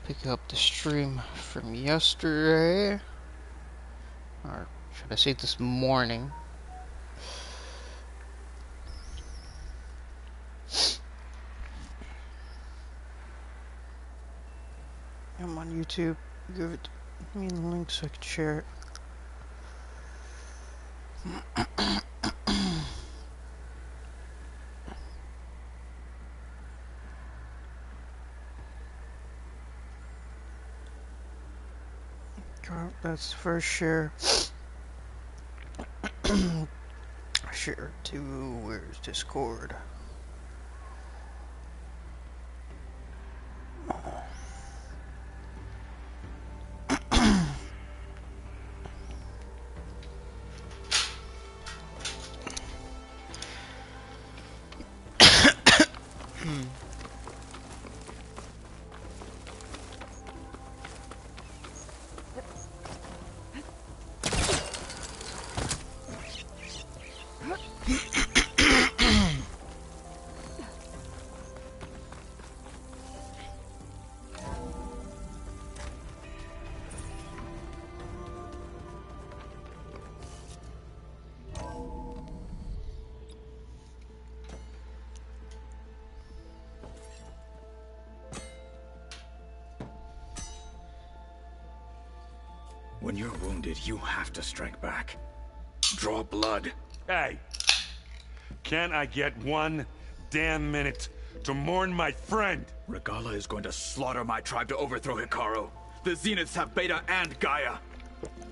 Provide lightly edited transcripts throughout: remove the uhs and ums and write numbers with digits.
Pick up the stream from yesterday, or should I say this morning. I'm on YouTube. Give it me the link so I can share it. That's the first share. Share to where's Discord? When you're wounded, you have to strike back. Draw blood. Hey! Can't I get one damn minute to mourn my friend? Regalla is going to slaughter my tribe to overthrow Hekarro. The Zeniths have Beta and Gaia.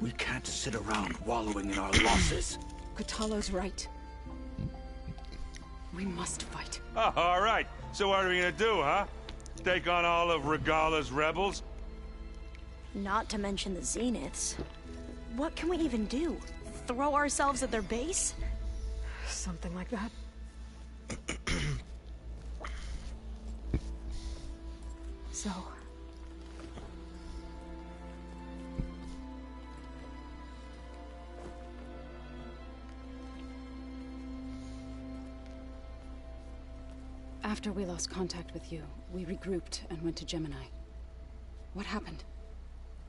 We can't sit around wallowing in our losses. Kotallo's right. We must fight. Oh, all right. So what are we gonna do, huh? Take on all of Regalla's rebels? Not to mention the Zeniths. What can we even do? Throw ourselves at their base? Something like that. So... After we lost contact with you, we regrouped and went to Gemini. What happened?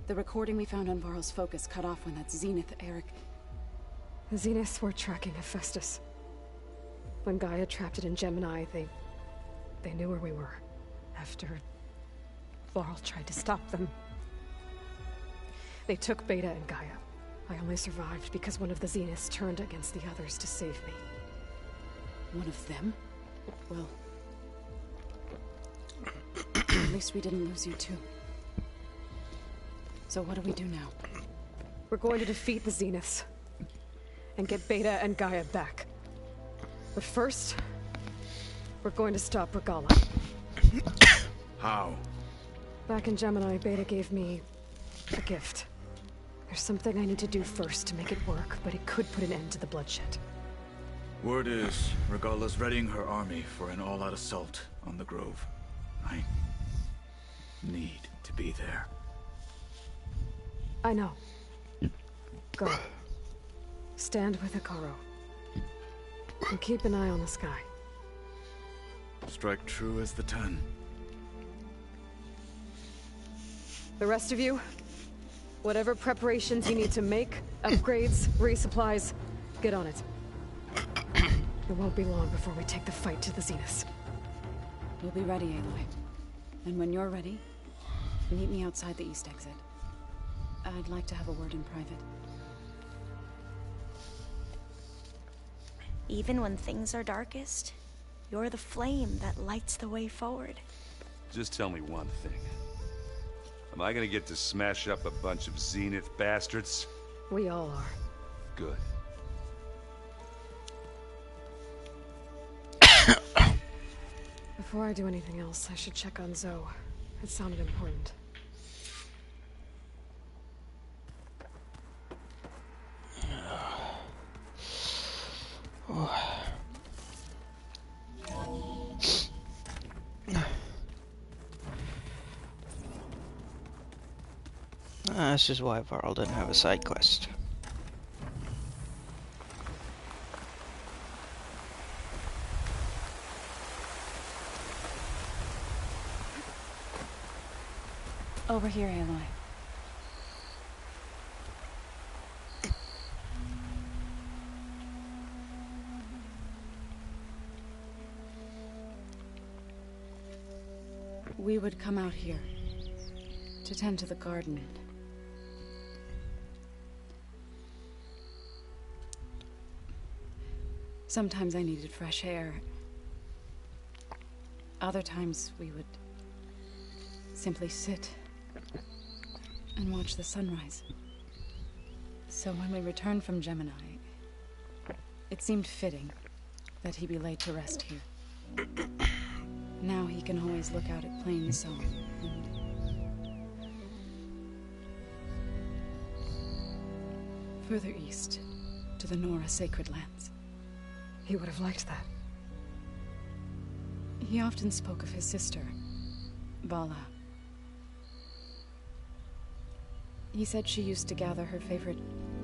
The recording we found on Varl's focus cut off when that Zenith, Eric... The Zeniths were tracking Hephaestus. When Gaia trapped it in Gemini, they knew where we were. After... Varl tried to stop them. They took Beta and Gaia. I only survived because one of the Zeniths turned against the others to save me. One of them? Well... At least we didn't lose you too. So what do we do now? We're going to defeat the Zeniths. And get Beta and Gaia back. But first... we're going to stop Regalla. How? Back in Gemini, Beta gave me... a gift. There's something I need to do first to make it work, but it could put an end to the bloodshed. Word is, Regalla's readying her army for an all-out assault on the Grove. I... need to be there. I know. Go. Stand with Hekarro. And keep an eye on the sky. Strike true as the 10. The rest of you, whatever preparations you need to make, upgrades, resupplies, get on it. It won't be long before we take the fight to the Zeniths. We'll be ready, Aloy. And when you're ready, meet me outside the east exit. I'd like to have a word in private. Even when things are darkest, you're the flame that lights the way forward. Just tell me one thing. Am I gonna get to smash up a bunch of Zenith bastards? We all are. Good. Before I do anything else, I should check on Zoe. It sounded important. This is why Varl didn't have a side quest. Over here, Aloy. We would come out here to tend to the garden. Sometimes I needed fresh air. Other times we would simply sit and watch the sunrise. So when we returned from Gemini, it seemed fitting that he be laid to rest here. Now he can always look out at Plain Song and further east to the Nora Sacred Lands. He would have liked that. He often spoke of his sister, Vala. He said she used to gather her favorite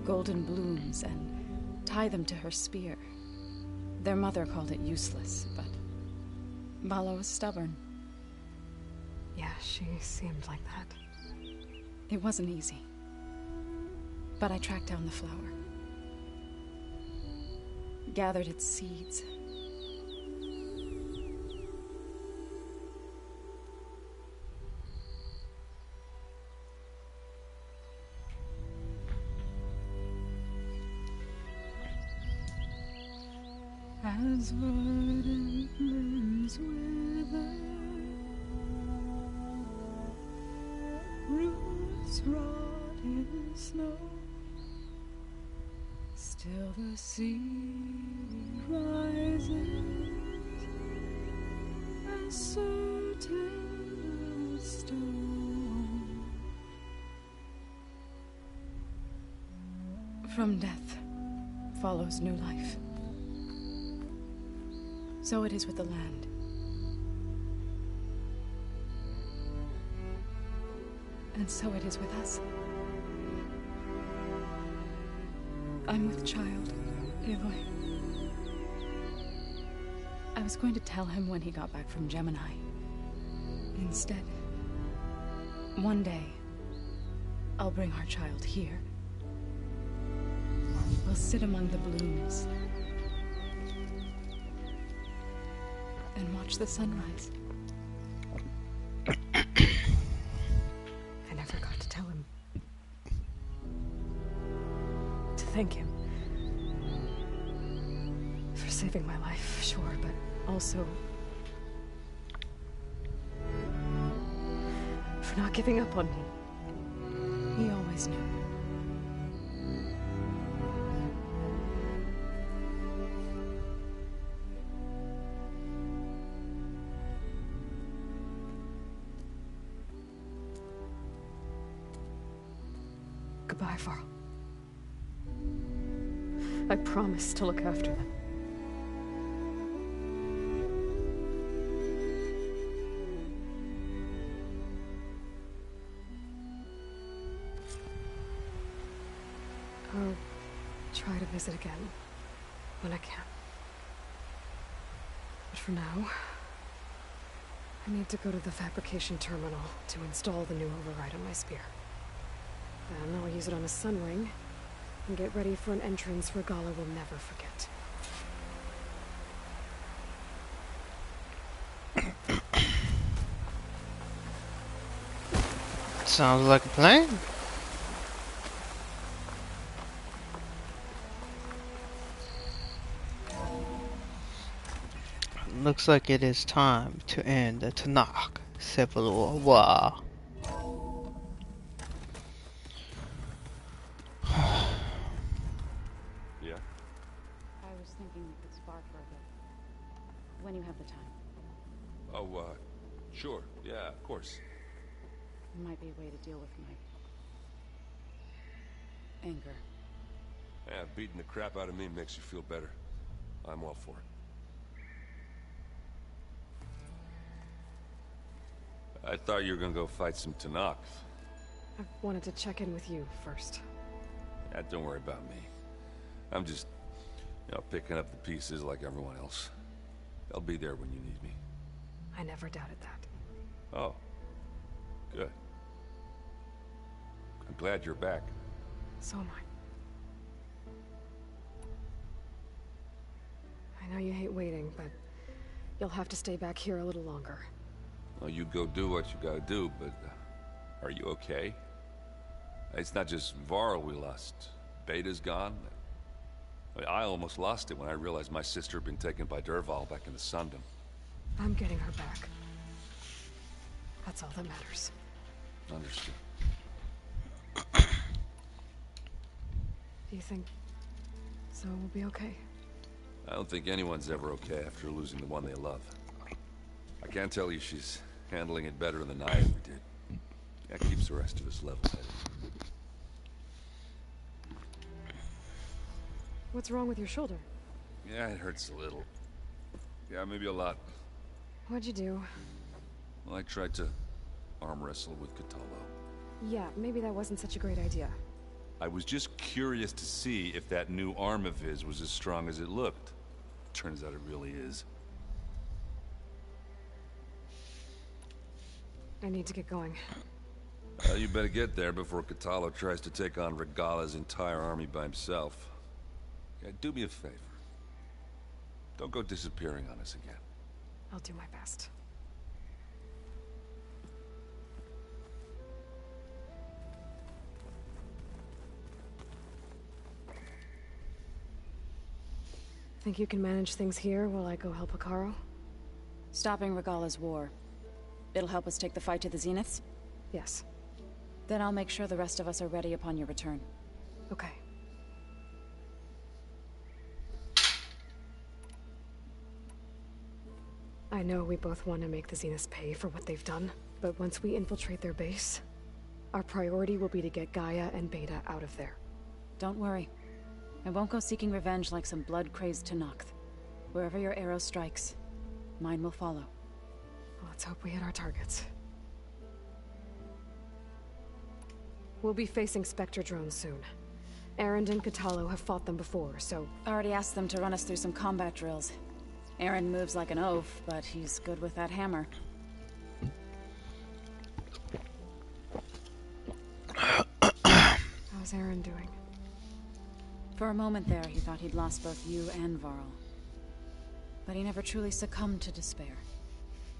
golden blooms and tie them to her spear. Their mother called it useless, but Vala was stubborn. Yeah, she seemed like that. It wasn't easy. But I tracked down the flower. Gathered its seeds. As verdant limbs wither, roots rot in snow, still the sea rises, as certain as stone. From death follows new life. So it is with the land. And so it is with us. I'm with child, Aloy. I was going to tell him when he got back from Gemini. Instead, one day, I'll bring our child here. We'll sit among the blooms and watch the sunrise. I never got to tell him. To thank him. For saving my life, sure, but also for not giving up on me. He always knew. Goodbye, Varl. I promise to look after them. I'll try to visit again when I can. But for now, I need to go to the fabrication terminal to install the new override on my spear. Then I'll use it on a sunring and get ready for an entrance Regalla will never forget. Sounds like a plan. Looks like it is time to end the Tenakth Civil War. Yeah? I was thinking we could spar for a bit. When you have the time. Oh, sure. Yeah, of course. Might be a way to deal with my anger. Yeah, beating the crap out of me makes you feel better. I'm all for it. I thought you were gonna go fight some Tenakth. I wanted to check in with you first. Yeah, don't worry about me. I'm just, picking up the pieces like everyone else. I'll be there when you need me. I never doubted that. Oh. Good. glad you're back. So am I. I know you hate waiting, but you'll have to stay back here a little longer. Well, you go do what you gotta do, but are you okay? It's not just Varl we lost. Beta's gone. I almost lost it when I realized my sister had been taken by Dervahl back in the Sundom. I'm getting her back. That's all that matters. Understood. Do you think Zoe will be okay? I don't think anyone's ever okay after losing the one they love. I can't tell you she's handling it better than I ever did. That keeps the rest of us level-headed. What's wrong with your shoulder? Yeah, it hurts a little. Yeah, maybe a lot. What'd you do? Well, I tried to arm wrestle with Kotallo. Yeah, maybe that wasn't such a great idea. I was just curious to see if that new arm of his was as strong as it looked. Turns out it really is. I need to get going. You better get there before Kotallo tries to take on Regalla's entire army by himself. Yeah, do me a favor. Don't go disappearing on us again. I'll do my best. Think you can manage things here while I go help Hekarro? Stopping Regalla's war. It'll help us take the fight to the Zeniths? Yes. Then I'll make sure the rest of us are ready upon your return. Okay. I know we both want to make the Zeniths pay for what they've done, but once we infiltrate their base, our priority will be to get Gaia and Beta out of there. Don't worry. I won't go seeking revenge like some blood-crazed Tenakth. Wherever your arrow strikes, mine will follow. Let's hope we hit our targets. We'll be facing Spectre drones soon. Erend and Kotallo have fought them before, so... I already asked them to run us through some combat drills. Erend moves like an oaf, but he's good with that hammer. How's Erend doing? For a moment there, he thought he'd lost both you and Varl. But he never truly succumbed to despair.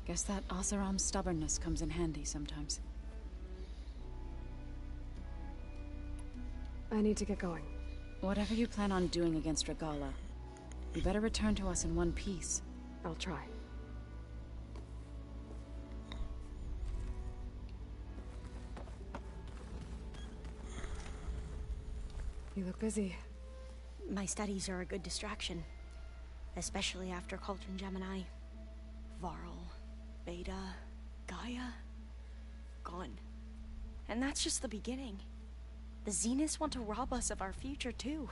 Guess that Oseram's stubbornness comes in handy sometimes. I need to get going. Whatever you plan on doing against Regalla, you better return to us in one piece. I'll try. You look busy. My studies are a good distraction. Especially after Cauldron Gemini. Varl, Beta, Gaia... gone. And that's just the beginning. The Zeniths want to rob us of our future, too.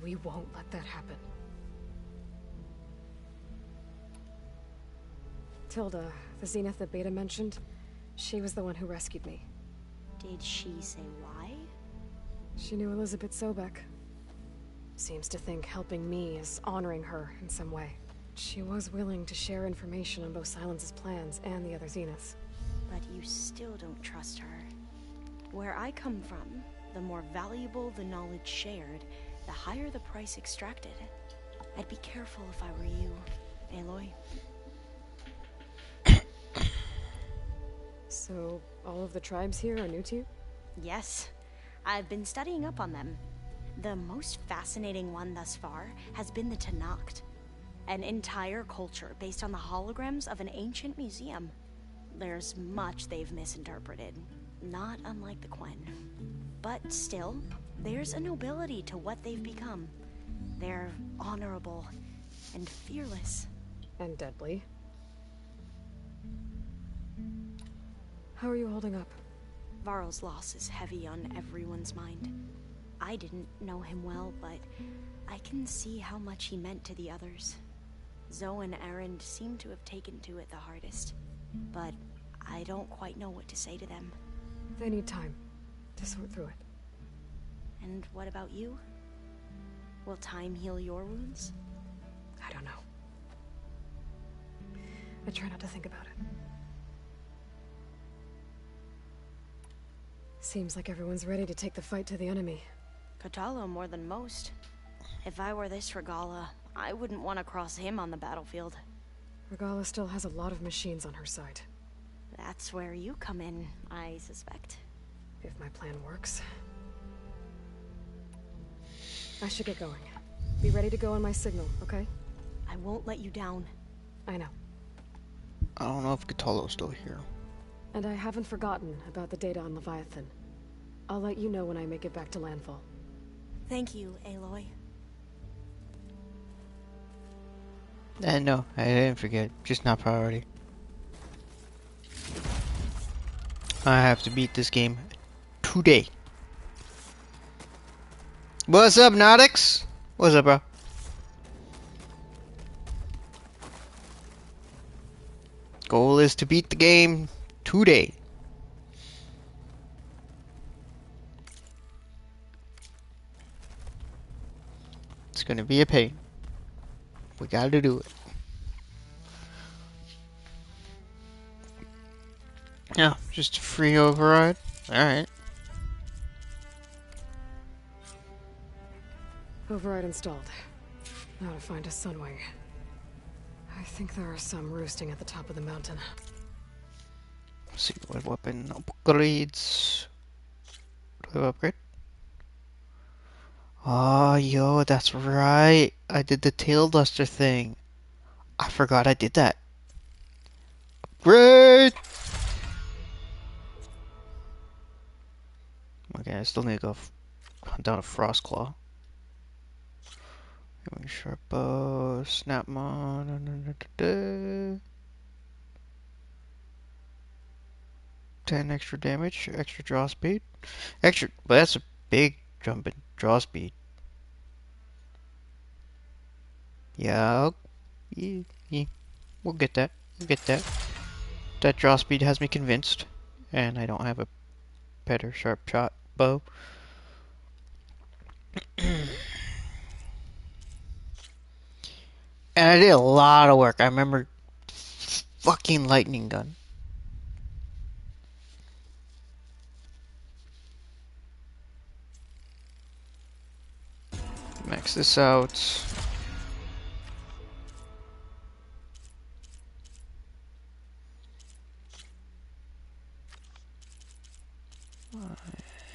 We won't let that happen. Tilda, the Zenith that Beta mentioned, she was the one who rescued me. Did she say why? She knew Elizabeth Sobek. Seems to think helping me is honoring her in some way. She was willing to share information on both Silence's plans and the other Zeniths. But you still don't trust her. Where I come from, the more valuable the knowledge shared, the higher the price extracted. I'd be careful if I were you, Aloy. So, all of the tribes here are new to you? Yes. I've been studying up on them. The most fascinating one thus far has been the Tenakth. An entire culture based on the holograms of an ancient museum. There's much they've misinterpreted, not unlike the Quen. But still, there's a nobility to what they've become. They're honorable and fearless. And deadly. How are you holding up? Varl's loss is heavy on everyone's mind. I didn't know him well, but I can see how much he meant to the others. Zoe and Erend seem to have taken to it the hardest, but I don't quite know what to say to them. They need time to sort through it. And what about you? Will time heal your wounds? I don't know. I try not to think about it. Seems like everyone's ready to take the fight to the enemy. Kotallo more than most. If I were this Regala, I wouldn't want to cross him on the battlefield. Regala still has a lot of machines on her side. That's where you come in, I suspect. If my plan works. I should get going. Be ready to go on my signal, okay? I won't let you down. I know. I don't know if Kotallo's still here. And I haven't forgotten about the data on Leviathan. I'll let you know when I make it back to landfall. Thank you, Aloy. No, I didn't forget. Just not priority. I have to beat this game today. What's up, Nautix? What's up, bro? Goal is to beat the game today. It's gonna be a pain. We gotta do it. Yeah, just a free override. Alright. Override installed. Now to find a Sunwing. I think there are some roosting at the top of the mountain. Let's see what weapon upgrades. Do I have upgrade? Oh, yo, that's right. I did the tail duster thing. I forgot I did that. Upgrade! Okay, I still need to go hunt down a Frostclaw. Sharp bow, Snapmon, 10 extra damage, extra draw speed. Extra, but that's a big jump in draw speed. Yeah, we'll get that. We'll get that. That draw speed has me convinced. And I don't have a better sharp shot bow. And I did a lot of work. I remember fucking lightning gun. Max this out.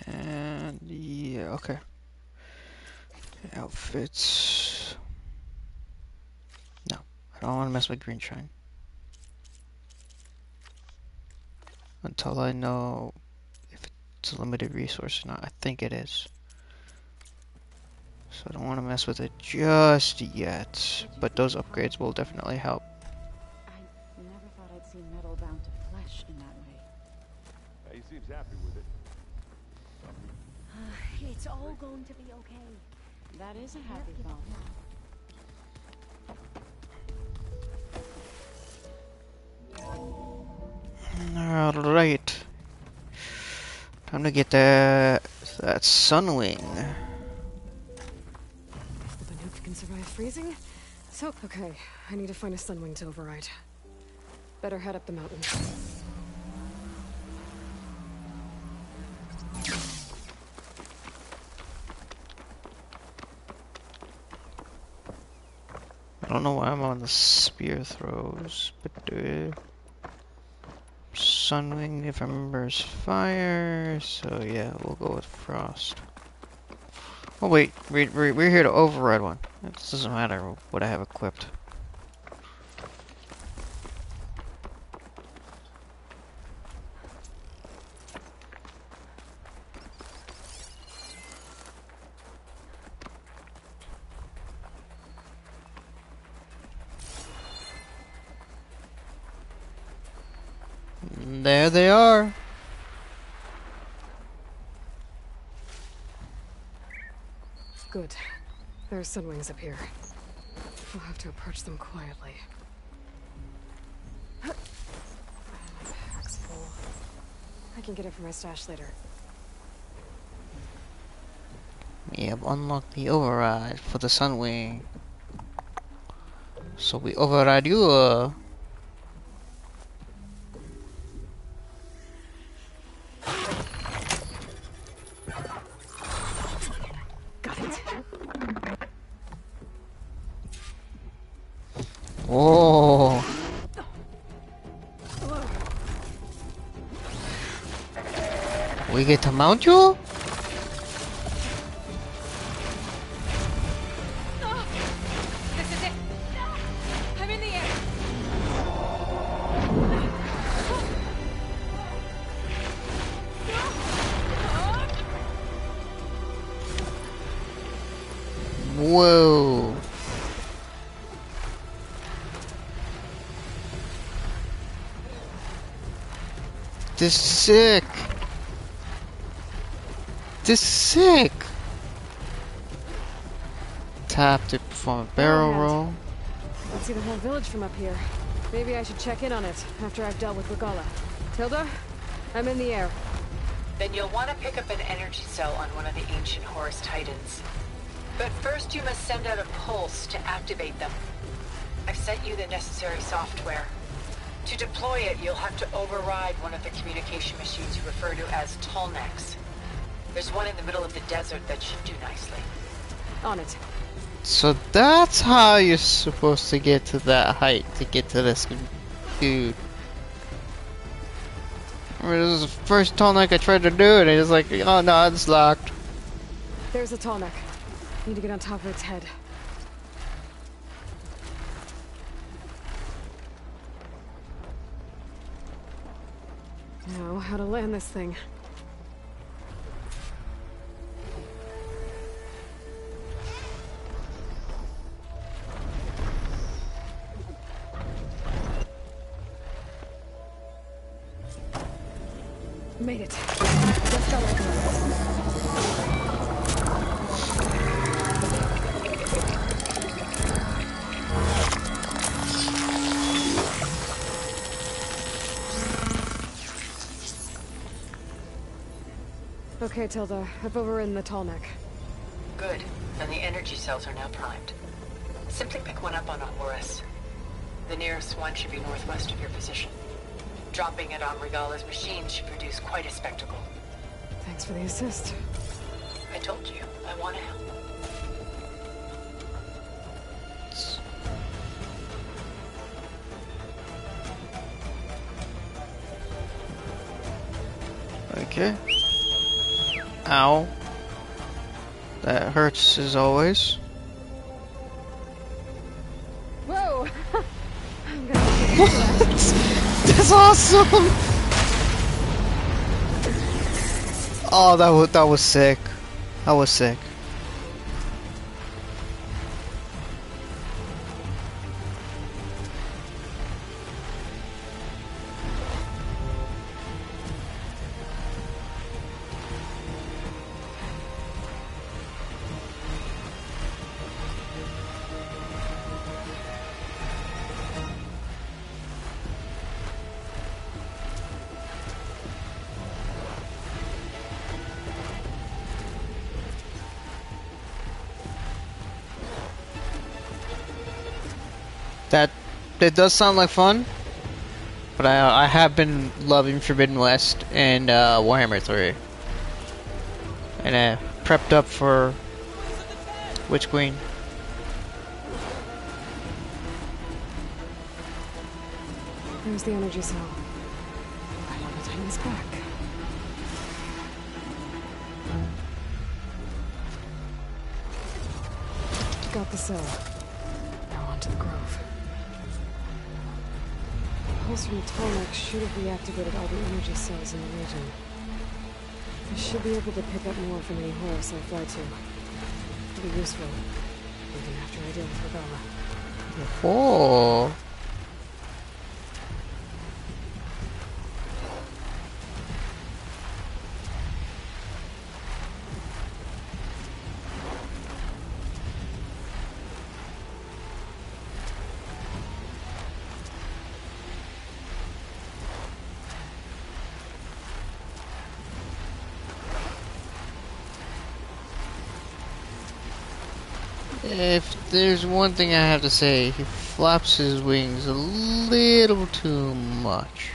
And yeah, okay. Outfits. No, I don't want to mess with green shine. Until I know if it's a limited resource or not. I think it is. So I don't want to mess with it just yet. But those upgrades will definitely help. I never thought I'd see metal bound to flesh in that way. He seems happy with it. It's all going to be okay. That is a happy thought. Alright. Time to get that Sunwing. The nuke can survive freezing? So, okay, I need to find a Sunwing to override. Better head up the mountain. I don't know why I'm on the spear throws, but Sunwing, if I remember, is fire, so yeah, we'll go with frost. Oh wait, we're here to override one. It doesn't matter what I have equipped. There they are. Good. There are Sunwings up here. We'll have to approach them quietly. My pack's full. I can get it from my stash later. We have unlocked the override for the Sunwing. So we override you. Oh. We get to mount you? This is it. I'm in the air. Whoa. This is sick. This is sick. Tap to perform a barrel Alright. roll. I can see the whole village from up here. Maybe I should check in on it after I've dealt with Regala. Tilda, I'm in the air. Then you'll want to pick up an energy cell on one of the ancient Horus Titans. But first you must send out a pulse to activate them. I've sent you the necessary software. To deploy it, you'll have to override one of the communication machines you refer to as Tallnecks. There's one in the middle of the desert that should do nicely. On it. So that's how you're supposed to get to that height, to get to this dude. I mean, this is the first Tallneck I tried to do it, and it's like, oh no, it's locked. There's a tall neck. Need to get on top of its head. Now, how to land this thing. Made it. Just got like it. Okay, Tilda. I've overridden the tall neck. Good. Then the energy cells are now primed. Simply pick one up on a Horus. The nearest one should be northwest of your position. Dropping it on Regala's machine should produce quite a spectacle. Thanks for the assist. I told you, I want to help. Okay. Ow. That hurts as always. Whoa! I'm gonna have to What? That's awesome! Oh, that was sick. That was sick. That does sound like fun, but I have been loving Forbidden West and Warhammer 3, and I prepped up for Witch Queen. There's the energy cell. I want to take this back. Got the cell. Now on to the grove. The pulse from the Tallneck should have reactivated all the energy cells in the region. I should be able to pick up more from any Horus I fly to. It'll be useful, even after I deal with Regala. Oh. If there's one thing I have to say, he flaps his wings a little too much.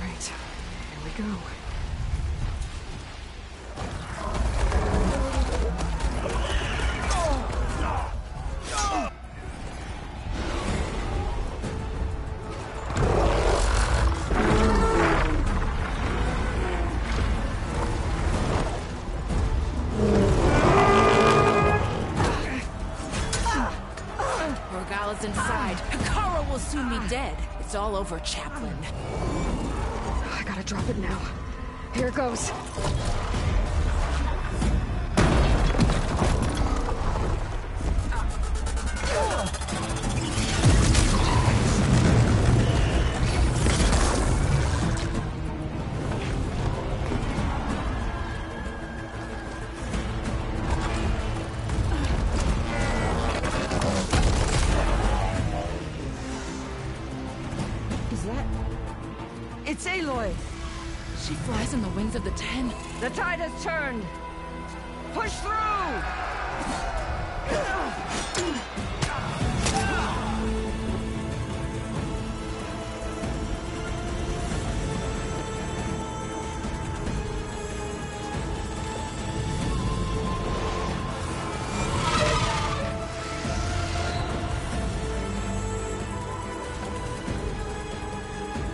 Alright, here we go. will soon be dead. It's all over, Chaplain. I gotta drop it now. Here it goes. It's Aloy! She flies on the wings of the Ten. The tide has turned! Push through!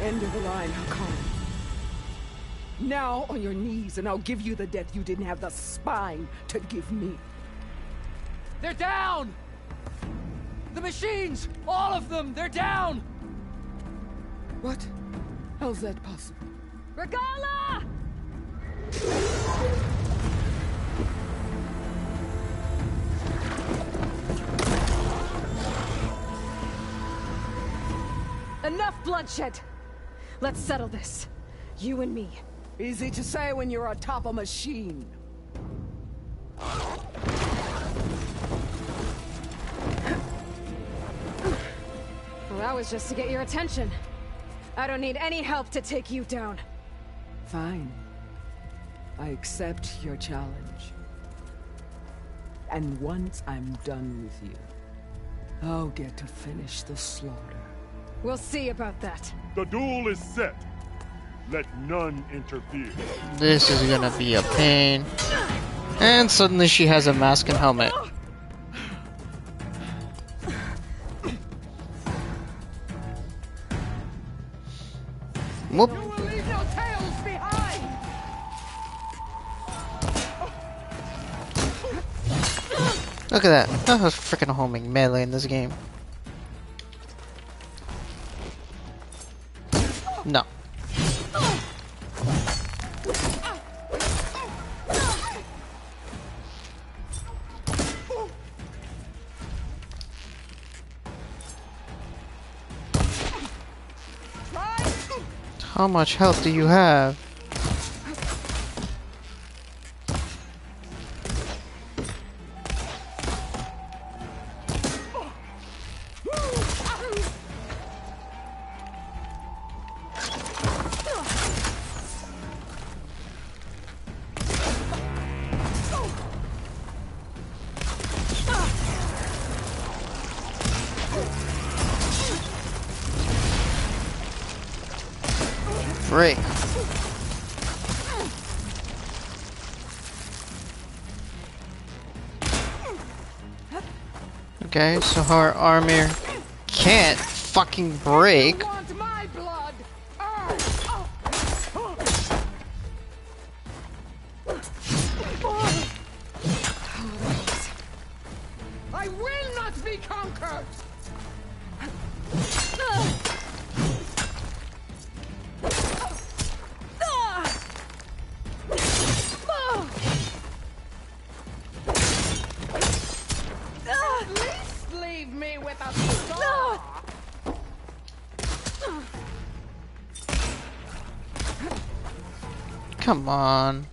End of the line, Hakan. Now on your knees, and I'll give you the death you didn't have the spine to give me. They're down! The machines! All of them! They're down! What? How's that possible? Regala! Enough bloodshed! Let's settle this. You and me. Easy to say when you're atop a machine. Well, that was just to get your attention. I don't need any help to take you down. Fine. I accept your challenge. And once I'm done with you, I'll get to finish the slaughter. We'll see about that. The duel is set. Let none interfere. This is gonna be a pain. And suddenly she has a mask and helmet. Whoop. You will leave no tails behind! Look at that. That was freaking homing melee in this game. No. How much health do you have? Frick. Okay, so her armor can't fucking break. Want my blood? I will not be conquered! At least leave me with a scar! Come on.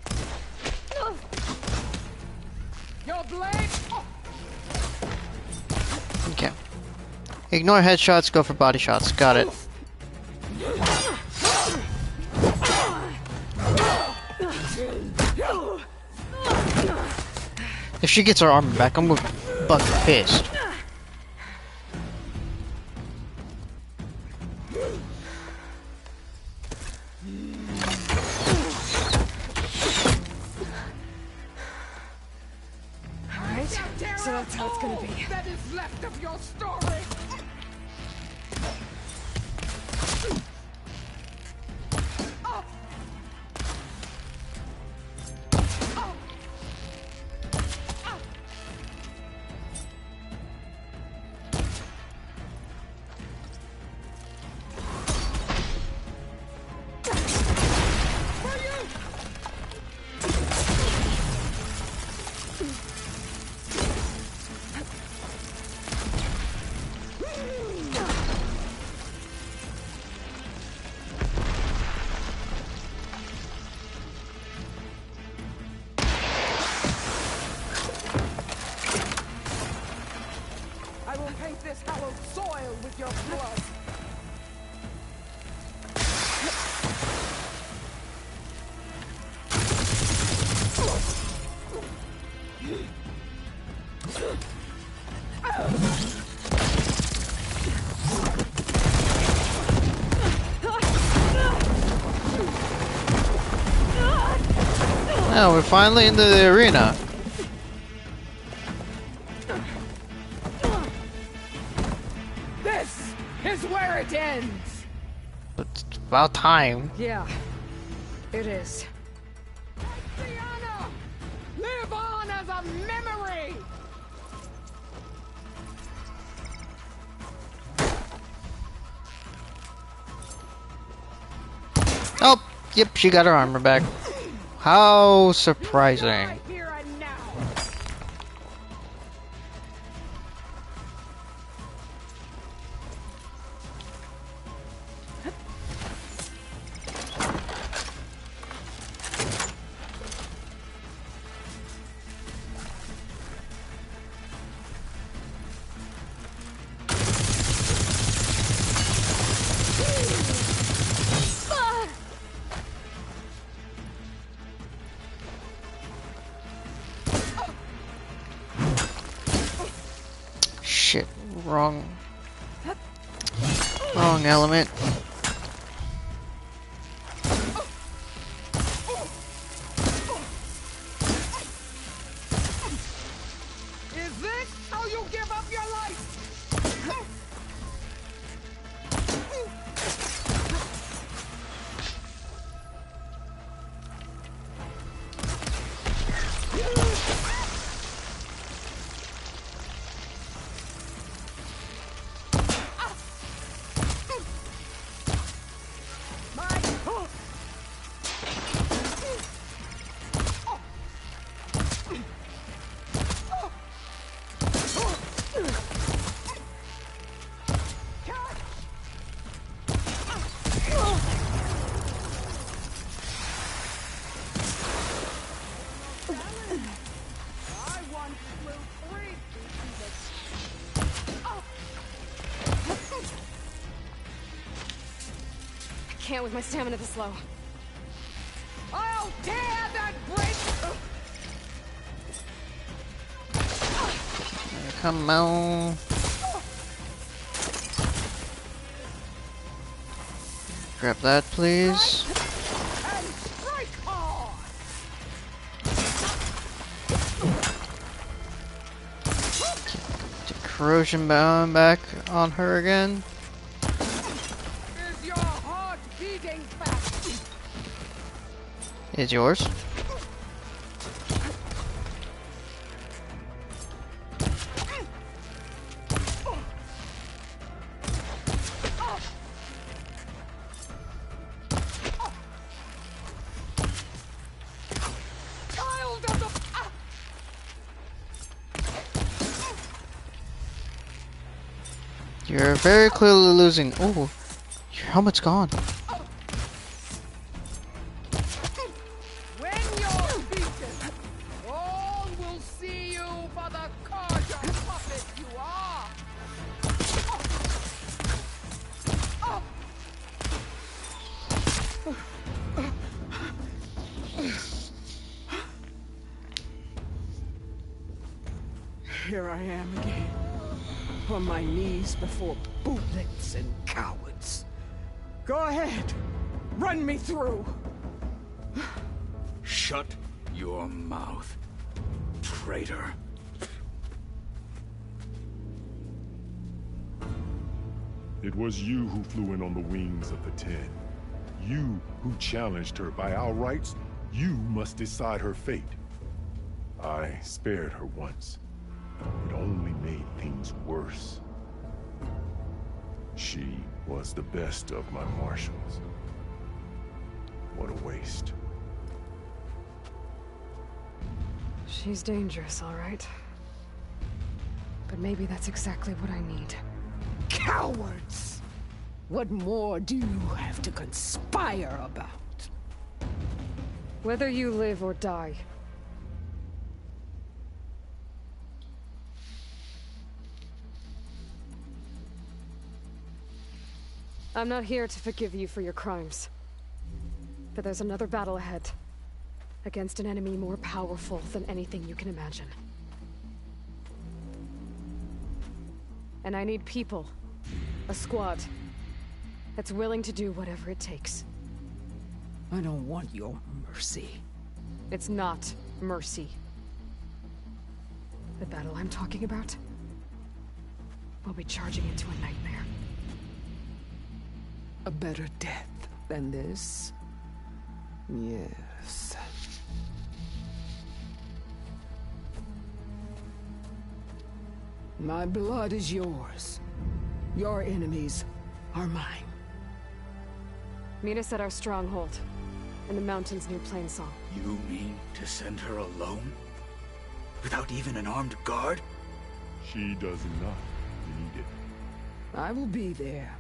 Your blade! Okay. Ignore headshots, go for body shots. Got it. If she gets her armor back, I'm gonna be fucking pissed. Alright, so that's how it's gonna be. That is left of your story! Oh, we're finally into the arena. This is where it ends. It's about time. Yeah, it is. Diana, live on as a memory. Oh, yep, she got her armor back. How surprising. Right here and now. Shit, wrong element. Is this how you give up your life? I can't with my stamina this low. I'll tear that bridge. Come on. Grab that, please. And strike hard. Corrosion bound back on her again. Is your heart beating fast? Is yours? Child of the... You're very clearly losing. Oh, your helmet's gone. When you're beaten, all will see you for the carja puppet you are. Here I am again, on my knees before bootlets and cowards. Go ahead, run me through. Shut your mouth, traitor. It was you who flew in on the wings of the Ten. You who challenged her by our rights. You must decide her fate. I spared her once. It only made things worse. She was the best of my marshals. What a waste. She's dangerous, all right. But maybe that's exactly what I need. Cowards! What more do you have to conspire about? Whether you live or die. I'm not here to forgive you for your crimes. But there's another battle ahead. Against an enemy more powerful than anything you can imagine. And I need people. A squad. That's willing to do whatever it takes. I don't want your mercy. It's not mercy. The battle I'm talking about, we'll be charging into a nightmare. A better death than this? Yes. My blood is yours. Your enemies are mine. Meet us at our stronghold, in the mountains near Plainsong. You mean to send her alone? Without even an armed guard? She does not need it. I will be there.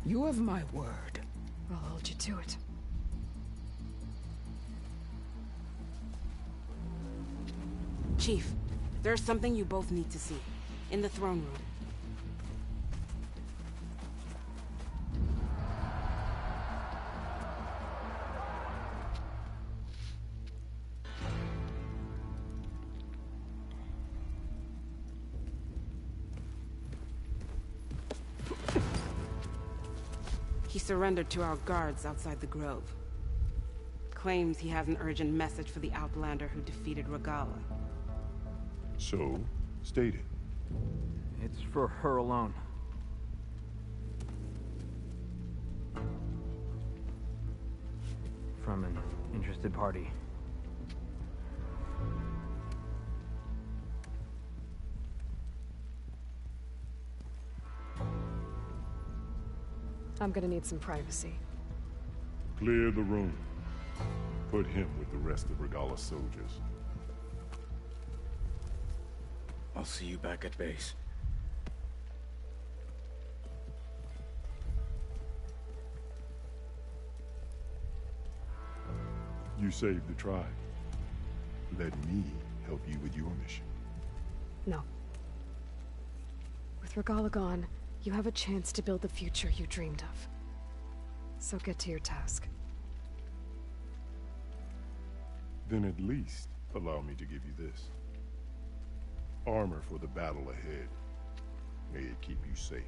You have my word. I'll hold you to it. Chief, there's something you both need to see. In the throne room. He surrendered to our guards outside the grove. Claims he has an urgent message for the Outlander who defeated Regalla. So, state it. It's for her alone. From an interested party. I'm gonna need some privacy. Clear the room. Put him with the rest of Regalla's soldiers. I'll see you back at base. You saved the tribe. Let me help you with your mission. No. With Regalla gone, you have a chance to build the future you dreamed of. So get to your task. Then at least allow me to give you this. Armor for the battle ahead. May it keep you safe.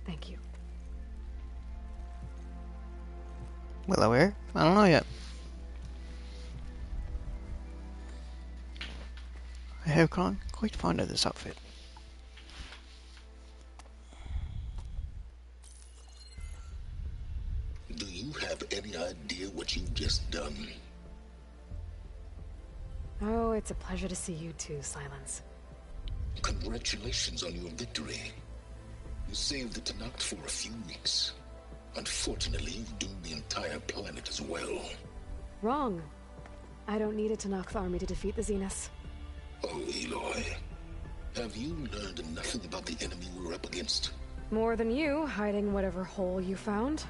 Thank you. Will I wear? I don't know yet. I have grown quite fond of this outfit. Do you have any idea what you've just done? Oh, it's a pleasure to see you too, Silence. Congratulations on your victory. You saved the Tenakth for a few weeks. Unfortunately, you've doomed the entire planet as well. Wrong. I don't need a Tenakth army to defeat the Zeniths. Oh, Aloy. Have you learned nothing about the enemy we're up against? More than you, hiding whatever hole you found.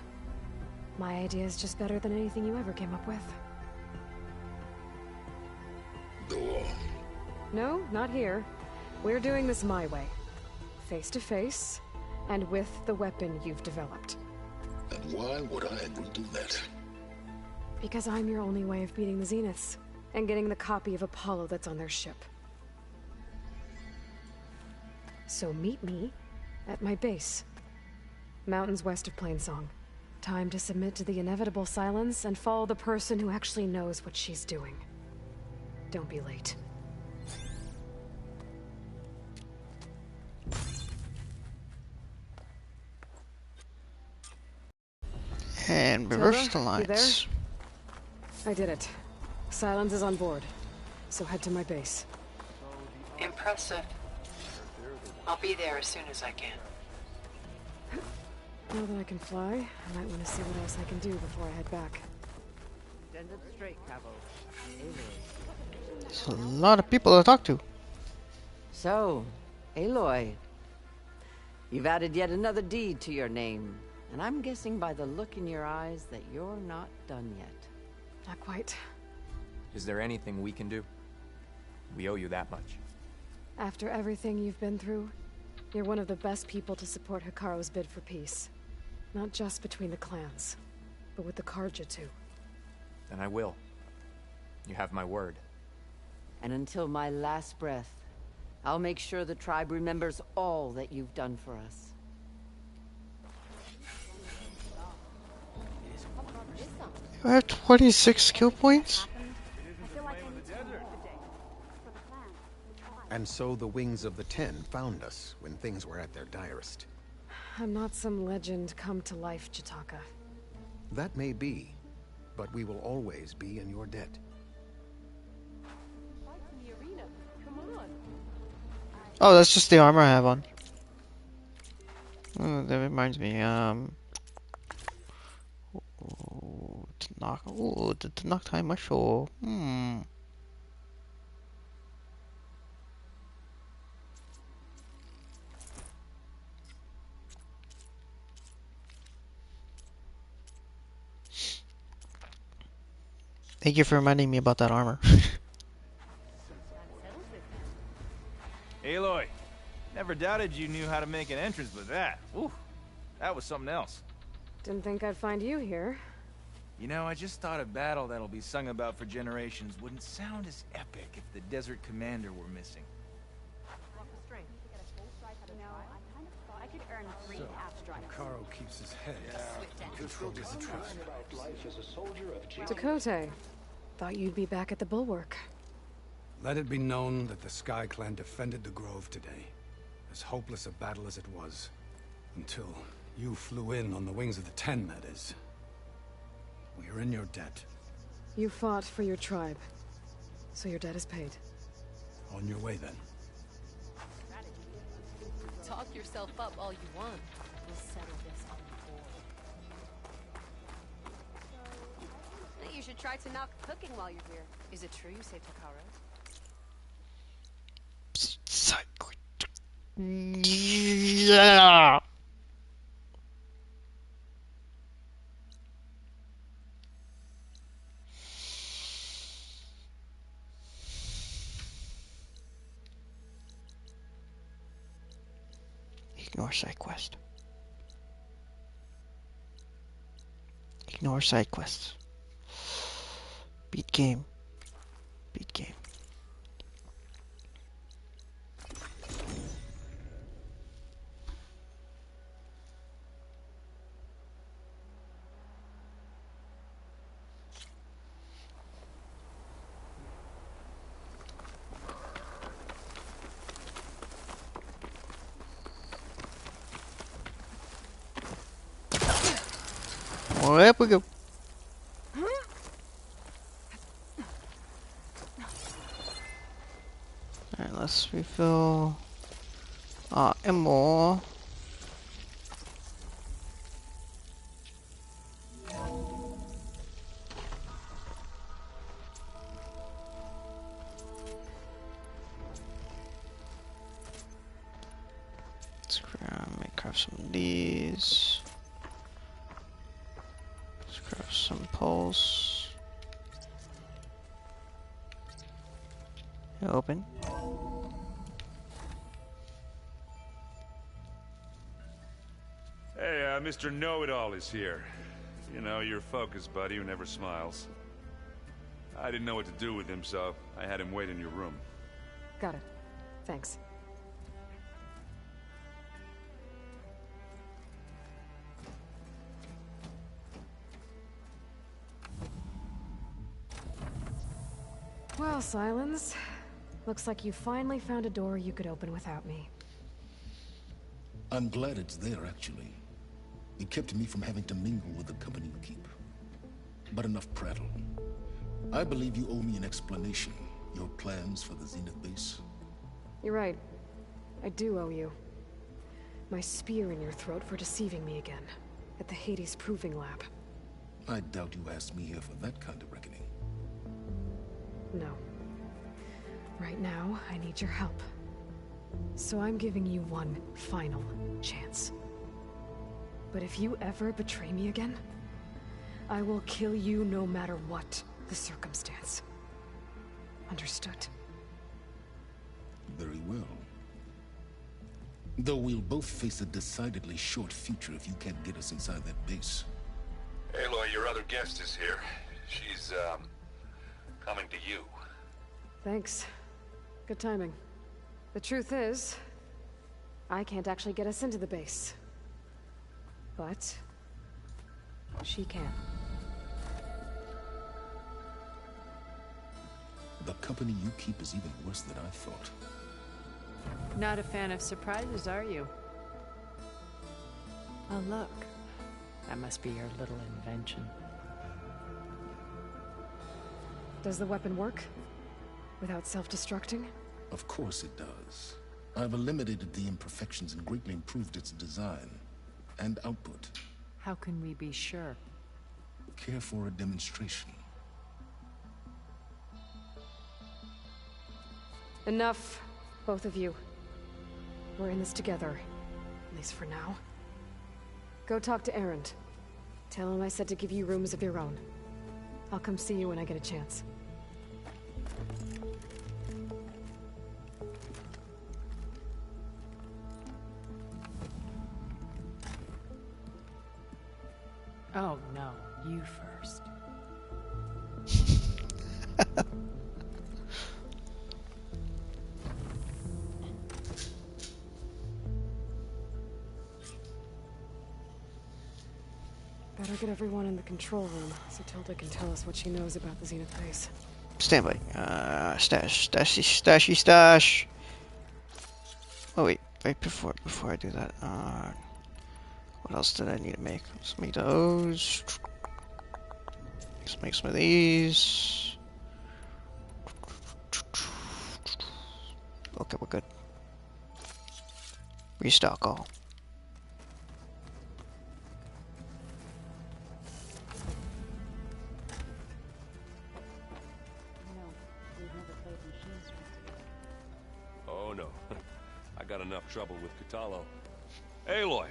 My idea is just better than anything you ever came up with. Go on. No, not here. We're doing this my way. Face to face, and with the weapon you've developed. And why would I agree to that? Because I'm your only way of beating the Zeniths, and getting the copy of Apollo that's on their ship. So meet me at my base. Mountains west of Plainsong. Time to submit to the inevitable silence and follow the person who actually knows what she's doing. Don't be late. And reverse the Tilda, you there? lines. I did it. Silence is on board. So head to my base. Impressive. I'll be there as soon as I can. Now that I can fly, I might want to see what else I can do before I head back. Stand up straight, Cabo. There's a lot of people to talk to. So, Aloy, you've added yet another deed to your name, and I'm guessing by the look in your eyes that you're not done yet. Not quite. Is there anything we can do? We owe you that much. After everything you've been through, you're one of the best people to support Hekarro's bid for peace. Not just between the clans, but with the Carja too. Then I will. You have my word. And until my last breath, I'll make sure the tribe remembers all that you've done for us. I have 26 skill points? And so the Wings of the Ten found us when things were at their direst. I'm not some legend come to life, Jataka. That may be, but we will always be in your debt. Oh, that's just the armor I have on. Oh, that reminds me, the Tanakh time muscle. Thank you for reminding me about that armor. Aloy, never doubted you knew how to make an entrance with that. Ooh, that was something else. Didn't think I'd find you here. You know, I just thought a battle that'll be sung about for generations wouldn't sound as epic if the Desert Commander were missing. Hekarro keeps his head. Control his trust. Tekotteh, thought you'd be back at the Bulwark. Let it be known that the Sky Clan defended the Grove today, as hopeless a battle as it was, until you flew in on the Wings of the Ten, that is. We are in your debt. You fought for your tribe, so your debt is paid. On your way, then. Talk yourself up all you want. We'll settle this on the board. You should try Tanakh cooking while you're here. Is it true you say Hekarro? Yeah. Ignore side quest. Ignore side quests. Beat game. Beat game. Well, there we go. Alright, let's refill ammo. Let's make craft some of these. Let's craft some pulse. Open. Hey, Mr. Know-It-All is here. You know, your focus buddy who never smiles. I didn't know what to do with him, so I had him wait in your room. Got it. Thanks. Well, Silence. Looks like you finally found a door you could open without me. I'm glad it's there, actually. It kept me from having to mingle with the company you keep. But enough prattle. I believe you owe me an explanation. Your plans for the Zenith base. You're right. I do owe you. My spear in your throat for deceiving me again. At the Hades Proving Lab. I doubt you asked me here for that kind of reckoning. No. Right now, I need your help. So I'm giving you one final chance. But if you ever betray me again, I will kill you no matter what the circumstance. Understood? Very well. Though we'll both face a decidedly short future if you can't get us inside that base. Aloy, your other guest is here. She's, coming to you. Thanks. Good timing. The truth is, I can't actually get us into the base. But she can. The company you keep is even worse than I thought. Not a fan of surprises, are you? Oh, look. That must be your little invention. Does the weapon work? Without self-destructing? Of course it does. I've eliminated the imperfections and greatly improved its design and output. How can we be sure? Care for a demonstration? Enough, both of you. We're in this together, at least for now. Go talk to Erend. Tell him I said to give you rooms of your own. I'll come see you when I get a chance. Oh, no. You first. Better get everyone in the control room so Tilda can tell us what she knows about the Zenith base. Stand by. Stash. Oh wait, before I do that, what else did I need to make? Let's make those. Let's make some of these. Okay, we're good. Restock all. Oh no, I got enough trouble with Kotallo. Aloy,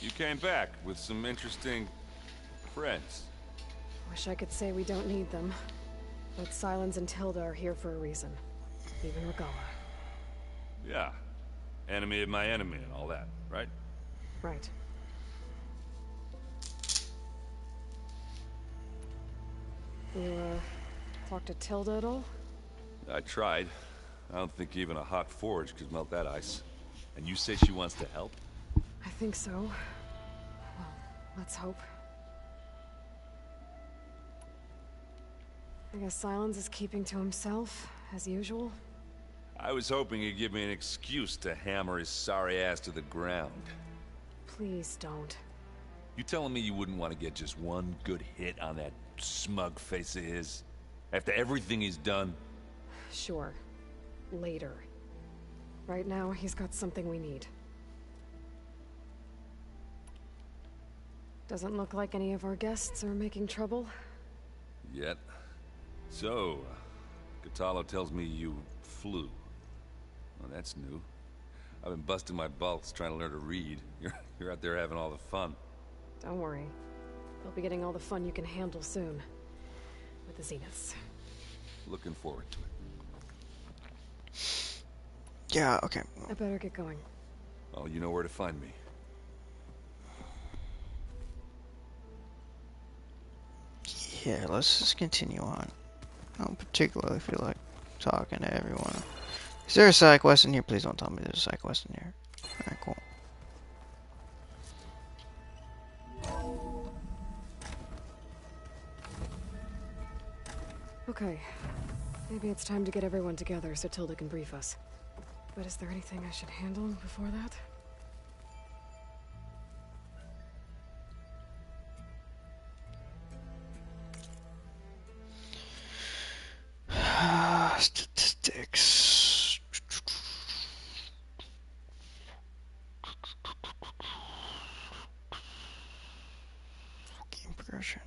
you came back with some interesting friends. Wish I could say we don't need them. Both Sylens and Tilda are here for a reason. Even Regalla. Yeah, enemy of my enemy and all that, right? Right. You, talk to Tilda at all? I tried. I don't think even a hot forge could melt that ice. And you say she wants to help? I think so. Well, let's hope. I guess Sylens is keeping to himself, as usual. I was hoping he'd give me an excuse to hammer his sorry ass to the ground. Please don't. You telling me you wouldn't want to get just one good hit on that smug face of his? After everything he's done? Sure. Later. Right now, he's got something we need. Doesn't look like any of our guests are making trouble. Yet. So, Kotallo tells me you flew. Well, that's new. I've been busting my balls trying to learn to read. You're out there having all the fun. Don't worry. You'll be getting all the fun you can handle soon. With the Zeniths. Looking forward to it. Yeah, okay. I better get going. Oh, you know where to find me. Yeah, let's just continue on. I don't particularly feel like talking to everyone. Is there a side quest in here? Please don't tell me there's a side quest in here. Alright, cool. Okay. Maybe it's time to get everyone together so Tilda can brief us. But is there anything I should handle before that? Statistics. Game progression.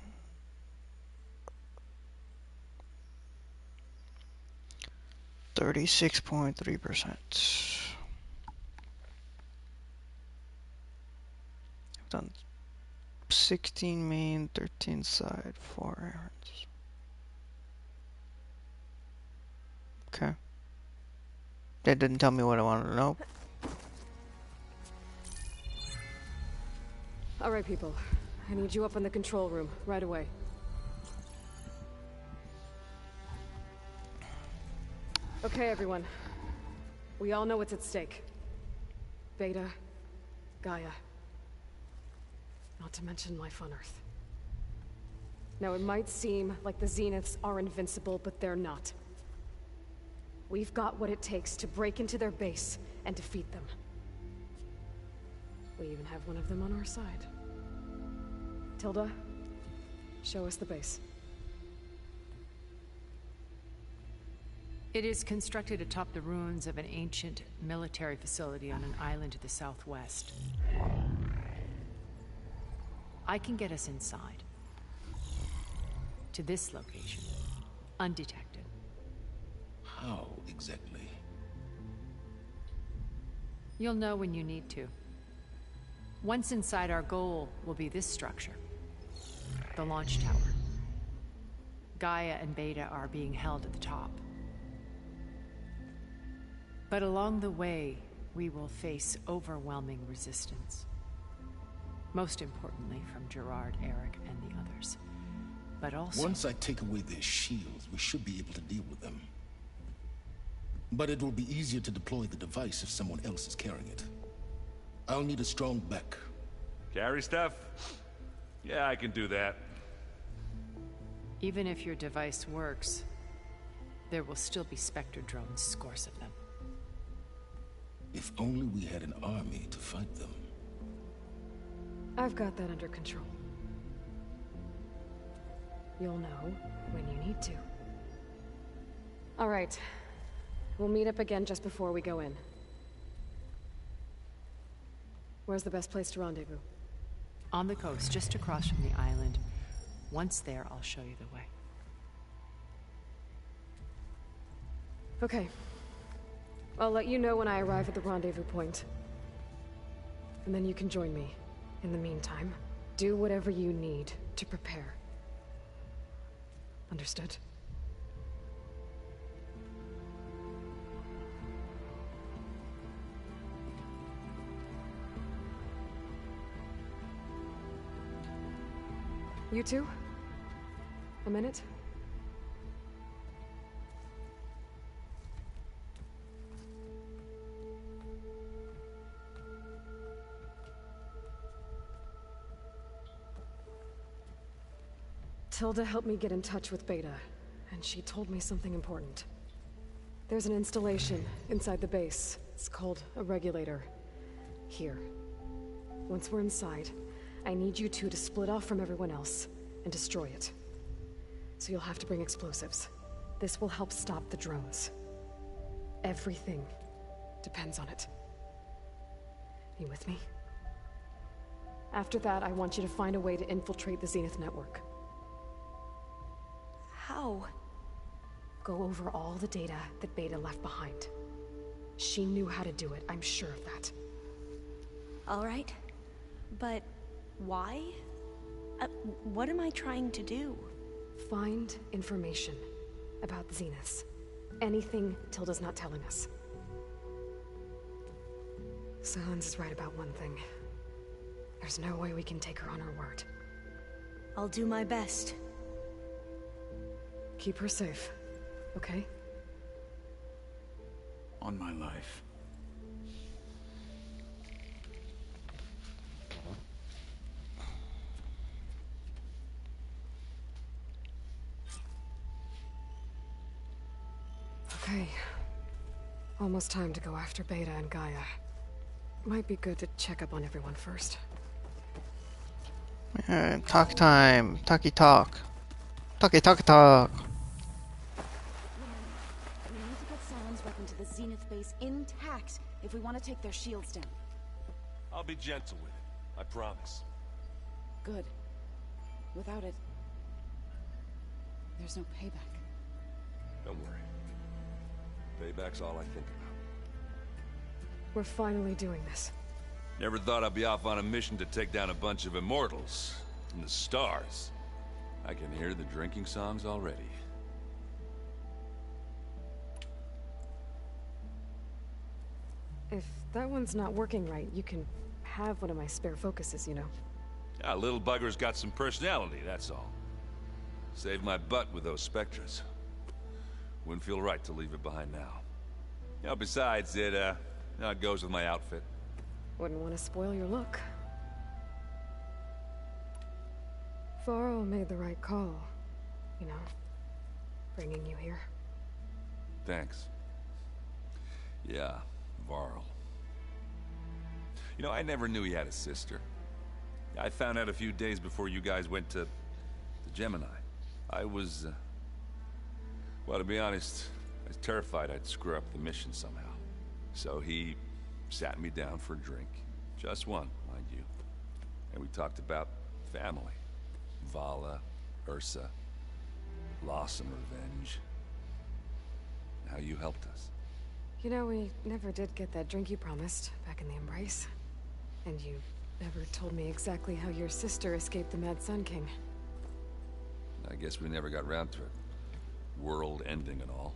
36.3%. I've done 16 main, 13 side, 4 errands. Okay. That didn't tell me what I wanted to know. All right, people. I need you up in the control room right away. Okay, everyone. We all know what's at stake. Beta, Gaia. Not to mention life on Earth. Now, it might seem like the Zeniths are invincible, but they're not. We've got what it takes to break into their base and defeat them. We even have one of them on our side. Tilda, show us the base. It is constructed atop the ruins of an ancient military facility on an island to the southwest. I can get us inside. To this location. Undetected. How exactly? You'll know when you need to. Once inside, our goal will be this structure. The launch tower. Gaia and Beta are being held at the top. But along the way, we will face overwhelming resistance. Most importantly, from Gerard, Eric, and the others. But also... Once I take away their shields, we should be able to deal with them. But it will be easier to deploy the device if someone else is carrying it. I'll need a strong back. Carry stuff? Yeah, I can do that. Even if your device works, there will still be Spectre drones, scores of them. If only we had an army to fight them. I've got that under control. You'll know when you need to. All right. We'll meet up again just before we go in. Where's the best place to rendezvous? On the coast, just across from the island. Once there, I'll show you the way. Okay. I'll let you know when I arrive at the rendezvous point. And then you can join me. In the meantime, do whatever you need to prepare. Understood? You two? A minute? Tilda helped me get in touch with Beta, and she told me something important. There's an installation inside the base. It's called a regulator. Here. Once we're inside, I need you two to split off from everyone else and destroy it. So you'll have to bring explosives. This will help stop the drones. Everything depends on it. You with me? After that, I want you to find a way to infiltrate the Zenith network. How? Go over all the data that Beta left behind. She knew how to do it, I'm sure of that. All right. But why? What am I trying to do? Find information about the Zeniths. Anything Tilda's not telling us. Sylens is right about one thing. There's no way we can take her on her word. I'll do my best. Keep her safe, okay? On my life. Okay. Almost time to go after Beta and Gaia. Might be good to check up on everyone first. Talk time. Talky talk. Talky talk. We need to get Sylens' weapon to the Zenith base intact if we want to take their shields down. I'll be gentle with it. I promise. Good. Without it, there's no payback. Don't worry. Payback's all I think about. We're finally doing this. Never thought I'd be off on a mission to take down a bunch of immortals from the stars. I can hear the drinking songs already. If that one's not working right, you can have one of my spare focuses, you know. Ah, little bugger's got some personality, that's all. Saved my butt with those Spectres. Wouldn't feel right to leave it behind now. You know, besides, it goes with my outfit. Wouldn't want to spoil your look. Varl made the right call. You know, bringing you here. Thanks. Yeah, Varl. You know, I never knew he had a sister. I found out a few days before you guys went to Gemini. I was, well, to be honest, I was terrified I'd screw up the mission somehow. So he sat me down for a drink. Just one, mind you. And we talked about family. Vala, Ursa, loss and revenge. How you helped us. You know, we never did get that drink you promised back in the Embrace. And you never told me exactly how your sister escaped the Mad Sun King. I guess we never got round to it. World ending and all.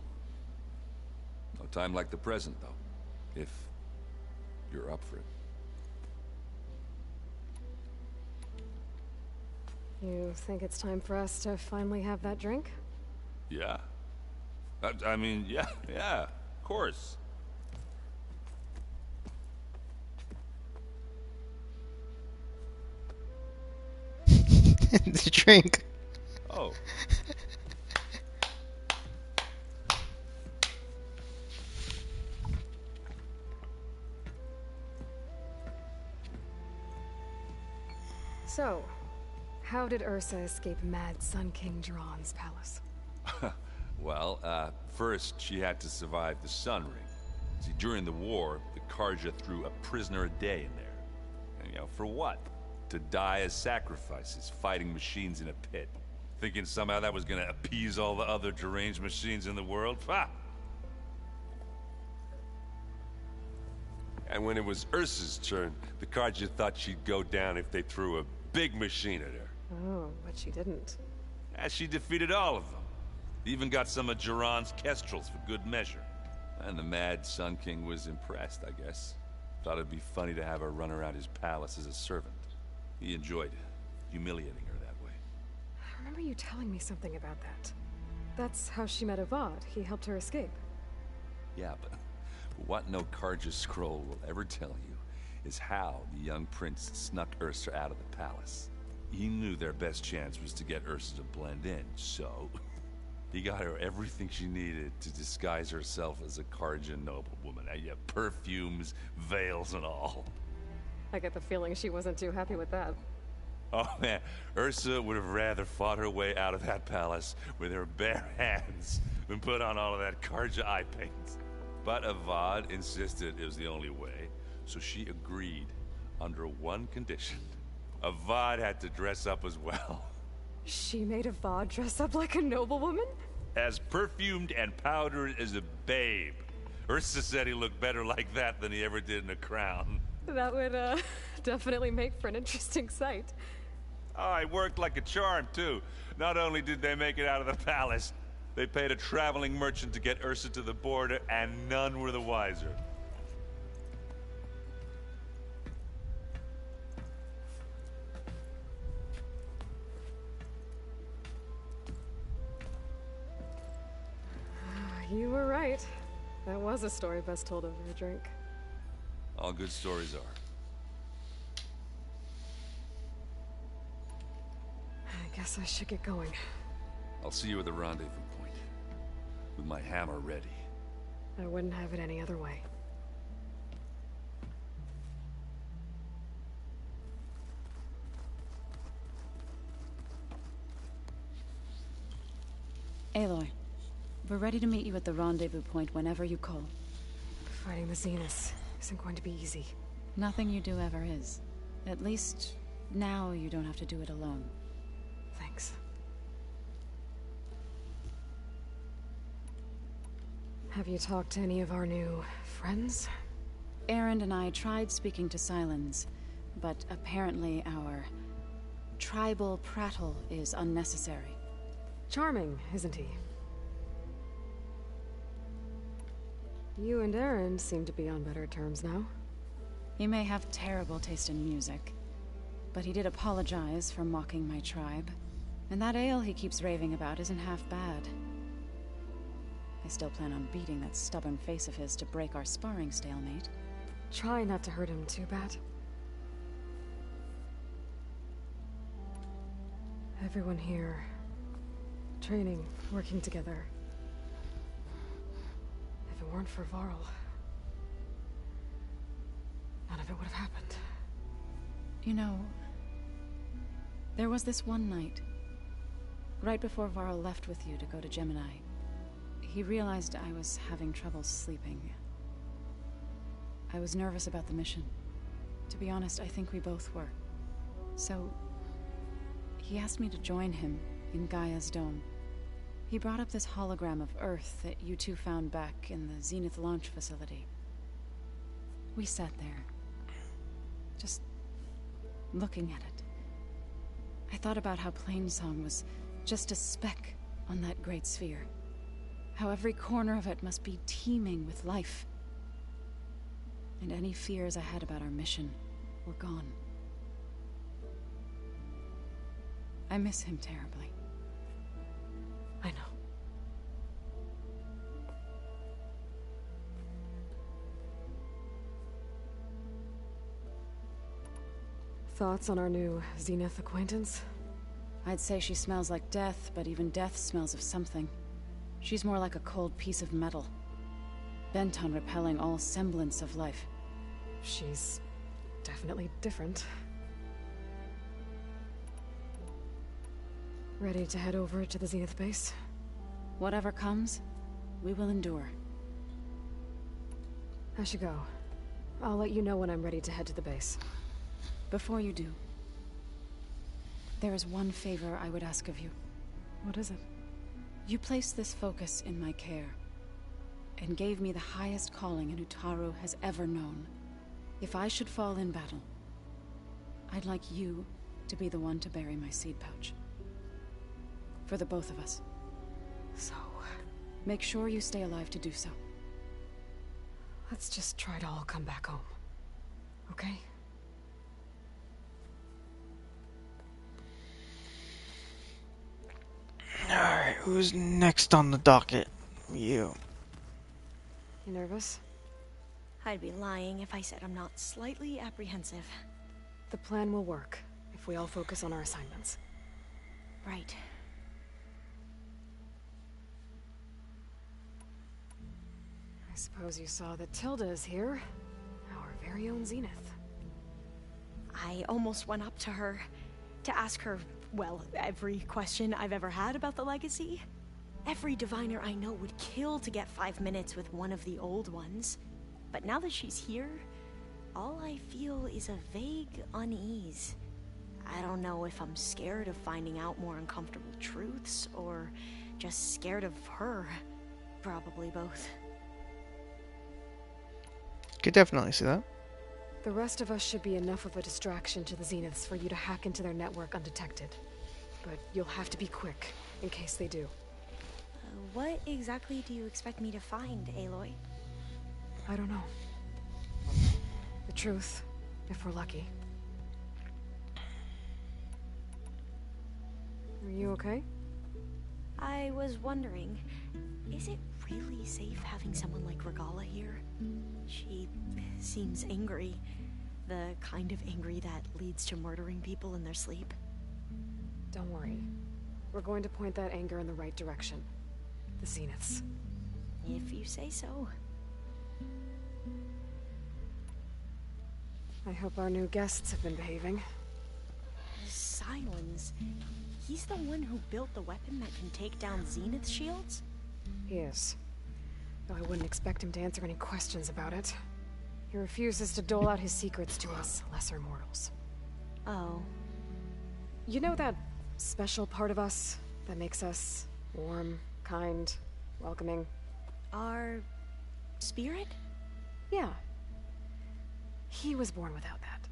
No time like the present, though. If you're up for it. You think it's time for us to finally have that drink? Yeah. I mean, yeah, of course. The drink. Oh. So, how did Ursa escape Mad Sun King Jiran's palace? Well, first she had to survive the Sun Ring. See, during the war, the Carja threw a prisoner a day in there. And, you know, for what? To die as sacrifices, fighting machines in a pit. Thinking somehow that was gonna appease all the other deranged machines in the world? Ha! And when it was Ursa's turn, the Carja thought she'd go down if they threw a big machine at her. Oh, but she didn't. And she defeated all of them. Even got some of Jiran's kestrels for good measure. And the Mad Sun King was impressed, I guess. Thought it'd be funny to have her run around his palace as a servant. He enjoyed humiliating her that way. I remember you telling me something about that. That's how she met Avad. He helped her escape. Yeah, but what no Carja scroll will ever tell you is how the young prince snuck Ursa out of the palace. He knew their best chance was to get Ursa to blend in, so he got her everything she needed to disguise herself as a Carja noblewoman. Yeah, perfumes, veils, and all. I get the feeling she wasn't too happy with that. Oh man, Ursa would have rather fought her way out of that palace with her bare hands than put on all of that Carja eye paint. But Avad insisted it was the only way, so she agreed under one condition. Avad had to dress up as well. She made Avad dress up like a noblewoman? As perfumed and powdered as a babe. Ursa said he looked better like that than he ever did in a crown. That would, definitely make for an interesting sight. Oh, it worked like a charm, too. Not only did they make it out of the palace, they paid a traveling merchant to get Ursa to the border, and none were the wiser. You were right. That was a story best told over a drink. All good stories are. I guess I should get going. I'll see you at the rendezvous point. With my hammer ready. I wouldn't have it any other way. Aloy, we're ready to meet you at the rendezvous point whenever you call. Fighting the Zeniths isn't going to be easy. Nothing you do ever is. At least, now you don't have to do it alone. Thanks. Have you talked to any of our new friends? Erend and I tried speaking to Sylens, but apparently our tribal prattle is unnecessary. Charming, isn't he? You and Erend seem to be on better terms now. He may have terrible taste in music, but he did apologize for mocking my tribe. And that ale he keeps raving about isn't half bad. I still plan on beating that stubborn face of his to break our sparring stalemate. Try not to hurt him too bad. Everyone here, training, working together. If it weren't for Varl, would have happened. You know, there was this one night, right before Varl left with you to go to Gemini. He realized I was having trouble sleeping. I was nervous about the mission. To be honest, I think we both were. So, he asked me to join him in Gaia's dome. He brought up this hologram of Earth that you two found back in the Zenith launch facility. We sat there, just looking at it. I thought about how Plainsong was just a speck on that great sphere. How every corner of it must be teeming with life. And any fears I had about our mission were gone. I miss him terribly. I know. Thoughts on our new Zenith acquaintance? I'd say she smells like death, but even death smells of something. She's more like a cold piece of metal, bent on repelling all semblance of life. She's definitely different. Ready to head over to the Zenith base? Whatever comes, we will endure. I should go. I'll let you know when I'm ready to head to the base. Before you do, there is one favor I would ask of you. What is it? You placed this focus in my care, and gave me the highest calling an Utaru has ever known. If I should fall in battle, I'd like you to be the one to bury my seed pouch. For the both of us. So, make sure you stay alive to do so. Let's just try to all come back home. Okay? Alright, who's next on the docket? You. You nervous? I'd be lying if I said I'm not slightly apprehensive. The plan will work if we all focus on our assignments. Right. I suppose you saw that Tilda is here. Our very own Zenith. I almost went up to her to ask her, well, every question I've ever had about the Legacy. Every diviner I know would kill to get 5 minutes with one of the old ones. But now that she's here, all I feel is a vague unease. I don't know if I'm scared of finding out more uncomfortable truths, or just scared of her. Probably both. Could definitely see that. The rest of us should be enough of a distraction to the Zeniths for you to hack into their network undetected. But you'll have to be quick, in case they do. What exactly do you expect me to find, Aloy? I don't know. The truth, if we're lucky. Are you okay? I was wondering, is it really safe having someone like Regalla here? She seems angry. The kind of angry that leads to murdering people in their sleep. Don't worry. We're going to point that anger in the right direction. The Zeniths. If you say so. I hope our new guests have been behaving. Sylens. He's the one who built the weapon that can take down Zenith shields? He is. Though I wouldn't expect him to answer any questions about it. He refuses to dole out his secrets to us, lesser mortals. Oh. You know that special part of us that makes us warm, kind, welcoming? Our spirit? Yeah. He was born without that.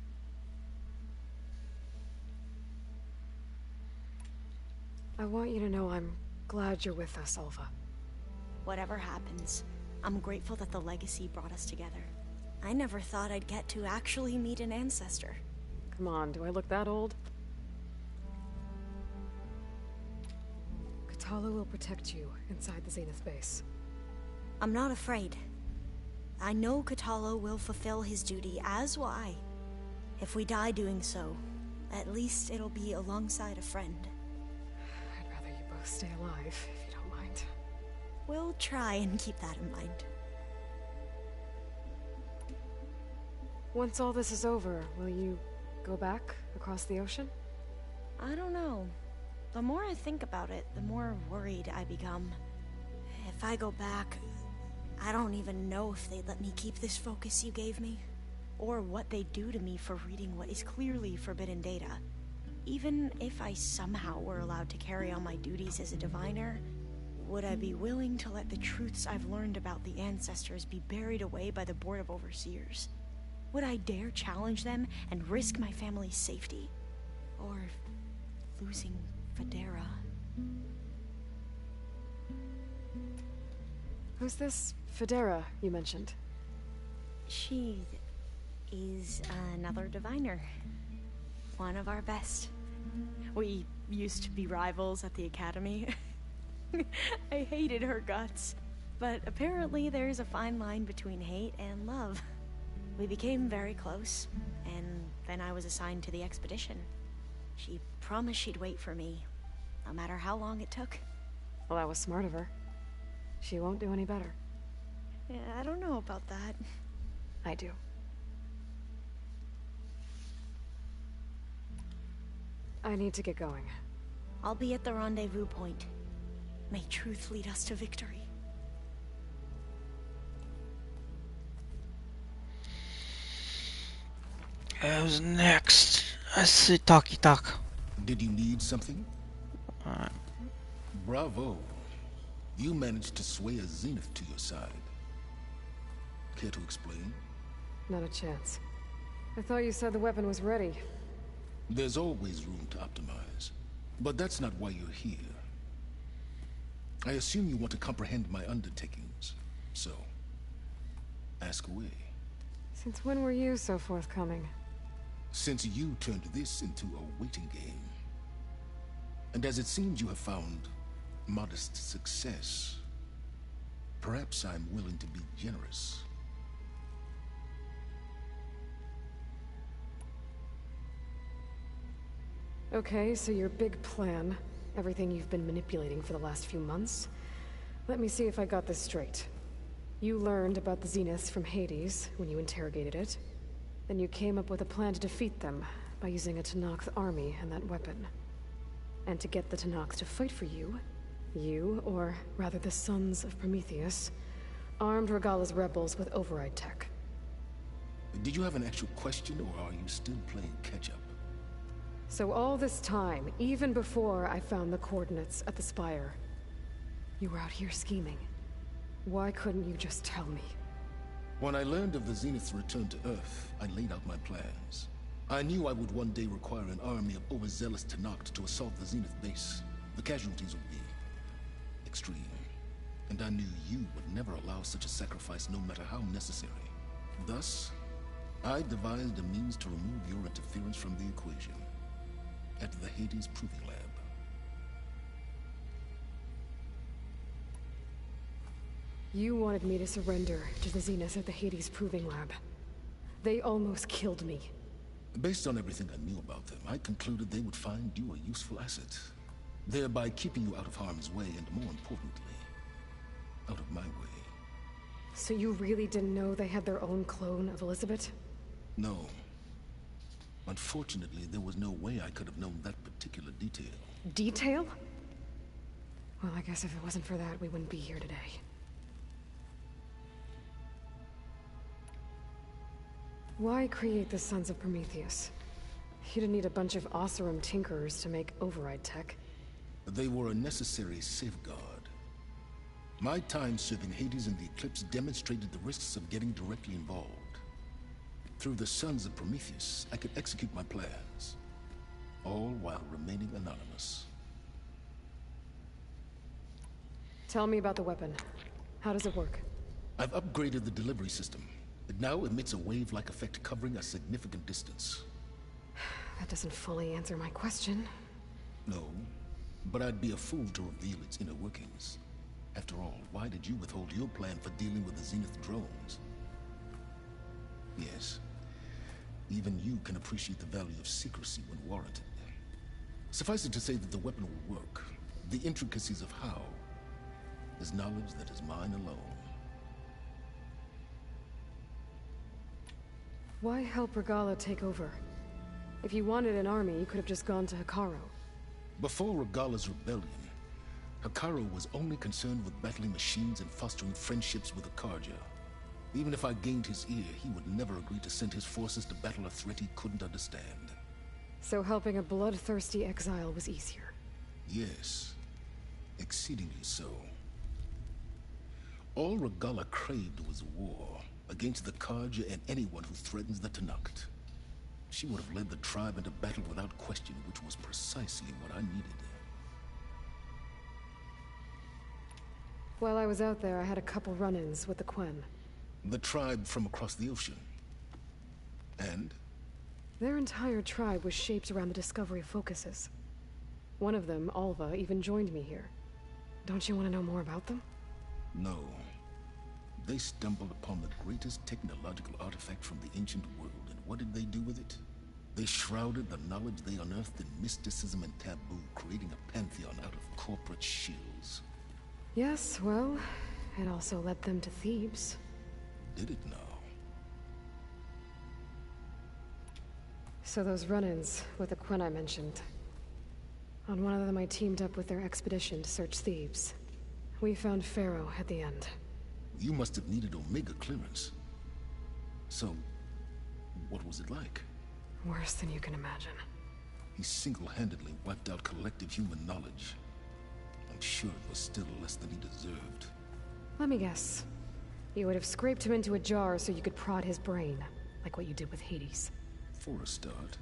I want you to know I'm glad you're with us, Alva. Whatever happens, I'm grateful that the Legacy brought us together. I never thought I'd get to actually meet an ancestor. Come on, do I look that old? Kotallo will protect you inside the Zenith base. I'm not afraid. I know Kotallo will fulfill his duty, as will I. If we die doing so, at least it'll be alongside a friend. I'd rather you both stay alive, if you don't mind. We'll try and keep that in mind. Once all this is over, will you go back across the ocean? I don't know. The more I think about it, the more worried I become. If I go back, I don't even know if they'd let me keep this focus you gave me, or what they'd do to me for reading what is clearly forbidden data. Even if I somehow were allowed to carry on my duties as a diviner, would I be willing to let the truths I've learned about the ancestors be buried away by the Board of Overseers? Would I dare challenge them and risk my family's safety? Or losing Federa? Who's this Federa you mentioned? She is another diviner. One of our best. We used to be rivals at the academy. I hated her guts. But apparently there's a fine line between hate and love. We became very close, and then I was assigned to the expedition. She promised she'd wait for me, no matter how long it took. Well, that was smart of her. She won't do any better. Yeah, I don't know about that. I do. I need to get going. I'll be at the rendezvous point. May truth lead us to victory. Who's next? I see Taki Tak. Did you need something? Bravo. You managed to sway a Zenith to your side. Care to explain? Not a chance. I thought you said the weapon was ready. There's always room to optimize. But that's not why you're here. I assume you want to comprehend my undertakings. So, ask away. Since when were you so forthcoming? Since you turned this into a waiting game. And as it seems you have found modest success, perhaps I'm willing to be generous. Okay, so your big plan, everything you've been manipulating for the last few months. Let me see if I got this straight. You learned about the Zeniths from Hades when you interrogated it. Then you came up with a plan to defeat them by using a Tenakth army and that weapon. And to get the Tenakth to fight for you, or rather the Sons of Prometheus, armed Regalla's rebels with override tech. Did you have an actual question, or are you still playing catch-up? So all this time, even before I found the coordinates at the Spire, you were out here scheming. Why couldn't you just tell me? When I learned of the Zenith's return to Earth, I laid out my plans. I knew I would one day require an army of overzealous Tenakth to assault the Zenith base. The casualties would be extreme. And I knew you would never allow such a sacrifice, no matter how necessary. Thus, I devised a means to remove your interference from the equation. At the Hades Proving Lab. You wanted me to surrender to the Zenith at the Hades Proving Lab. They almost killed me. Based on everything I knew about them, I concluded they would find you a useful asset, thereby keeping you out of harm's way and, more importantly, out of my way. So you really didn't know they had their own clone of Elizabeth? No. Unfortunately, there was no way I could have known that particular detail. Detail? Well, I guess if it wasn't for that, we wouldn't be here today. Why create the Sons of Prometheus? You didn't need a bunch of Oseram tinkerers to make override tech. They were a necessary safeguard. My time serving Hades and the Eclipse demonstrated the risks of getting directly involved. Through the Sons of Prometheus, I could execute my plans, all while remaining anonymous. Tell me about the weapon. How does it work? I've upgraded the delivery system. It now emits a wave-like effect covering a significant distance. That doesn't fully answer my question. No, but I'd be a fool to reveal its inner workings. After all, why did you withhold your plan for dealing with the Zenith drones? Yes, even you can appreciate the value of secrecy when warranted. Suffice it to say that the weapon will work. The intricacies of how is knowledge that is mine alone. Why help Regalla take over? If you wanted an army, you could have just gone to Hekarro. Before Regalla's rebellion, Hekarro was only concerned with battling machines and fostering friendships with Akarja. Even if I gained his ear, he would never agree to send his forces to battle a threat he couldn't understand. So helping a bloodthirsty exile was easier? Yes, exceedingly so. All Regalla craved was war, against the Karja and anyone who threatens the Tenakth. She would have led the tribe into battle without question, which was precisely what I needed. While I was out there, I had a couple run-ins with the Quen. The tribe from across the ocean. And? Their entire tribe was shaped around the discovery focuses. One of them, Alva, even joined me here. Don't you want to know more about them? No. They stumbled upon the greatest technological artifact from the ancient world, and what did they do with it? They shrouded the knowledge they unearthed in mysticism and taboo, creating a pantheon out of corporate shills. Yes, well, it also led them to Thebes. Did it now? So those run-ins with the Quen I mentioned. On one of them I teamed up with their expedition to search Thebes. We found Pharaoh at the end. You must have needed Omega clearance. So, what was it like? Worse than you can imagine. He single-handedly wiped out collective human knowledge. I'm sure it was still less than he deserved. Let me guess. You would have scraped him into a jar so you could prod his brain, like what you did with Hades. For a start.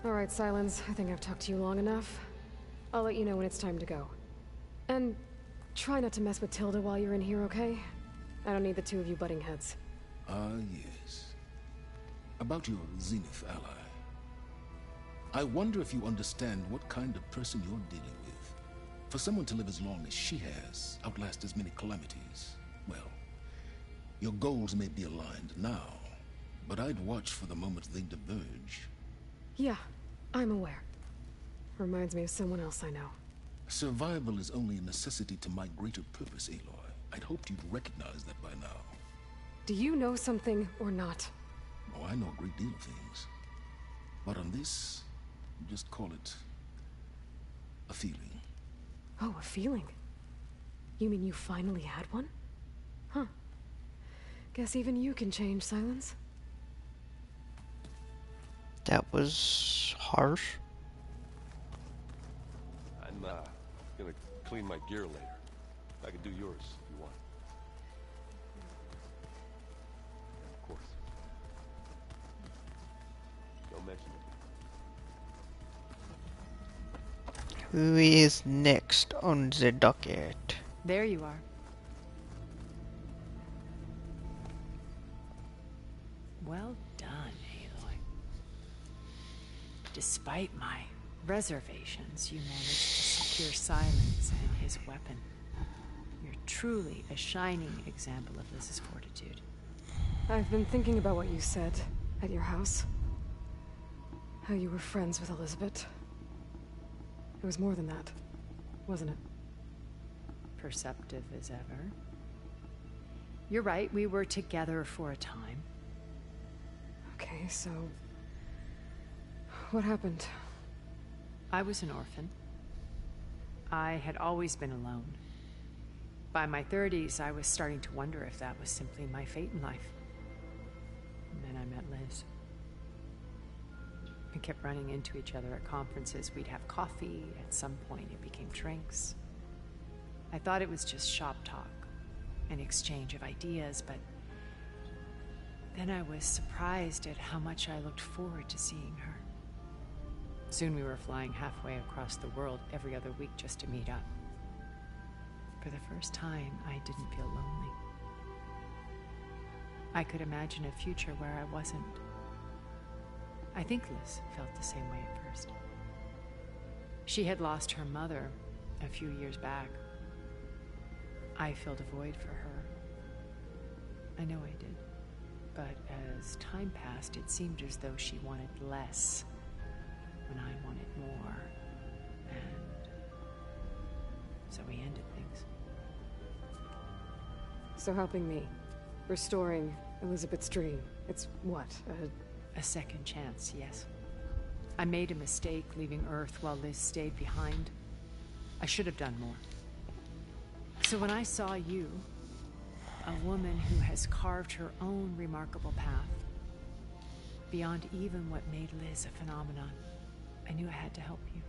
Alright, Sylens, I think I've talked to you long enough. I'll let you know when it's time to go. And try not to mess with Tilda while you're in here, okay? I don't need the two of you butting heads. Ah, yes. About your Zenith ally. I wonder if you understand what kind of person you're dealing with. For someone to live as long as she has, outlast as many calamities, well, your goals may be aligned now, but I'd watch for the moment they diverge. Yeah, I'm aware. Reminds me of someone else I know. Survival is only a necessity to my greater purpose, Aloy. I'd hoped you'd recognize that by now. Do you know something or not? Oh, I know a great deal of things. But on this, just call it a feeling. Oh, a feeling? You mean you finally had one? Huh. Guess even you can change, Sylens. That was harsh. I'm gonna clean my gear later. I can do yours if you want. Of course. Don't mention it. Who is next on the docket? There you are. Well done, Aloy. Despite my reservations, you managed to secure Silence and his weapon. You're truly a shining example of Liz's fortitude. I've been thinking about what you said at your house. How you were friends with Elizabeth. It was more than that, wasn't it? Perceptive as ever. You're right, we were together for a time. Okay, so... what happened? I was an orphan. I had always been alone. By my 30s, I was starting to wonder if that was simply my fate in life. And then I met Liz. We kept running into each other at conferences. We'd have coffee. At some point, it became drinks. I thought it was just shop talk, an exchange of ideas, but then I was surprised at how much I looked forward to seeing her. Soon we were flying halfway across the world every other week just to meet up. For the first time, I didn't feel lonely. I could imagine a future where I wasn't. I think Liz felt the same way at first. She had lost her mother a few years back. I filled a void for her. I know I did. But as time passed, it seemed as though she wanted less when I wanted more. And so we ended things. So helping me, Restoring Elizabeth's dream. It's what? A second chance, yes. I made a mistake leaving Earth while Liz stayed behind. I should have done more. So when I saw you, a woman who has carved her own remarkable path, beyond even what made Liz a phenomenon, I knew I had to help you.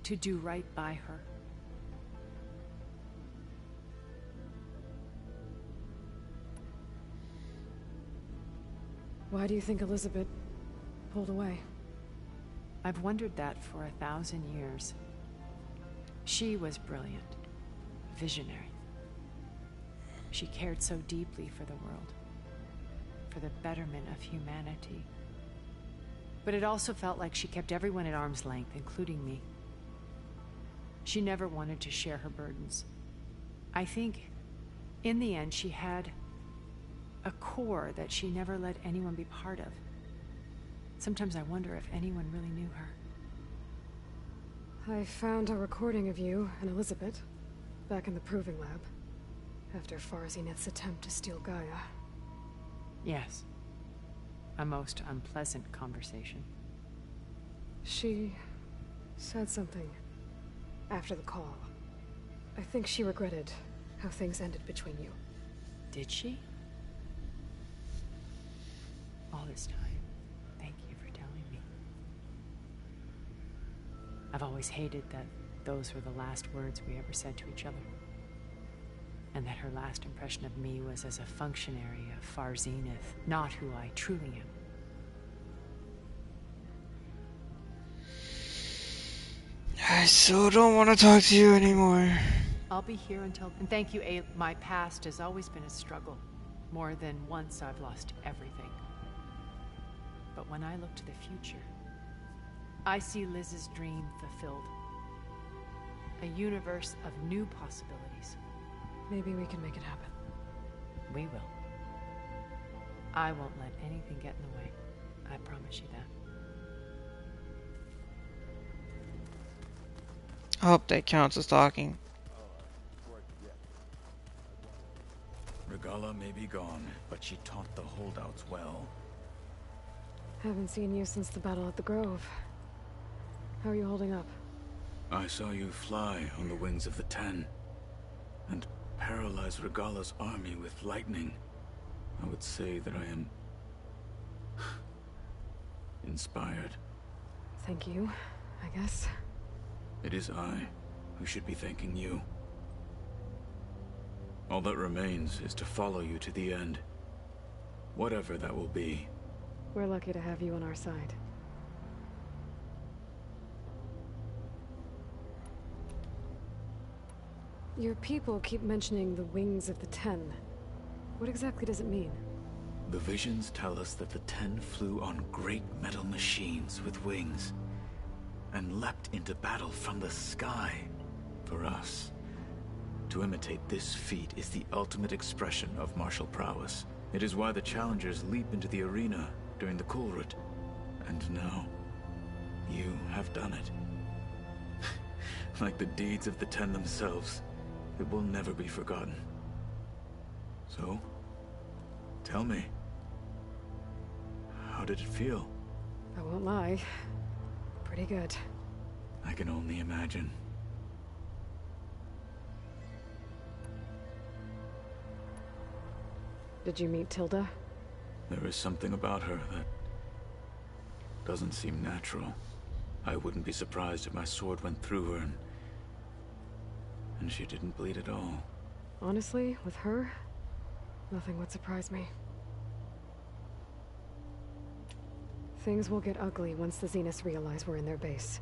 To do right by her. Why do you think Elizabeth pulled away? I've wondered that for 1,000 years. She was brilliant, visionary. She cared so deeply for the world, for the betterment of humanity. But it also felt like she kept everyone at arm's length, including me. She never wanted to share her burdens. I think, in the end, she had a core that she never let anyone be part of. Sometimes I wonder if anyone really knew her. I found a recording of you and Elizabeth back in the Proving Lab after Far Zenith's attempt to steal Gaia. Yes. A most unpleasant conversation. She said something after the call. I think she regretted how things ended between you. Did she? All this time, thank you for telling me. I've always hated that those were the last words we ever said to each other. And that her last impression of me was as a functionary of Far Zenith, not who I truly am. I so don't want to talk to you anymore. I'll be here until... And thank you, A. My past has always been a struggle. More than once I've lost everything. But when I look to the future, I see Liz's dream fulfilled. A universe of new possibilities. Maybe we can make it happen. We will. I won't let anything get in the way. I promise you that. I hope that counts as talking. Regalla may be gone, but she taught the holdouts well. Haven't seen you since the battle at the Grove. How are you holding up? I saw you fly on the wings of the Ten, and paralyze Regalla's army with lightning. I would say that I am... inspired. Thank you, I guess. It is I who should be thanking you. All that remains is to follow you to the end. Whatever that will be. We're lucky to have you on our side. Your people keep mentioning the wings of the Ten. What exactly does it mean? The visions tell us that the Ten flew on great metal machines with wings, and leapt into battle from the sky. For us, to imitate this feat is the ultimate expression of martial prowess. It is why the challengers leap into the arena during the Kulrut. And now, you have done it. Like the deeds of the Ten themselves, it will never be forgotten. So, tell me, how did it feel? I won't lie. Pretty good. I can only imagine. Did you meet Tilda? There is something about her that doesn't seem natural. I wouldn't be surprised if my sword went through her and she didn't bleed at all. Honestly, with her, nothing would surprise me. Things will get ugly once the Zeniths realize we're in their base.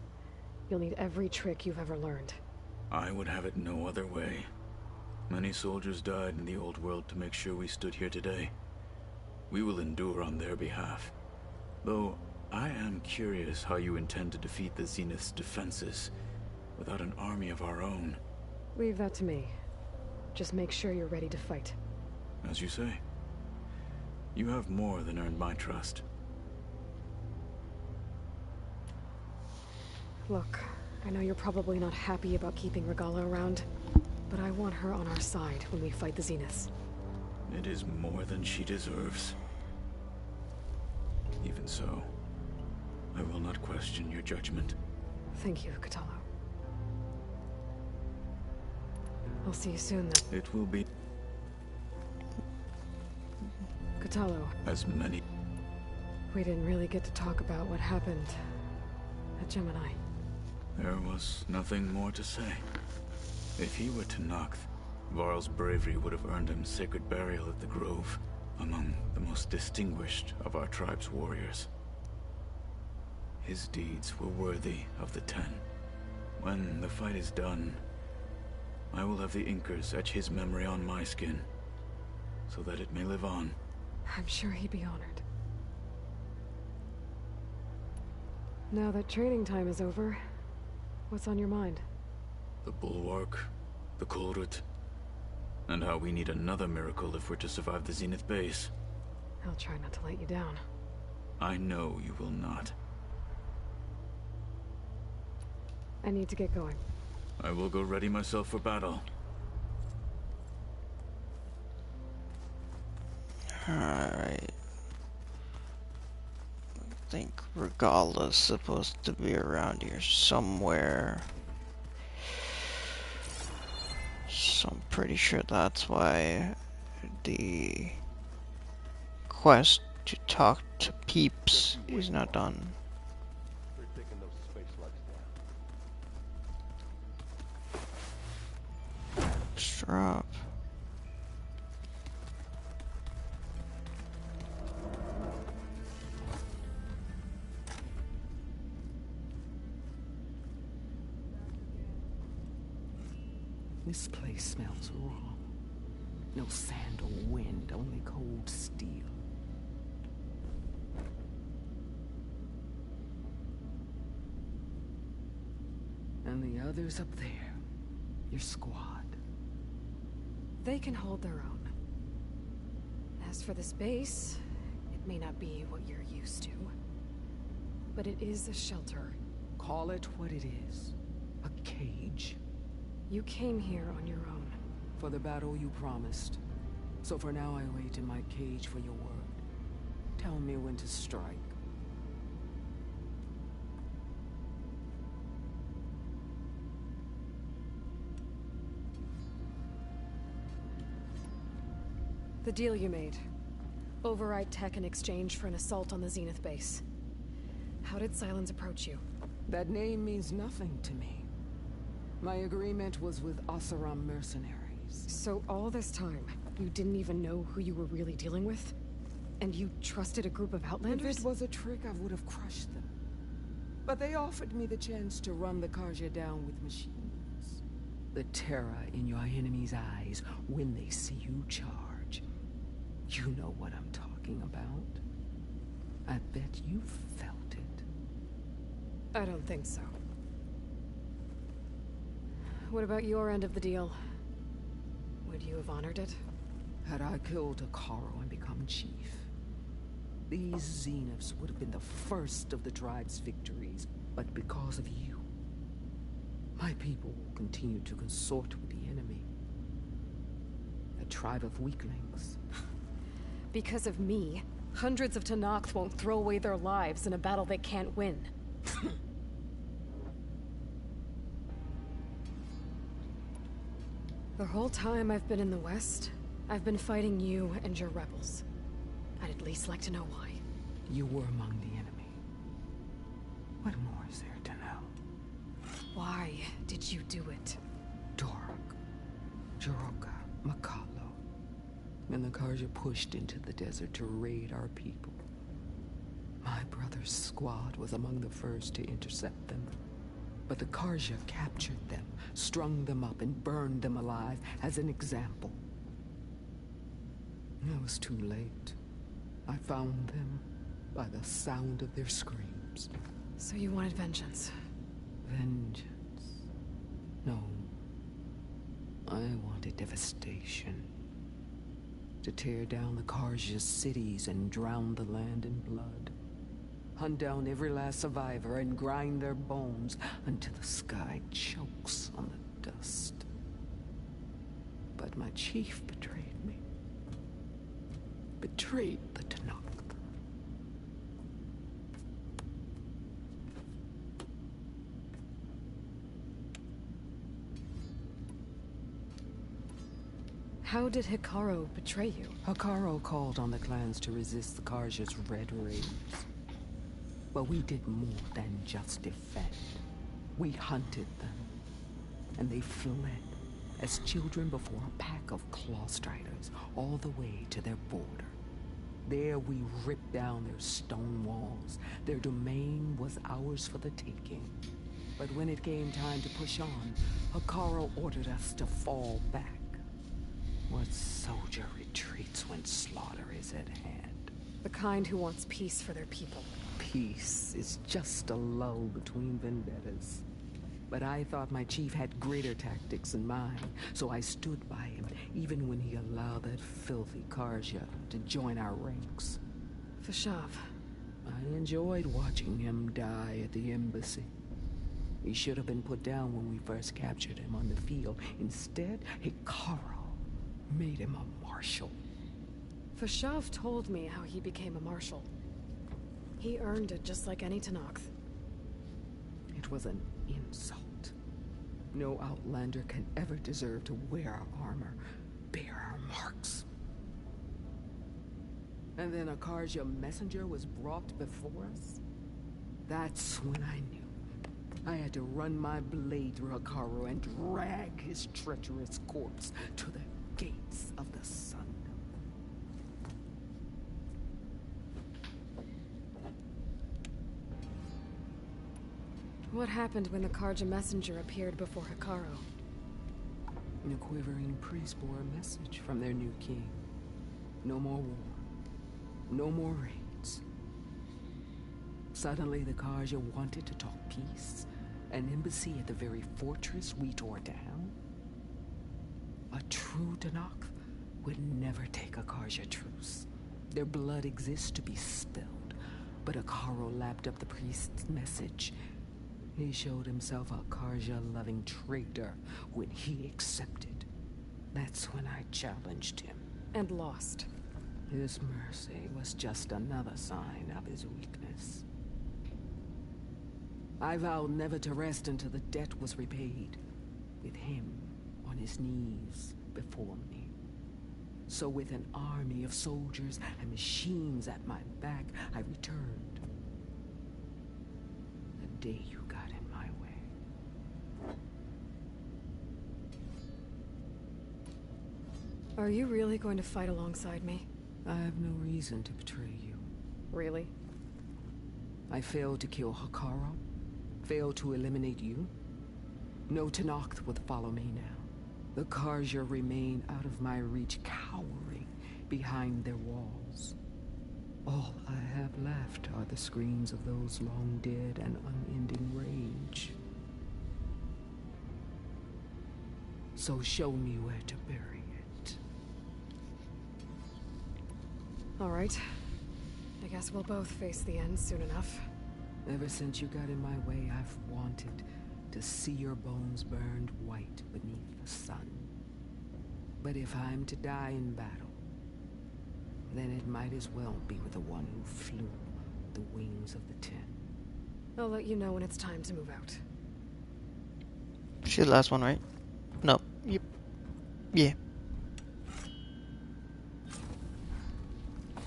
You'll need every trick you've ever learned. I would have it no other way. Many soldiers died in the old world to make sure we stood here today. We will endure on their behalf. Though, I am curious how you intend to defeat the Zenith's defenses without an army of our own. Leave that to me. Just make sure you're ready to fight. As you say. You have more than earned my trust. Look, I know you're probably not happy about keeping Regalla around, but I want her on our side when we fight the Zeniths. It is more than she deserves. Even so, I will not question your judgment. Thank you, Kotallo. I'll see you soon, then. It will be... Kotallo. as many... We didn't really get to talk about what happened at Gemini. There was nothing more to say. If he were Tenakth, Varl's bravery would have earned him sacred burial at the Grove, among the most distinguished of our tribe's warriors. His deeds were worthy of the Ten. When the fight is done, I will have the Inkers etch his memory on my skin, so that it may live on. I'm sure he'd be honored. Now that training time is over, what's on your mind? The Bulwark, the Kulrut, and how we need another miracle if we're to survive the Zenith base. I'll try not to let you down. I know you will not. I need to get going. I will go ready myself for battle. Alright. I think Regala's supposed to be around here somewhere. So I'm pretty sure that's why the quest to talk to Peeps is not done. Let's drop. This place smells wrong. No sand or wind, only cold steel. And the others up there, your squad. They can hold their own. As for this base, it may not be what you're used to, but it is a shelter. Call it what it is. A cage. You came here on your own. For the battle you promised. So for now I wait in my cage for your word. Tell me when to strike. The deal you made. Override tech in exchange for an assault on the Zenith base. How did Sylens approach you? That name means nothing to me. My agreement was with Oseram mercenaries. So all this time, you didn't even know who you were really dealing with? And you trusted a group of Outlanders? If it was a trick, I would have crushed them. But they offered me the chance to run the Carja down with machines. The terror in your enemy's eyes when they see you charge. You know what I'm talking about. I bet you felt it. I don't think so. What about your end of the deal? Would you have honored it? Had I killed Hekarro and become chief, these Zeniths would have been the first of the tribe's victories. But because of you, my people will continue to consort with the enemy. A tribe of weaklings. Because of me, hundreds of Tenakth won't throw away their lives in a battle they can't win. The whole time I've been in the West, I've been fighting you and your rebels. I'd at least like to know why. You were among the enemy. What more is there to know? Why did you do it? Torok, Jiroka, Makalo, and the Carja pushed into the desert to raid our people. My brother's squad was among the first to intercept them. But the Carja captured them, strung them up, and burned them alive as an example. It was too late. I found them by the sound of their screams. So you wanted vengeance? Vengeance? No. I wanted devastation. To tear down the Carja's cities and drown the land in blood. Hunt down every last survivor and grind their bones until the sky chokes on the dust. But my chief betrayed me. betrayed the Tenakth. How did Hekarro betray you? Hekarro called on the clans to resist the Carja's red raids. But we did more than just defend. We hunted them, and they fled as children before a pack of Clawstriders all the way to their border. There we ripped down their stone walls. Their domain was ours for the taking. But when it came time to push on, Hekarro ordered us to fall back. What soldier retreats when slaughter is at hand? The kind who wants peace for their people. Peace is just a lull between vendettas. But I thought my chief had greater tactics in mind, so I stood by him, even when he allowed that filthy Carja to join our ranks. Fashav. I enjoyed watching him die at the embassy. He should have been put down when we first captured him on the field. Instead, Hekarro made him a marshal. Fashav told me how he became a marshal. He earned it just like any Tenakth. It was an insult. No Outlander can ever deserve to wear our armor, bear our marks. And then a Carja messenger was brought before us? That's when I knew. I had to run my blade through Hekarro and drag his treacherous corpse to the gates of the sun. What happened when the Carja messenger appeared before Hekarro? The quivering priests bore a message from their new king. No more war. No more raids. Suddenly the Carja wanted to talk peace. An embassy at the very fortress we tore down? A true Tenakth would never take a Carja truce. Their blood exists to be spilled. But Hekarro lapped up the priest's message. He showed himself a Carja-loving traitor when he accepted. That's when I challenged him. And lost. His mercy was just another sign of his weakness. I vowed never to rest until the debt was repaid, with him on his knees before me. So with an army of soldiers and machines at my back, I returned. The day you got in my way. Are you really going to fight alongside me? I have no reason to betray you. Really? I failed to kill Hekarro, failed to eliminate you. No Tenakth would follow me now. The Carja remain out of my reach, cowering behind their walls. All I have left are the screams of those long dead and unending rage. So show me where to bury it. All right. I guess we'll both face the end soon enough. Ever since you got in my way, I've wanted to see your bones burned white beneath the sun. But if I'm to die in battle, then it might as well be with the one who flew the wings of the Ten. I'll let you know when it's time to move out. She's the last one, right? No. Yep. Yeah.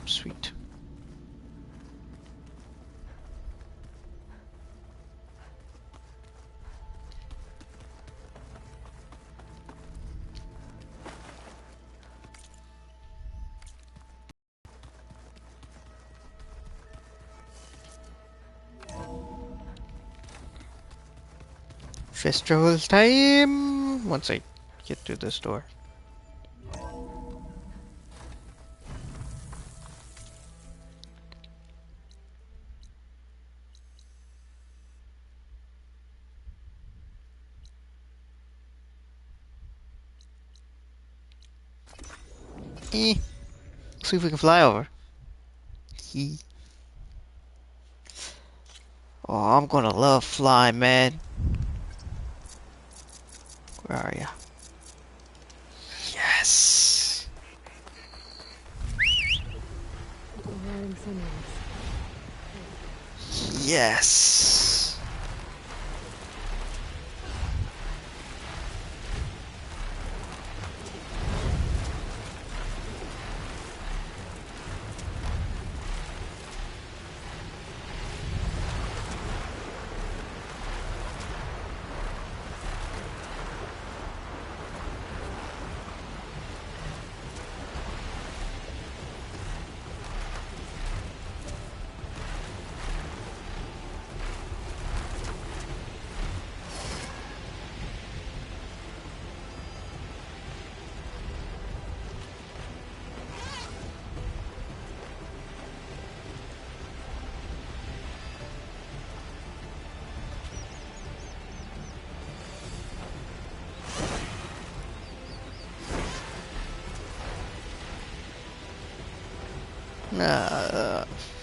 Sweet. Festival time! Once I get through this door. See if we can fly over. Oh, I'm gonna love flying, man. Where are ya? Yes. Thanks anyways. Yes.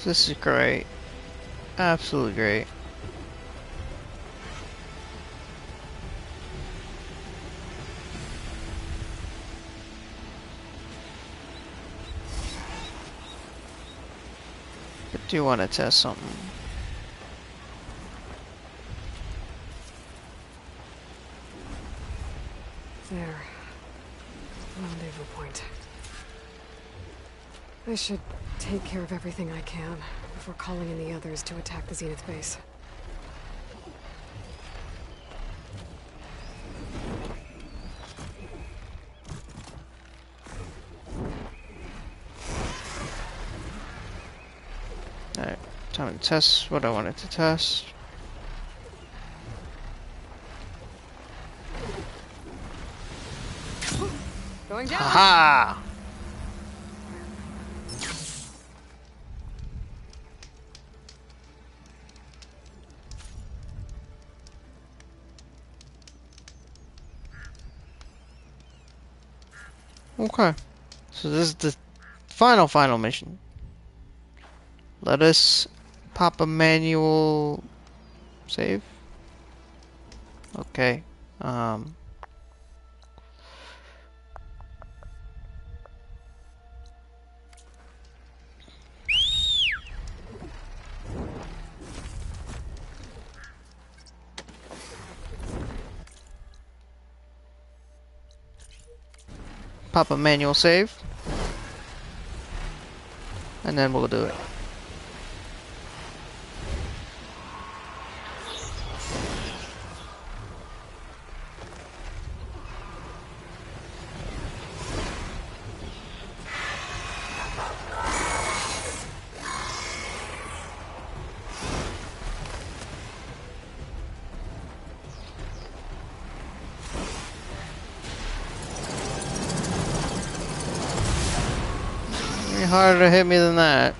This is great. Absolutely great. But do you want to test something? There. Rendezvous point. I should take care of everything I can before calling in the others to attack the Zenith base. Alright, time to test what I wanted to test. Going down. Ha! Okay, so this is the final mission. Let us pop a manual save. Okay. Pop a manual save. And then we'll do it. Harder to hit me than that.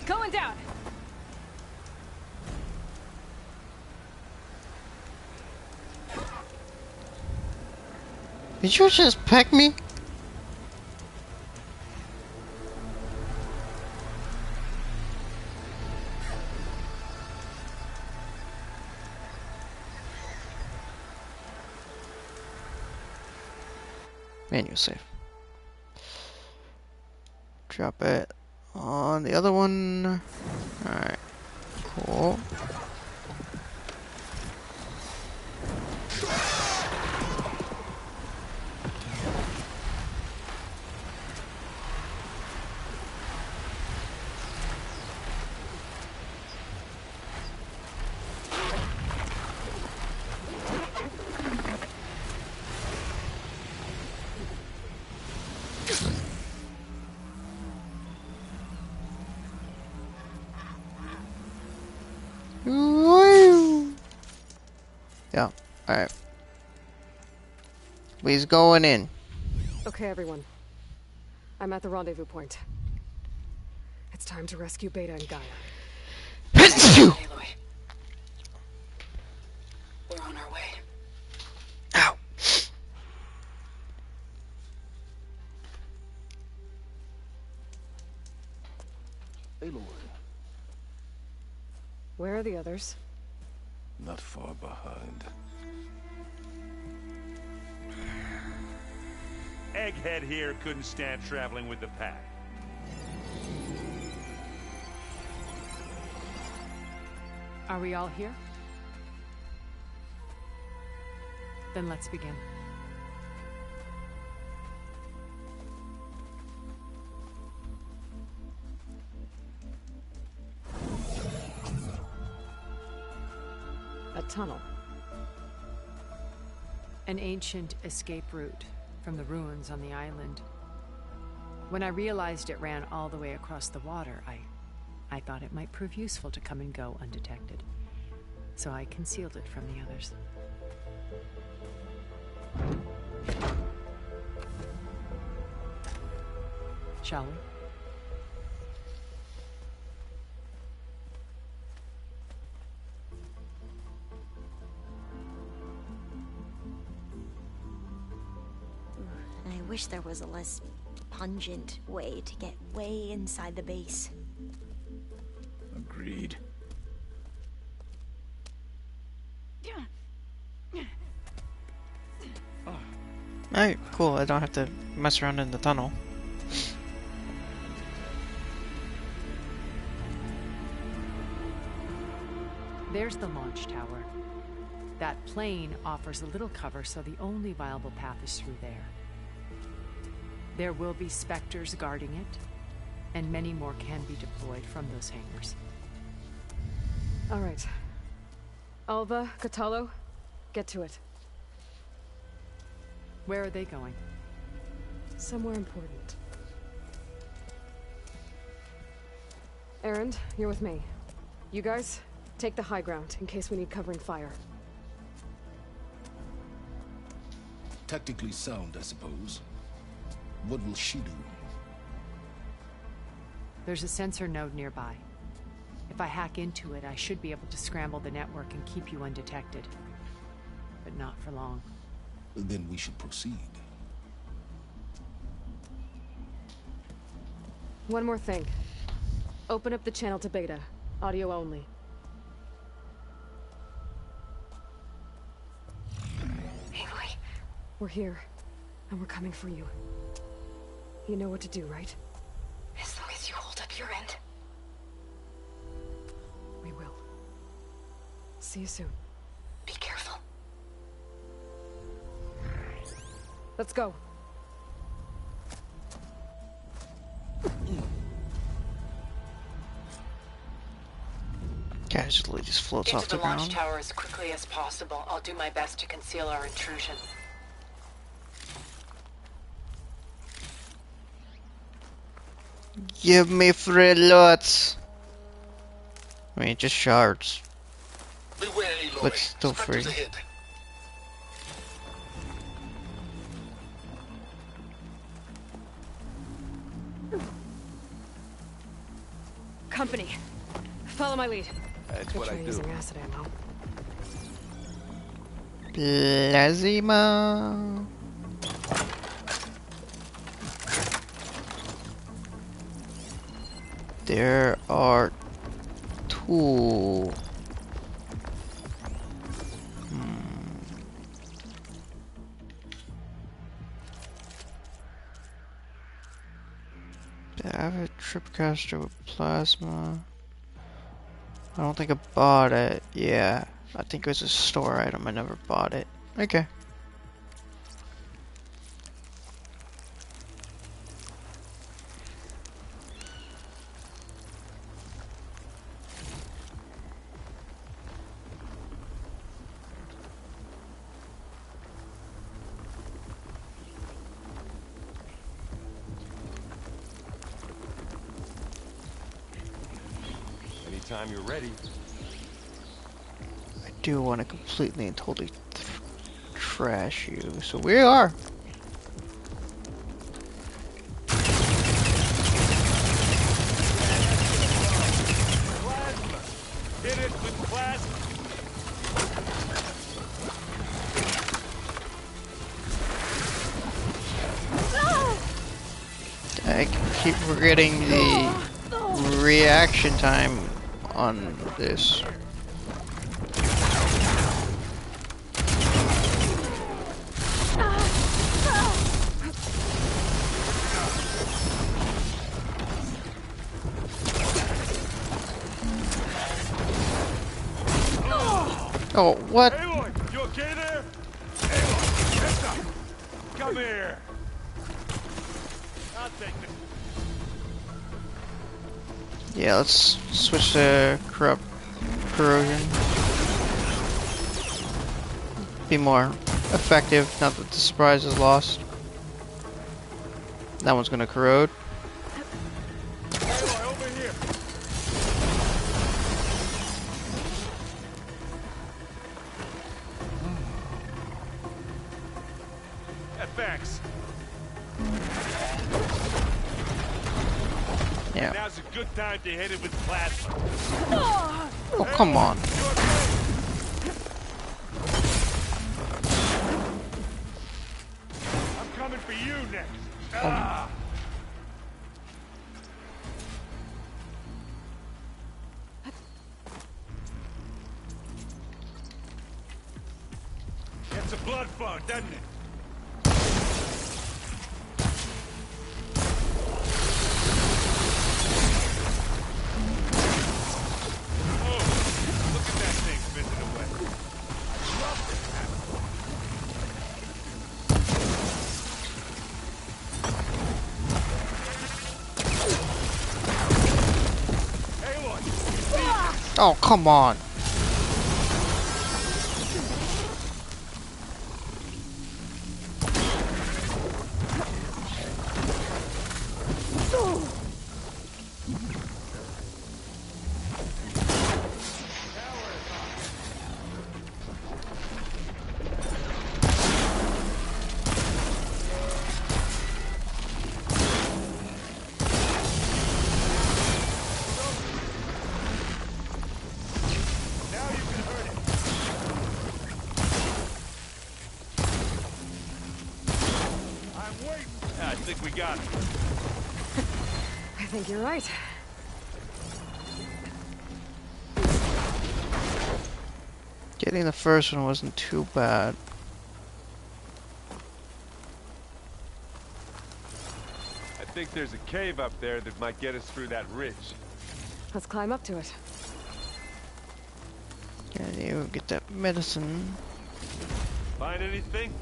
Going down. Did you just peck me? Manual save. Drop it on the other one. Alright. Cool. Yeah, alright. We's going in. Okay, everyone. I'm at the rendezvous point. It's time to rescue Beta and Gaia. Aloy. We're on our way. Ow. Aloy. Where are the others? Not far behind. Egghead here couldn't stand traveling with the pack. Are we all here? Then let's begin. A tunnel. An ancient escape route from the ruins on the island. When I realized it ran all the way across the water, I thought it might prove useful to come and go undetected. So I concealed it from the others. Shall we? I wish there was a less pungent way to get way inside the base. Agreed. Alright, cool. I don't have to mess around in the tunnel. There's the launch tower. That plane offers a little cover, so the only viable path is through there. There will be Spectres guarding it, and many more can be deployed from those hangars. All right. Alva, Kotallo, get to it. Where are they going? Somewhere important. Erend, you're with me. You guys, take the high ground in case we need covering fire. Tactically sound, I suppose. What will she do? There's a sensor node nearby. If I hack into it, I should be able to scramble the network and keep you undetected. But not for long. Then we should proceed. One more thing. Open up the channel to Beta. Audio only. Aloy. We're here, and we're coming for you. You know what to do, right? As long as you hold up your end. We will. See you soon. Be careful. Let's go. Casually just floats Into off the the launch ground. tower as quickly as possible. I'll do my best to conceal our intrusion. Give me free lots. I mean, just shards. Beware, Aloy. But still free. Spectres ahead. Company. Follow my lead. That's what I do. Using acid ammo. Plasma. There are two. I have a tripcaster with plasma. I don't think I bought it. Yeah, I think it was a store item. I never bought it. Okay. Anytime you're ready. I do want to completely and totally trash you, so we are. with plasma. I keep forgetting the reaction time on this. Oh, what? Aloy, you okay there? Aloy, heads up. Come here. I'll take this. Yeah, let's switch to corrosion. Be more effective, not that the surprise is lost. That one's gonna corrode. Aloy, over here. Yeah, thanks. Yeah. Now's a good time to hit it with plasma. Oh, come on. I'm coming for you next. Ah. It's a blood fog, doesn't it? Oh, come on. I think we got it. I think you're right. Getting the first one wasn't too bad. I think there's a cave up there that might get us through that ridge. Let's climb up to it. Yeah, you get that medicine. Find anything?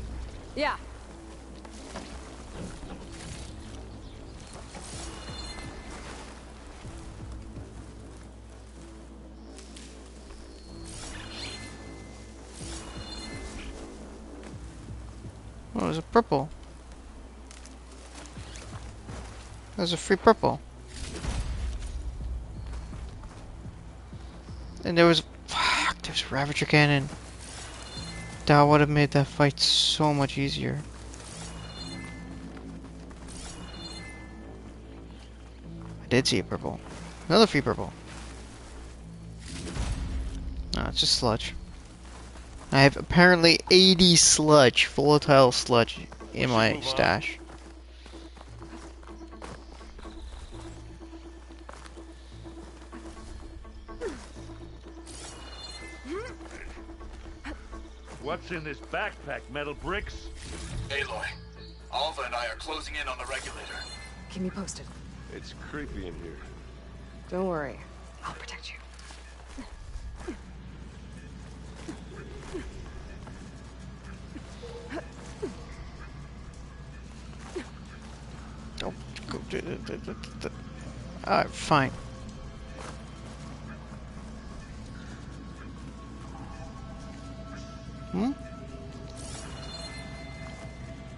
Yeah. Oh, there's a purple. There's a free purple. And there was... Fuck, there's Ravager Cannon. That would have made that fight so much easier. I did see a purple. Another free purple. No, it's just sludge. I have apparently 80 sludge, volatile sludge, in my stash. What's in this backpack? Metal bricks? Aloy, Alva and I are closing in on the regulator. Keep me posted. It's creepy in here. Don't worry. I'll protect you. Oh, alright, fine. Hmm?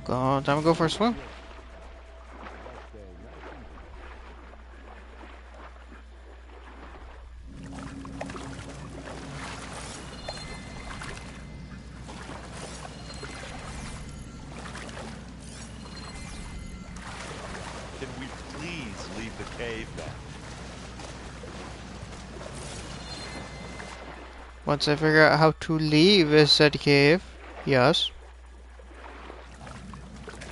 Time to go for a swim. Can we please leave the cave now? Once I figure out how to leave said cave, yes.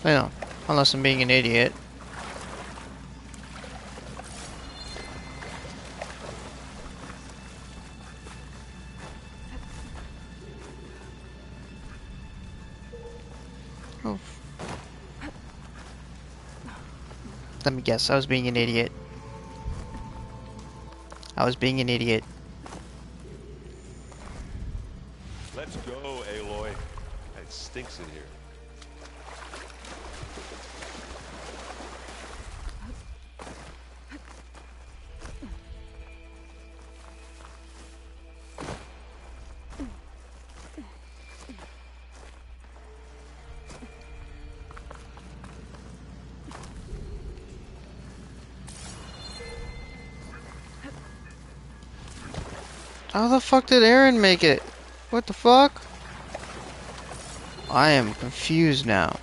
I know, unless I'm being an idiot. Oh. Let me guess, I was being an idiot. I was being an idiot. Let's go, Aloy. It stinks in here. How the fuck did Aaron make it? What the fuck? I am confused now.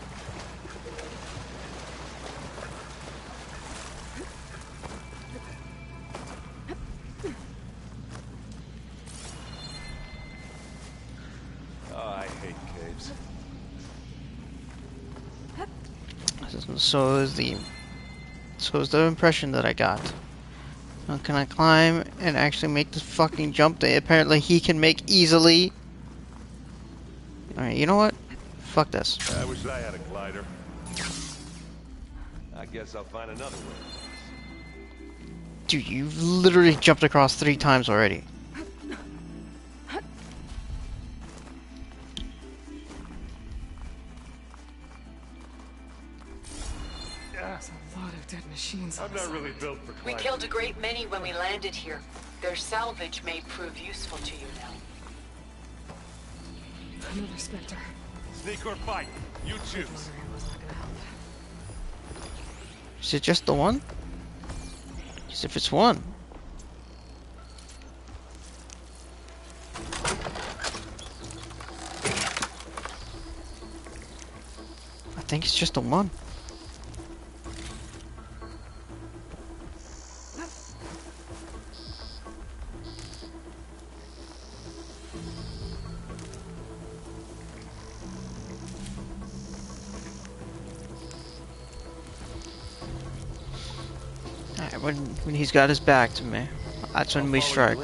Oh, I hate caves. So is the impression that I got. Now can I climb and actually make this fucking jump that apparently he can make easily? Alright, you know what? Fuck this. I wish I had a glider. I guess I'll find another way. Dude, you've literally jumped across 3 times already. There's a lot of dead machines. I'm not really built for We climbing. killed a great many when we landed here. Their salvage may prove useful to you now. Another Spectre. Sneak or fight, you choose. Is it just the one? Because if it's one. I think it's just the one. Alright, when he's got his back to me, that's when we strike.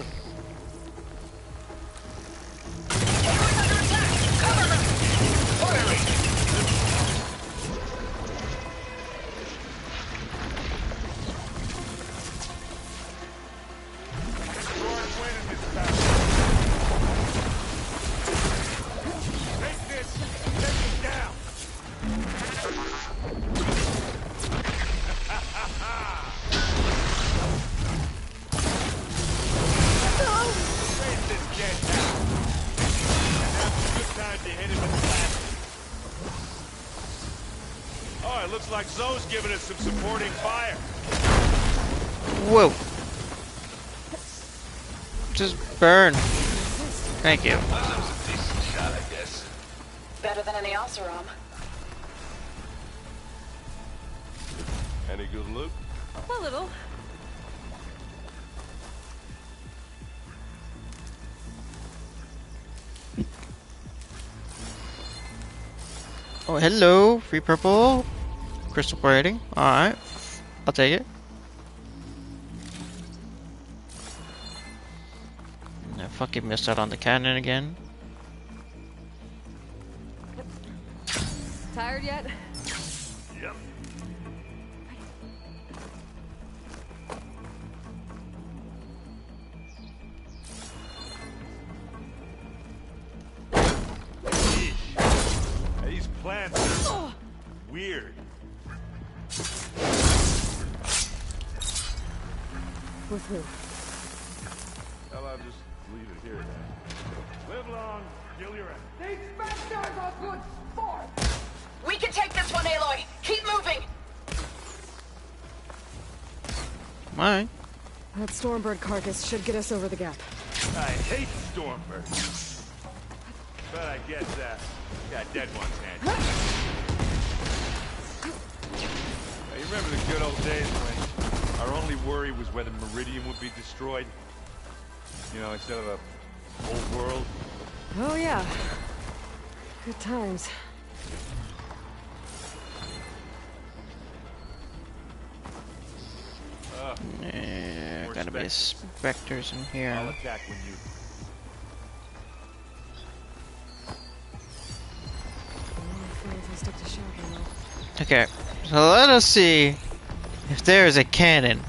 Oh, it looks like Zoe's giving us some supporting fire. Whoa. Just burn. Thank you. Decent shot, I guess. Better than any Oseram. Any good loot? A little. Oh, hello. Free purple. Crystal plating. Alright. I'll take it. I fucking missed out on the cannon again. Tired yet? Yep. These plants are weird. With who? Well, I'll just leave it here then. Live long, kill your enemy. These Spectres are good sport! We can take this one, Aloy! Keep moving! Alright. That Stormbird carcass should get us over the gap. I hate Stormbirds. But I guess got dead ones handy. Now, you remember the good old days when our only worry was whether Meridian would be destroyed? You know, instead of a Whole world. Oh yeah. Good times. Yeah, gotta be specters in here. I'll attack when you. Okay, so let us see if there is a cannon.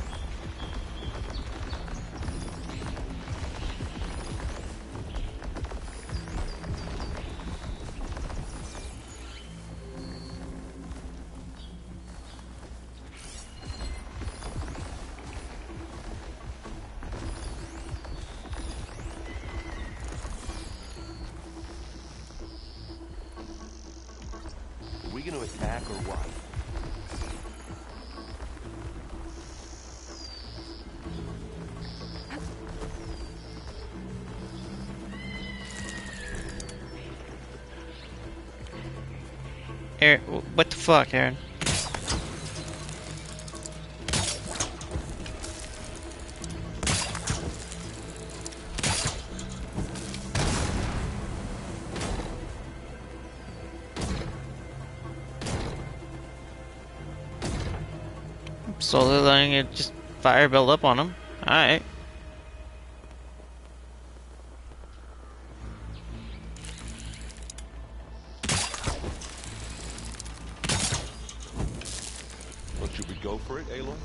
Are we gonna attack or what? Aaron, what the fuck, Aaron? Slowly letting it just fire build up on him. Alright. Well, should we go for it, Aloy?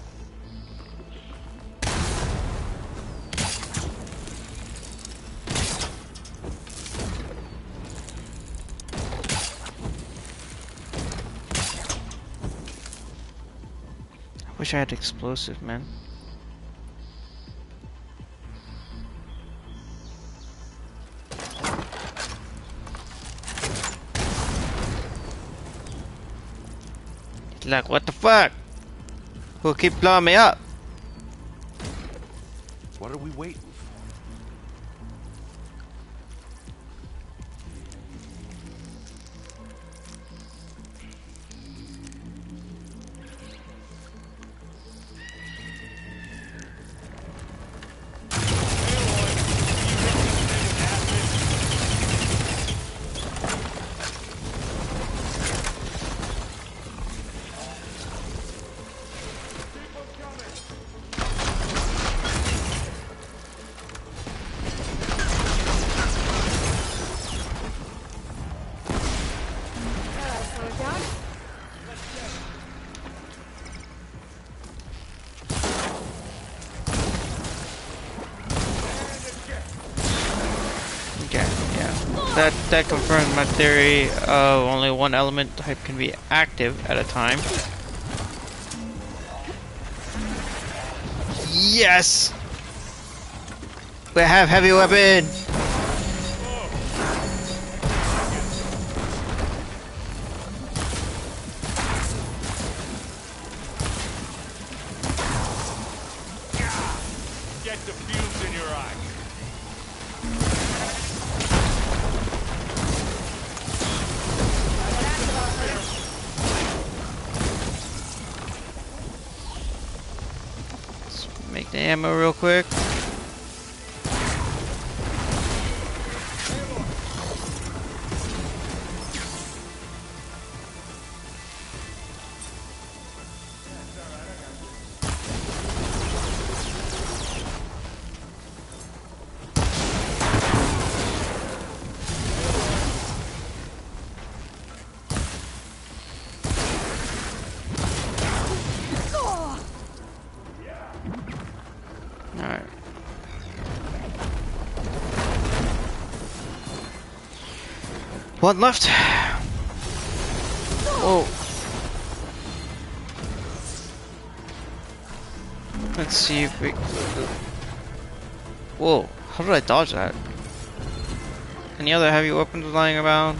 Wish I had explosive, man. Like, what the fuck? Who'll keep blowing me up? What are we waiting for? That confirms my theory of only one element type can be active at a time. Yes! We have heavy weapon! Get the fumes in your eye. Make the ammo real quick. Alright. One left. Whoa. Let's see if we... Whoa. How did I dodge that? Any other heavy weapons lying around?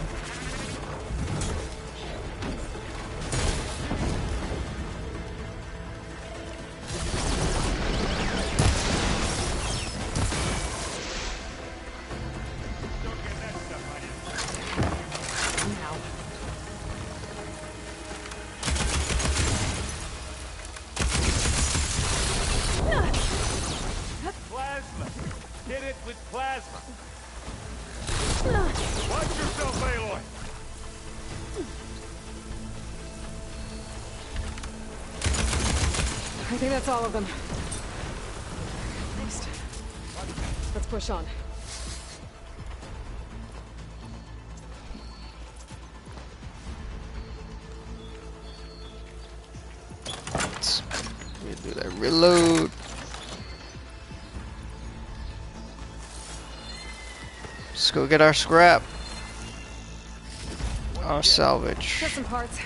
Plasma. Hit it with plasma. Watch yourself, Aloy! I think that's all of them. Next. Let's push on. Let's do that reload. Let's go get our scrap. Our salvage. Get some parts.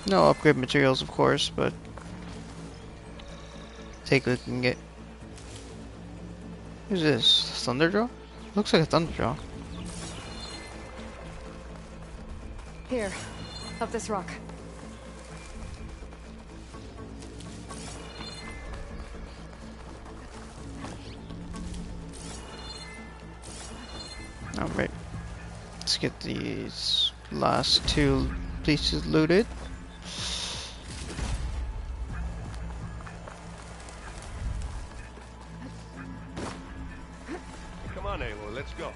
No upgrade materials, of course, but take what we can get. Who's this? Thunderjaw? Looks like a Thunderjaw. Here, up this rock. Alright. Let's get these last two pieces looted. Come on, Aloy, let's go.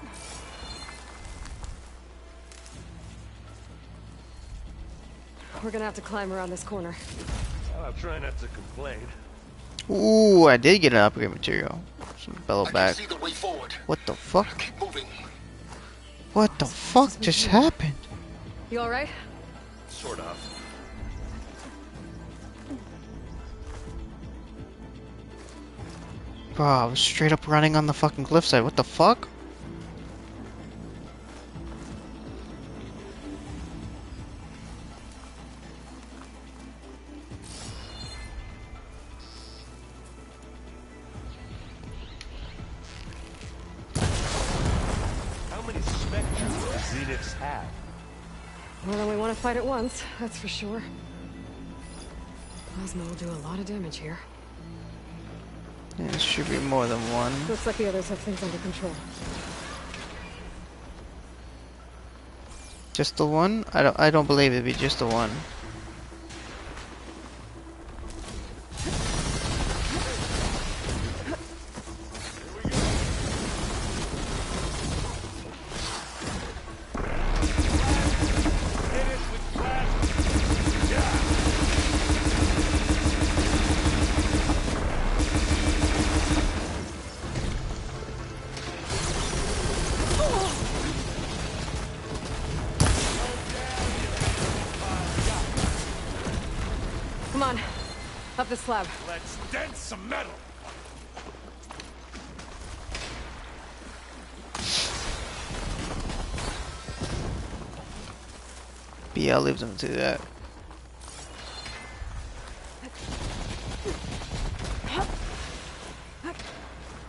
We're gonna have to climb around this corner. Well, I'll try not to complain. Ooh, I did get an upgrade material. Some bellow back. See the way forward. What the fuck? Keep moving. What the fuck just happened? You alright? Sort of. Bro, I was straight up running on the fucking cliffside. What the fuck? How many Spectres do Zeniths have? More than we want to fight at once, that's for sure. Plasma will do a lot of damage here. Yeah, it should be more than one. Looks like the others have things under control. Just the one? I don't believe it'd be just the one. Come on, up the slab. Let's dent some metal. But yeah, I'll leave them to that.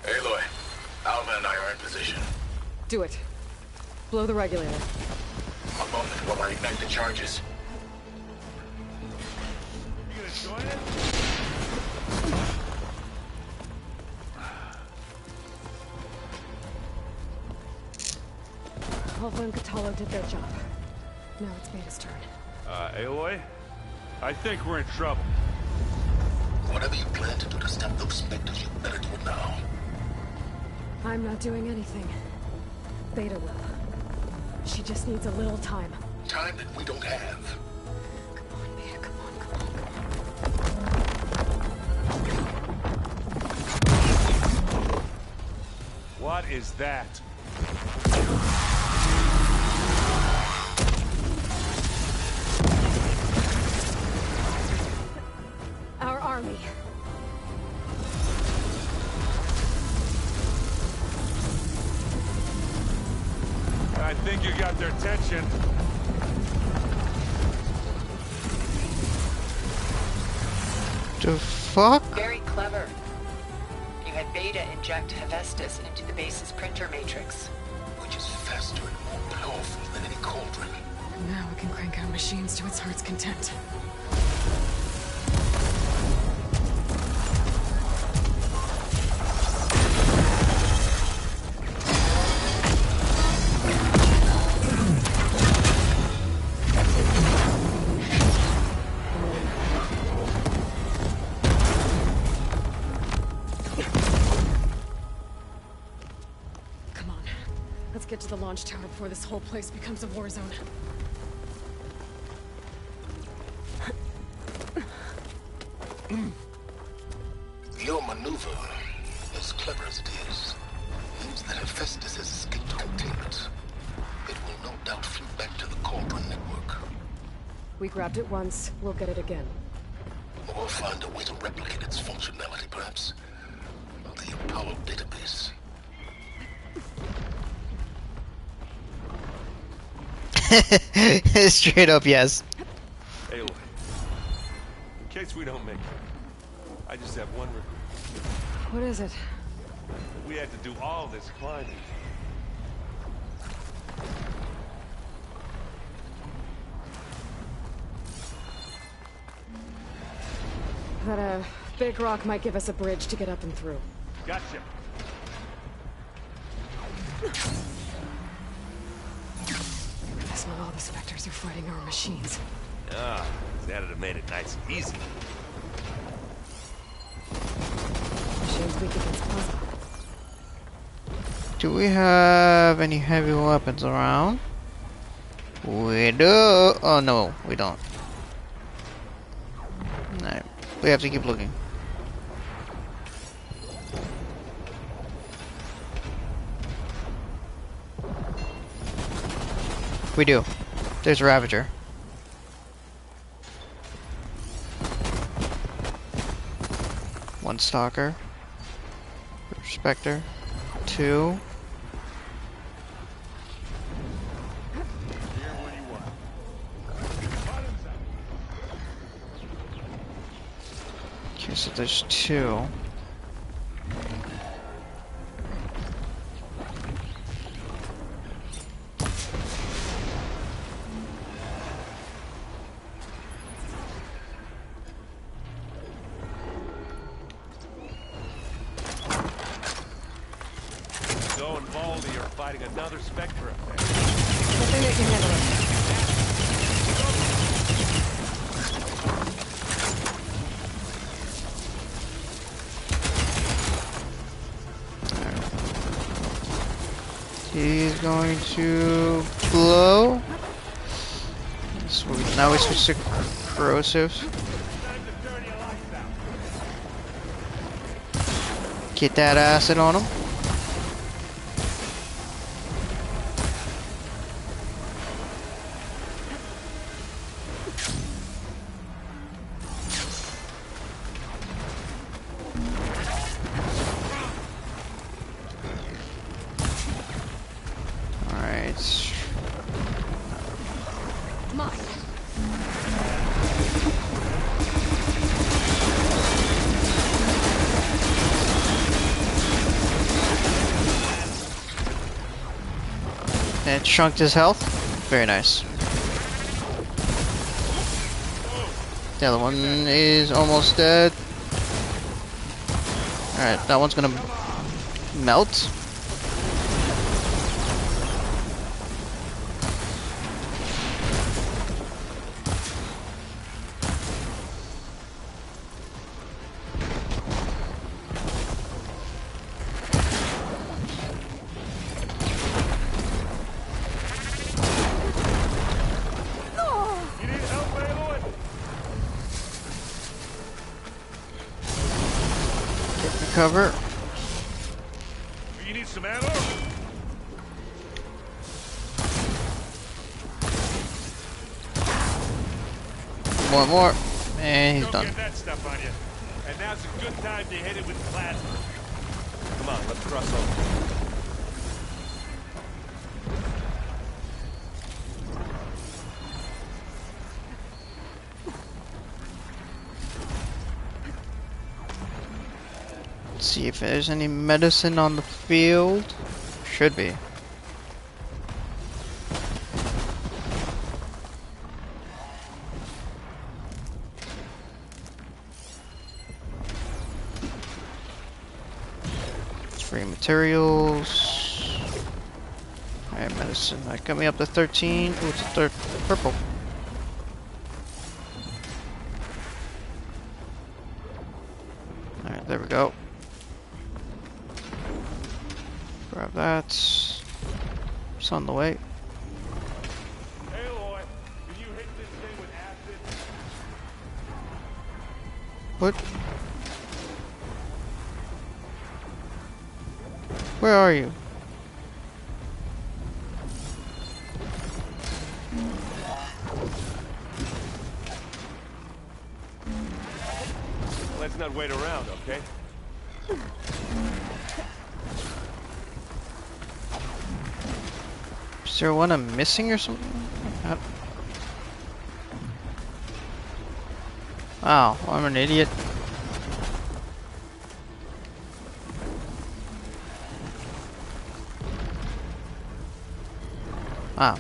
Aloy, Alma and I are in position. Do it. Blow the regulator. A moment while I ignite the charges. You gonna join it? Alpha and Katalo did their job. Now it's Beta's turn. Aloy? I think we're in trouble. Whatever you plan to do to stop those Spectres, you better do it now. I'm not doing anything. Beta will. She just needs a little time. Time that we don't have. Come on, Beta, come on, come on. What is that? Our army. I think you got their attention. The fuck? Very clever. You had Beta inject Hephaestus into the base's printer matrix. Which is faster and more powerful than any cauldron. Now we can crank out machines to its heart's content. launch tower before this whole place becomes a war zone. Your maneuver, as clever as it is, means that Hephaestus has escaped containment. It will no doubt flew back to the Cauldron network. We grabbed it once, we'll get it again. Or find a way to replicate its functionality, perhaps. The Apollo database. Straight up, yes. Aloy, in case we don't make it, I just have one regret. What is it? We had to do all this climbing. That big rock might give us a bridge to get up and through. Gotcha. That's not all the Spectres are fighting our machines. Ah, that'd have made it nice and easy. Machines weak against plasma. Do we have any heavy weapons around? We do. Oh no, we don't. Alright, we have to keep looking. We do. There's a Ravager. One Stalker. Spectre. Two. Okay, so there's two. Zoe and Baldy are fighting another Spectre effect. I think they can handle it. He's going to blow. So now we switch to corrosives. Get that acid on him. And it shrunk his health. Very nice. The other one is almost dead. Alright, that one's gonna melt. Cover. You need some ammo? One more. And he's done. Get that stuff on you. And now's a good time to hit it with plasma. Come on, let's cross over. See if there's any medicine on the field. Should be. Free materials. Alright, medicine. That got me up to 13. Ooh, it's a purple. Alright, there we go. Grab that. It's on the way. Aloy, can you hit this thing with acid? What? Where are you? Let's not wait around, okay? Is there one I'm missing or something? Wow, I'm an idiot. Wow.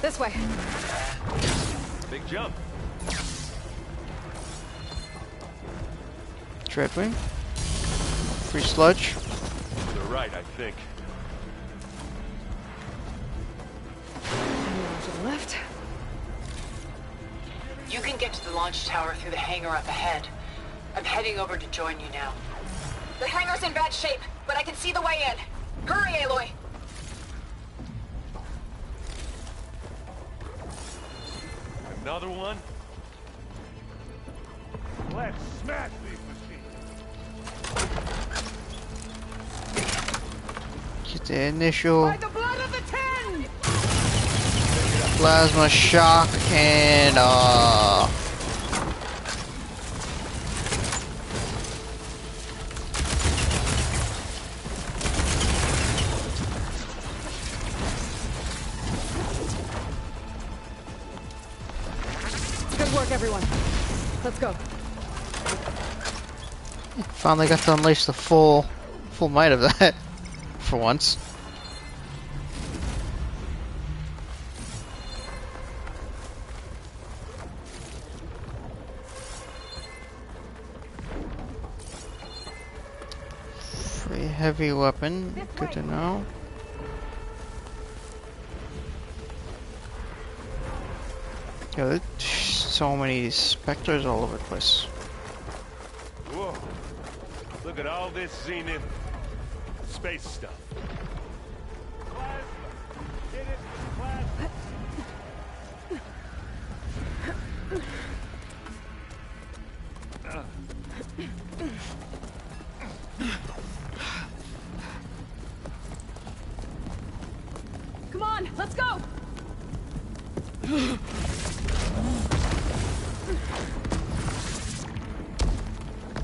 This way. Big jump. Dreadwing. Free sludge. To the right, I think. To the left. You can get to the launch tower through the hangar up ahead. I'm heading over to join you now. The hangar's in bad shape, but I can see the way in. Hurry, Aloy! Another one? Let's smash these machines! Get the initial By the blood of the ten! plasma shock and Good work, everyone. Let's go. finally got to unleash the full might of that for once. Free heavy weapon, good to know. Yeah, there's so many specters all over the place. Whoa. Look at all this Zenith space stuff. Plasma. Hit it with plasma. Come on, let's go!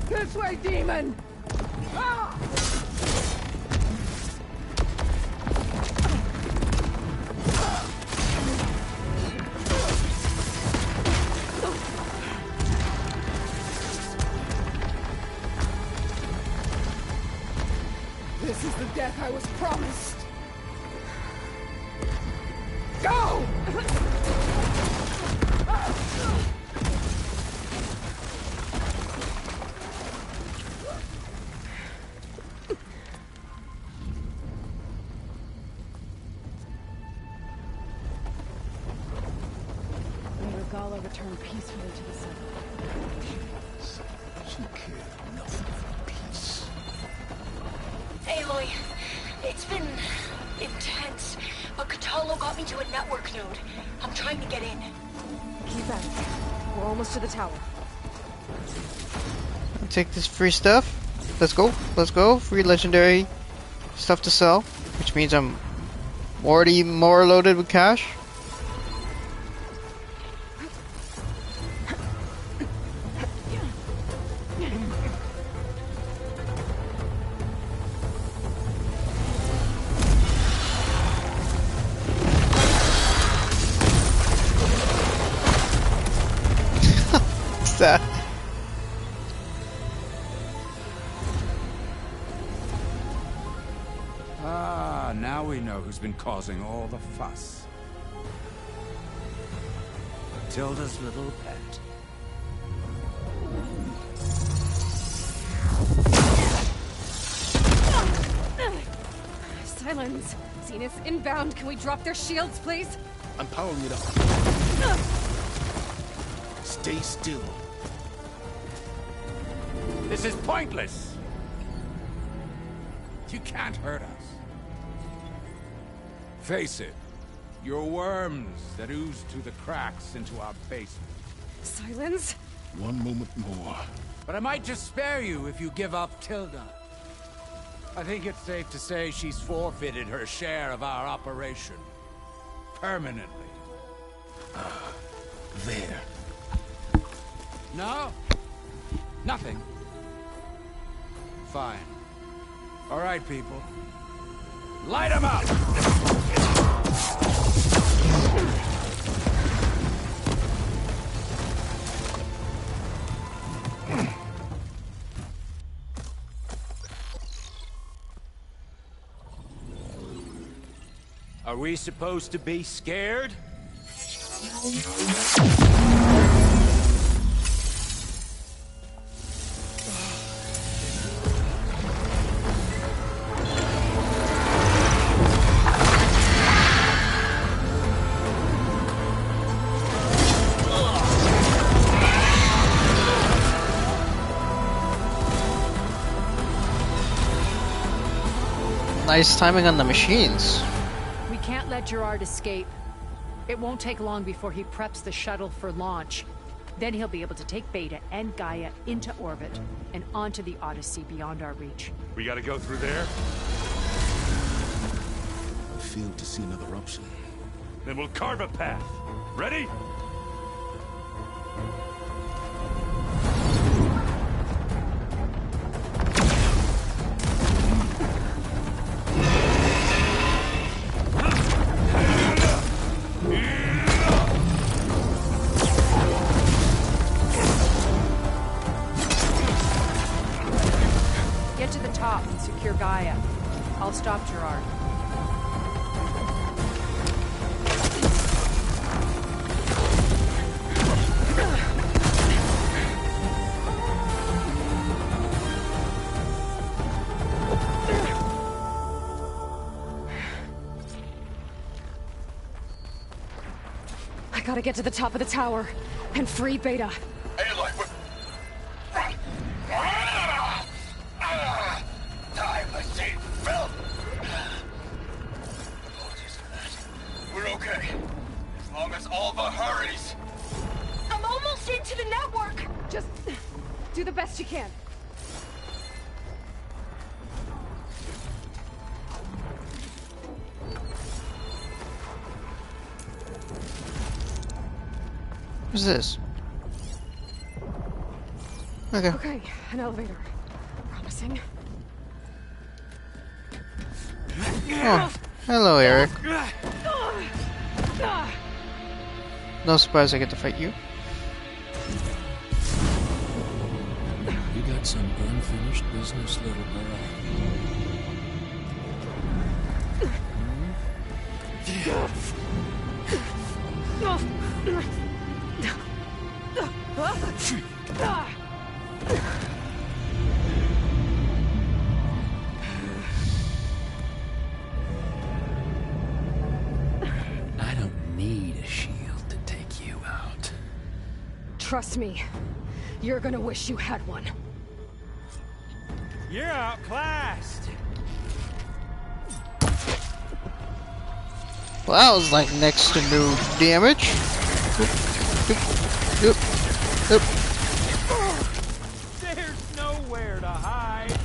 This way, demon! Ah! This is the death I was promised. Go! May Regalla return peacefully to the sun. She cared nothing for peace. Aloy, it's been intense, but Kotallo got me to a network node. I'm trying to get in. Keep at it. We're almost to the tower. Take this free stuff. Let's go. Let's go. Free legendary stuff to sell, which means I'm already more loaded with cash. What's that? Ah, now we know who's been causing all the fuss. Matilda's little pet. Silence. Zenith inbound. Can we drop their shields, please? I'm powering it up. Stay still. This is pointless! You can't hurt us. Face it, you're worms that ooze through the cracks into our basement. Silence? One moment more. But I might just spare you if you give up Tilda. I think it's safe to say she's forfeited her share of our operation. Permanently. There. No? Nothing. Fine. All right, people. Light 'em up! Are we supposed to be scared? Nice timing on the machines. We can't let Gerard escape. It won't take long before he preps the shuttle for launch. Then he'll be able to take Beta and Gaia into orbit and onto the Odyssey beyond our reach. We gotta go through there? I failed to see another option. Then we'll carve a path. Ready? Get to the top and secure Gaia. I'll stop Gerard. I gotta get to the top of the tower and free Beta. Aloy, time machine fell. Apologies for that. We're okay. As long as Alva hurries. I'm almost into the network! Just do the best you can. What's this? Okay. Okay, an elevator. Promising. Oh, hello, Eric. No surprise I get to fight you. You got some unfinished business, little girl. I don't need a shield to take you out. Trust me, you're gonna wish you had one. You're outclassed. Well, that was like next to no damage. Oop, oop, oop, oop. There's nowhere to hide.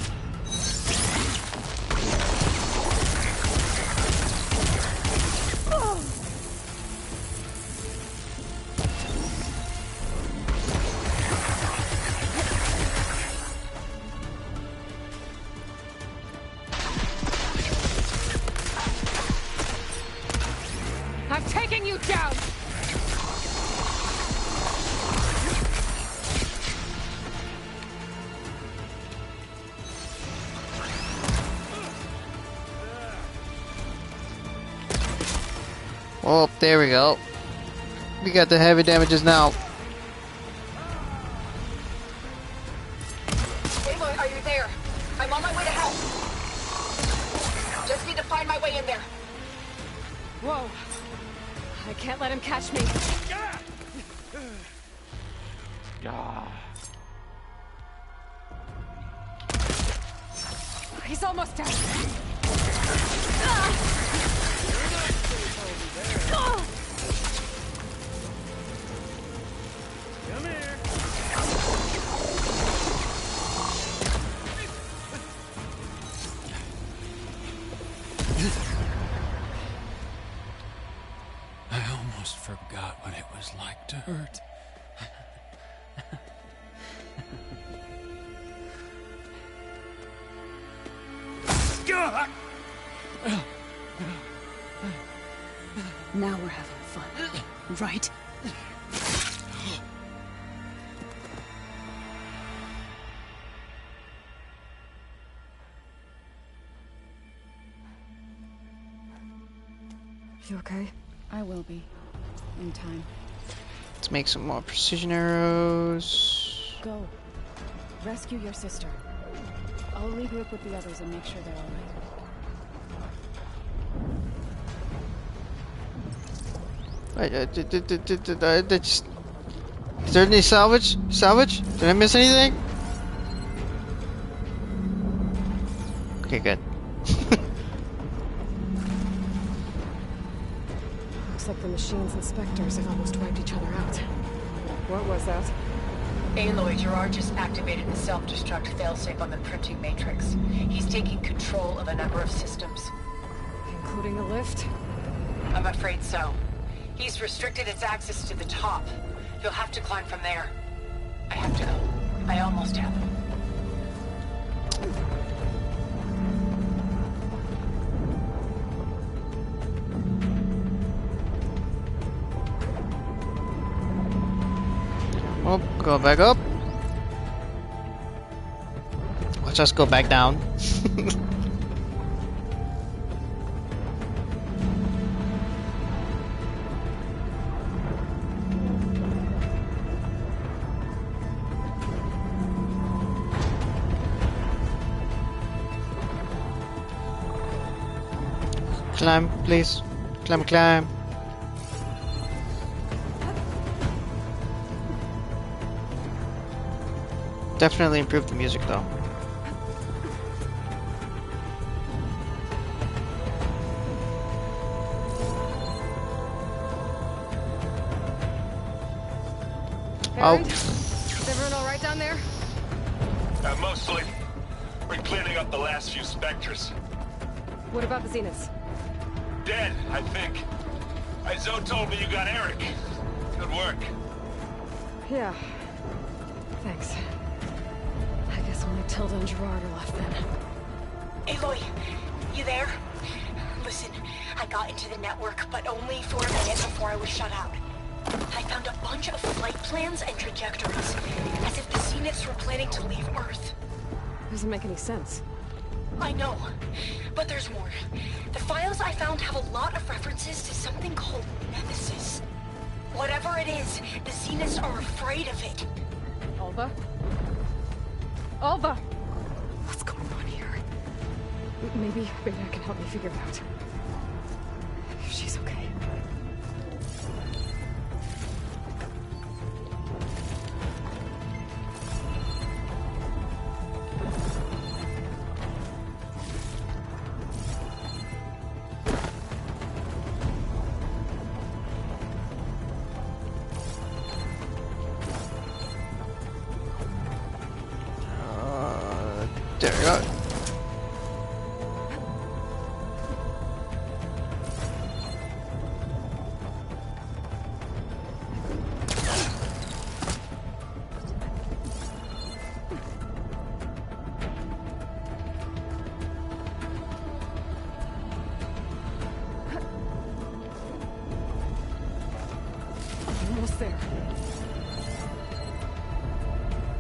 I'm taking you down! Oh, there we go. We got the heavy damages now. Aloy, are you there? I'm on my way to help. Just need to find my way in there. Whoa. I can't let him catch me. He's almost down. Come here. I almost forgot what it was like to hurt. Now we're having fun, right? You okay? I will be. In time. Let's make some more precision arrows. Go. Rescue your sister. I'll regroup with the others and make sure they're alright. Is there any salvage? Salvage? Did I miss anything? Okay, good. Looks like the machines and Spectres have almost wiped each other out. What was that? Aloy, Gerard just activated the self-destruct failsafe on the printing matrix. He's taking control of a number of systems. Including the lift? I'm afraid so. He's restricted its access to the top. You'll have to climb from there. I have to go. I almost have. Oh, go back up. Let's just go back down. Climb, please. Climb, climb. Definitely improved the music though. Erend? Is everyone alright down there? Mostly. We're cleaning up the last few Spectres. What about the Zeniths? Dead, I think. Zoe told me you got Eric. Good work. Yeah. Thanks. I guess only Tilda and Gerard are left then. Aloy, you there? Listen, I got into the network, but only for a minute before I was shut out. I found a bunch of flight plans and trajectories, as if the Zeniths were planning to leave Earth. Doesn't make any sense. I know, but there's more. The files I found have a lot of references to something called Nemesis. Whatever it is, the Zeniths are afraid of it. Alva? Alva! What's going on here? Maybe Beta can help me figure it out. If she's okay. There we go. Almost there.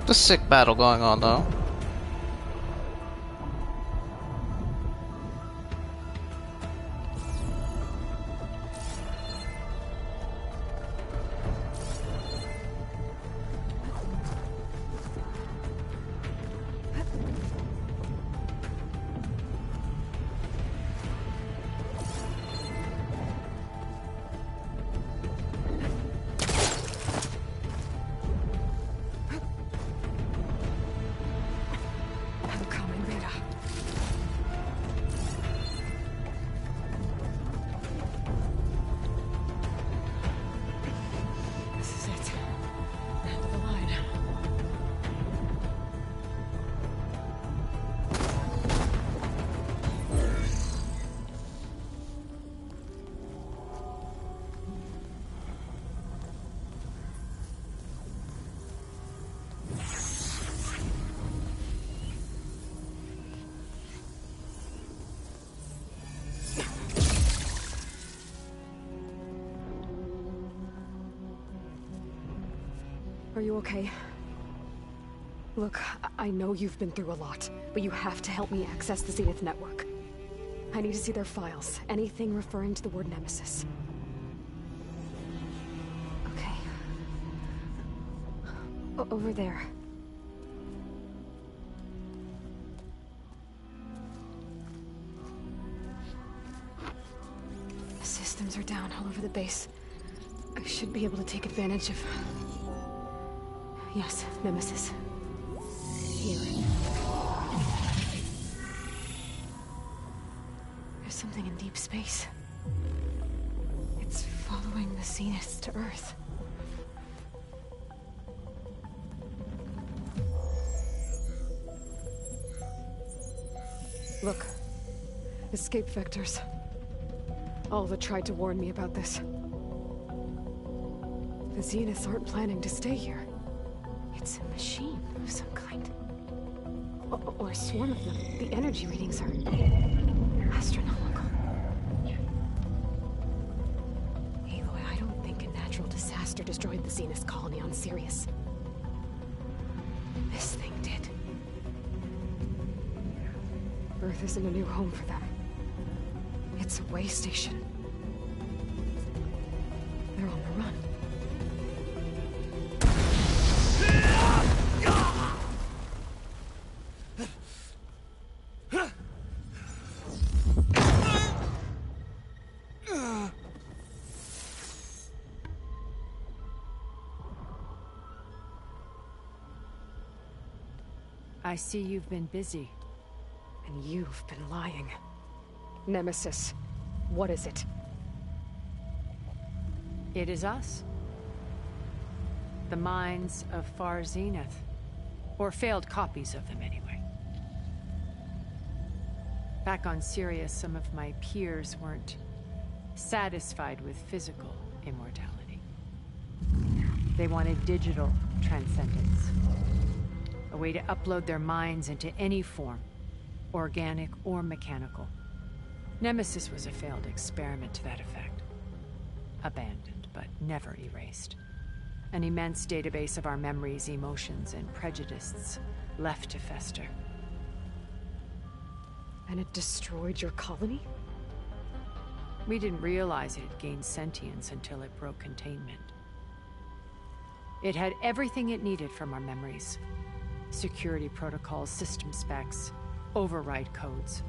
The sick battle going on though. you okay? Look, I know you've been through a lot, but you have to help me access the Zenith network. I need to see their files, anything referring to the word Nemesis. Okay. Over there. The systems are down all over the base. I should be able to take advantage of... Yes, Nemesis. Here. There's something in deep space. It's following the Zeniths to Earth. Look. Escape vectors. Alva tried to warn me about this. The Zeniths aren't planning to stay here. It's a machine of some kind. Or a swarm of them. The energy readings are astronomical. Aloy, I don't think a natural disaster destroyed the Zenith colony on Sirius. This thing did. Earth isn't a new home for them. It's a way station. They're on the run. I see you've been busy. And you've been lying. Nemesis, what is it? It is us. The minds of Far Zenith. Or failed copies of them, anyway. Back on Sirius, some of my peers weren't satisfied with physical immortality. They wanted digital transcendence. A way to upload their minds into any form, organic or mechanical. Nemesis was a failed experiment to that effect. Abandoned, but never erased. An immense database of our memories, emotions, and prejudices left to fester. And it destroyed your colony? We didn't realize it had gained sentience until it broke containment. It had everything it needed from our memories. Security protocols, system specs, override codes.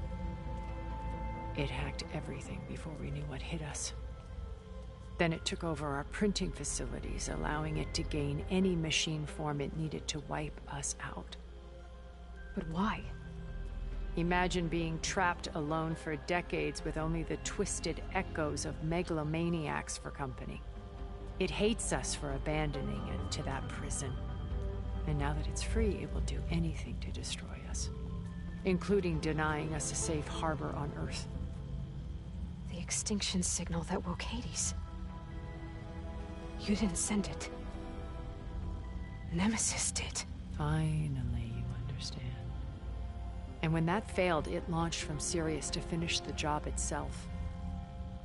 It hacked everything before we knew what hit us. Then it took over our printing facilities, allowing it to gain any machine form it needed to wipe us out. But why? Imagine being trapped alone for decades with only the twisted echoes of megalomaniacs for company. It hates us for abandoning it to that prison. And now that it's free, it will do anything to destroy us, including denying us a safe harbor on Earth. The extinction signal that woke Hades. You didn't send it. Nemesis did. Finally, you understand. And when that failed, it launched from Sirius to finish the job itself.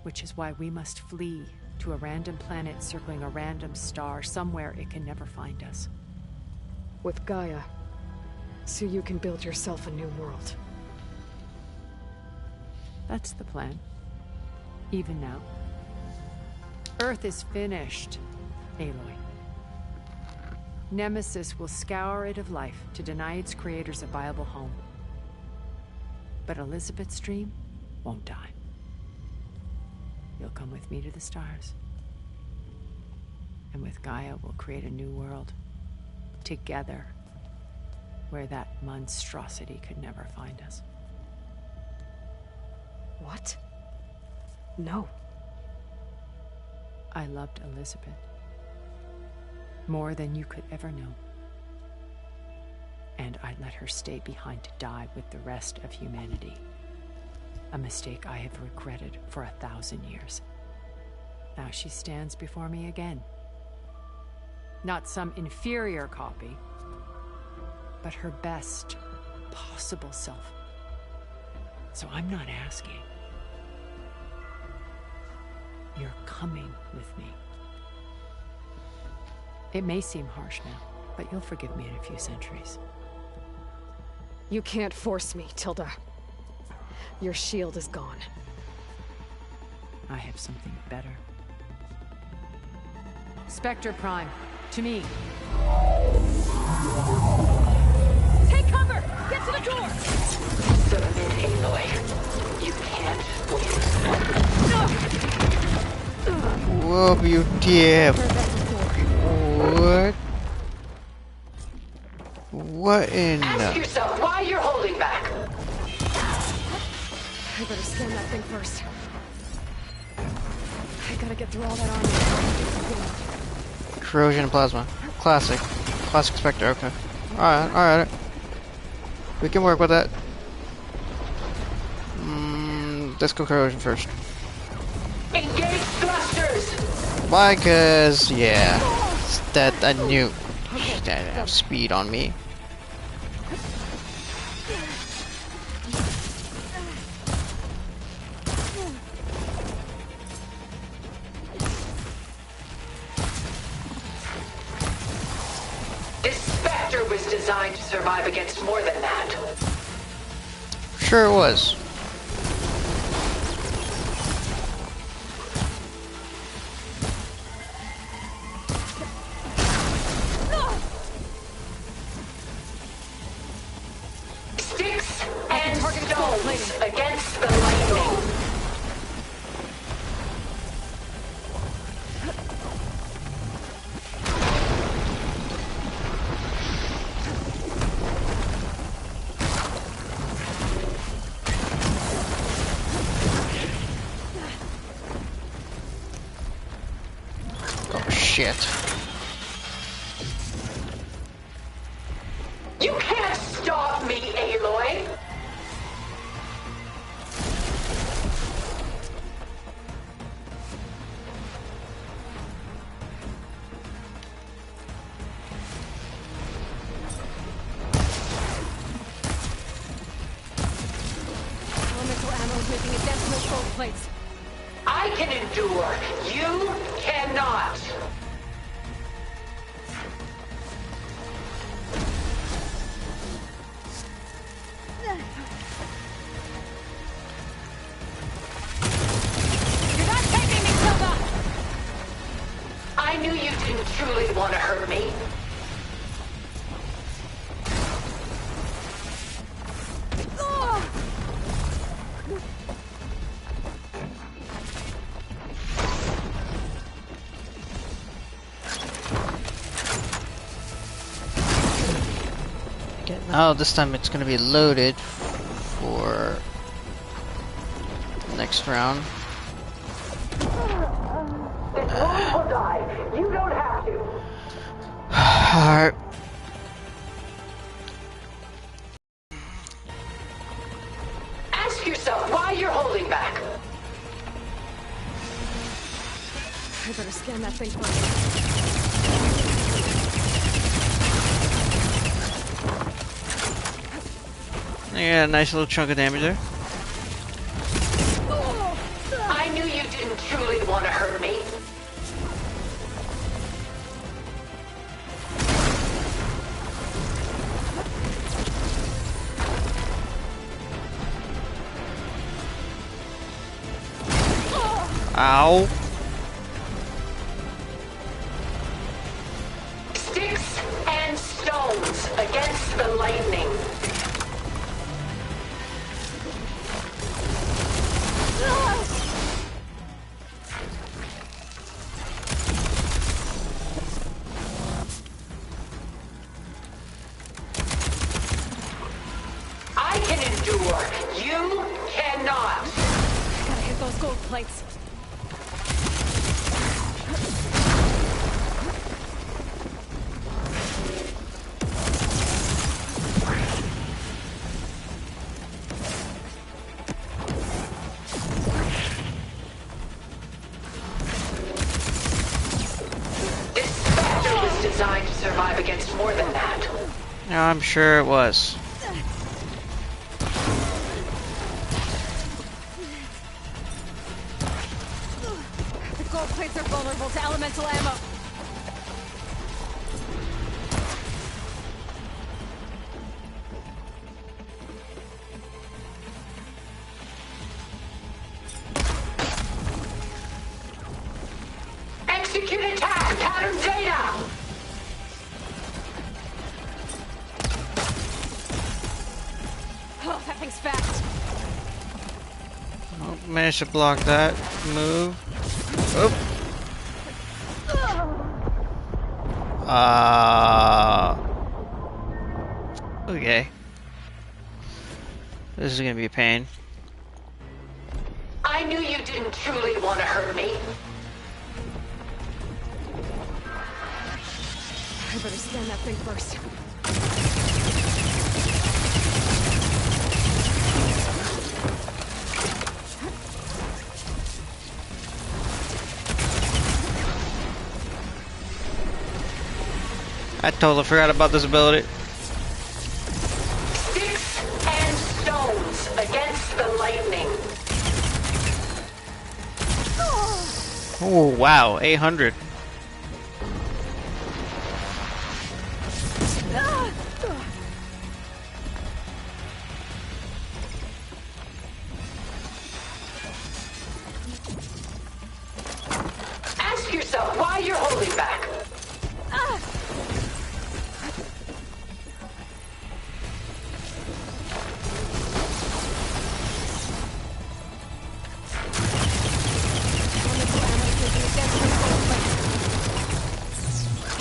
Which is why we must flee to a random planet circling a random star, somewhere it can never find us. With Gaia, so you can build yourself a new world. That's the plan. Even now. Earth is finished, Aloy. Nemesis will scour it of life to deny its creators a viable home. But Elizabeth's dream won't die. You'll come with me to the stars. And with Gaia, we'll create a new world. Together, where that monstrosity could never find us. What? No. I loved Elizabeth. More than you could ever know. And I let her stay behind to die with the rest of humanity. A mistake I have regretted for 1,000 years. Now she stands before me again. Not some inferior copy, but her best possible self. So I'm not asking. You're coming with me. It may seem harsh now, but you'll forgive me in a few centuries. You can't force me, Tilda. Your shield is gone. I have something better. Spectre Prime, to me. Take cover! Get to the door! Submit, Aloy. You can't win. Whoop, you dip. What? What in Ask the... yourself why you're holding back. I better scan that thing first. I gotta get through all that armor. Corrosion and plasma. Classic. Classic Spectre, okay. Alright. We can work with that. Let's go corrosion first. Engage thrusters! Why? Cause, yeah. That I knew that didn't have speed on me. This Spectre was designed to survive against more than that. Sure it was. Sticks and stones against the lightning. Oh shit. You can't stop me, Aloy! Elemental ammo is making a dent in those gold plates. I can endure. You cannot. You're not taking me, Tilda! I knew you didn't truly want to hurt me. Okay, now this time it's gonna be loaded for the next round. This room will die. You don't have to. Alright. Ask yourself why you're holding back. I better scan that thing first. Yeah, nice little chunk of damage there. I knew you didn't truly want to hurt me. Ow. Sticks and stones against the lightning. I can endure. You cannot. Gotta hit those gold plates. This Spectre was designed to survive against more than that. Yeah, I'm sure it was. The gold plates are vulnerable to elemental ammo. managed to block that move. Oop. Okay. This is gonna be a pain. I knew you didn't truly want to hurt me. I better scan that thing first. I totally forgot about this ability. Sticks and stones against the lightning. Oh wow, 800. Ask yourself why you're holding back.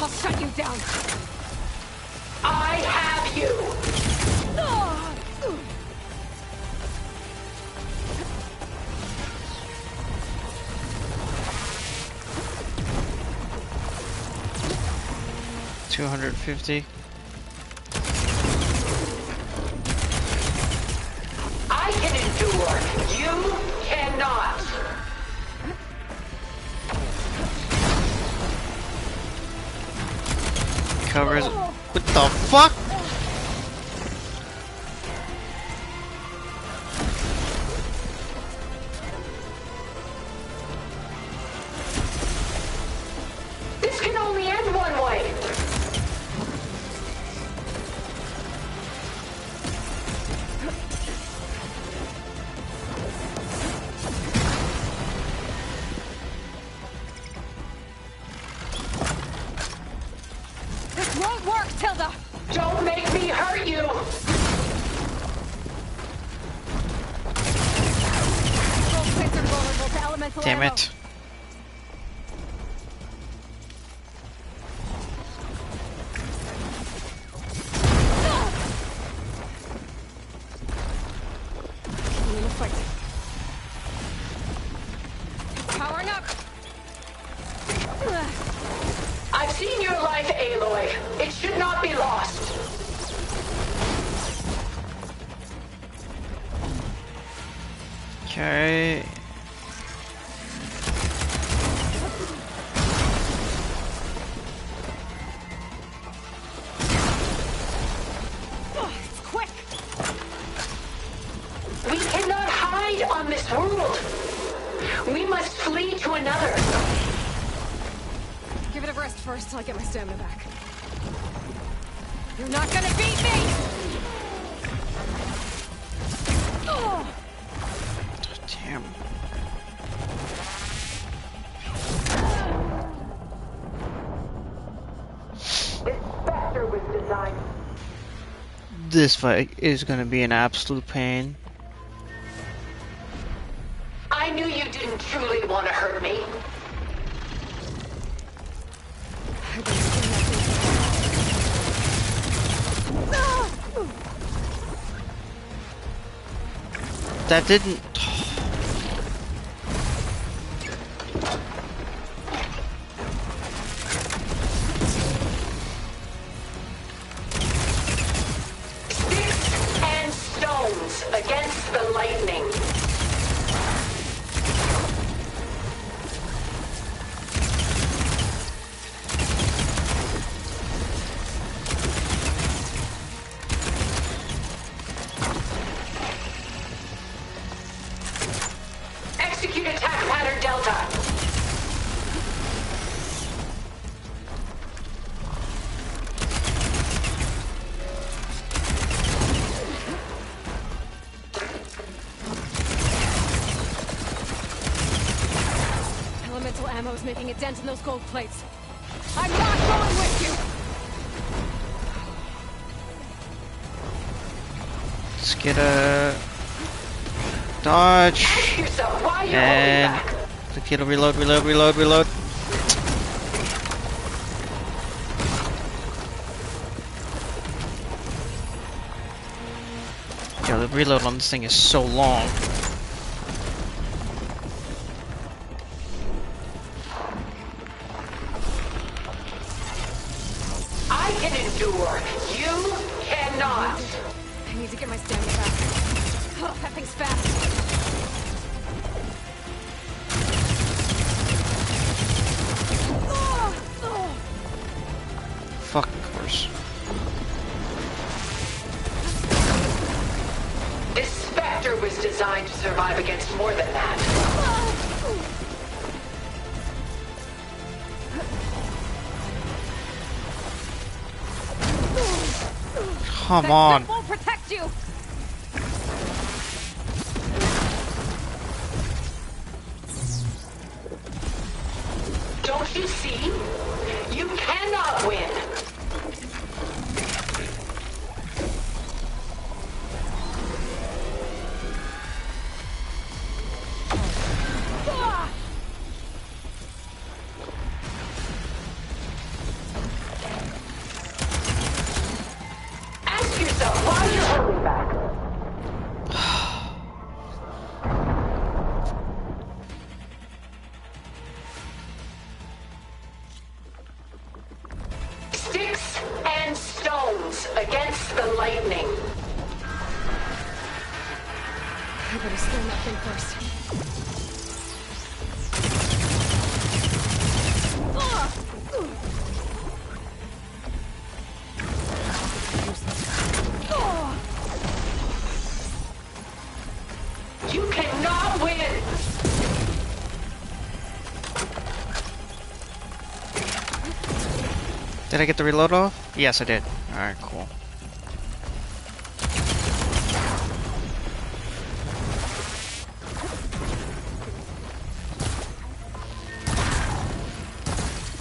I'll shut you down. I have you. $250. I can endure. You cannot. Covers. What the fuck? This can only end one way. This won't work, Tilda! Don't make me hurt you. Control plates are vulnerable to elemental Damn ammo. it. I'm in a fight. Powering up! I've seen your life, Aloy. It should not be lost. Okay. It's quick! We cannot hide on this world. We must flee to another. Give it a rest first till I get my stamina back. You're not gonna beat me! Oh. Damn. This specter was designed. This fight is gonna be an absolute pain. I knew you didn't truly want to hurt me. I better scan that thing first. That didn't. Sticks and stones against the lightning. Execute attack pattern Delta. Elemental ammo is making a dent in those gold plates. I'm not going with you! Let's get a. Dodge. And the kid will reload. Yo, the reload on this thing is so long. I can endure. You cannot. I need to get my stamina back. Oh, that thing's fast. Fuck, of course. This Spectre was designed to survive against more than that. Come on. Won't protect you. Don't you see? You cannot win. Ask yourself why you're holding back. Sticks and stones against the lightning. I better scan that thing first. You cannot win. Did I get the reload off? Yes, I did. Alright, cool.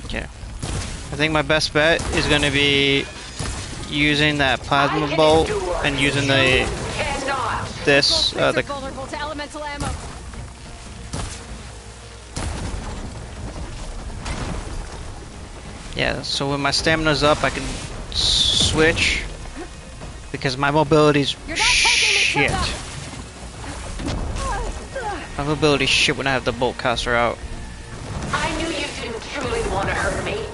Okay. I think my best bet is going to be using that plasma bolt and using the They're vulnerable to elemental ammo. yeah, so when my stamina's up I can switch because my mobility's shit. My mobility's shit when I have the bolt caster out. I knew you didn't truly want to hurt me.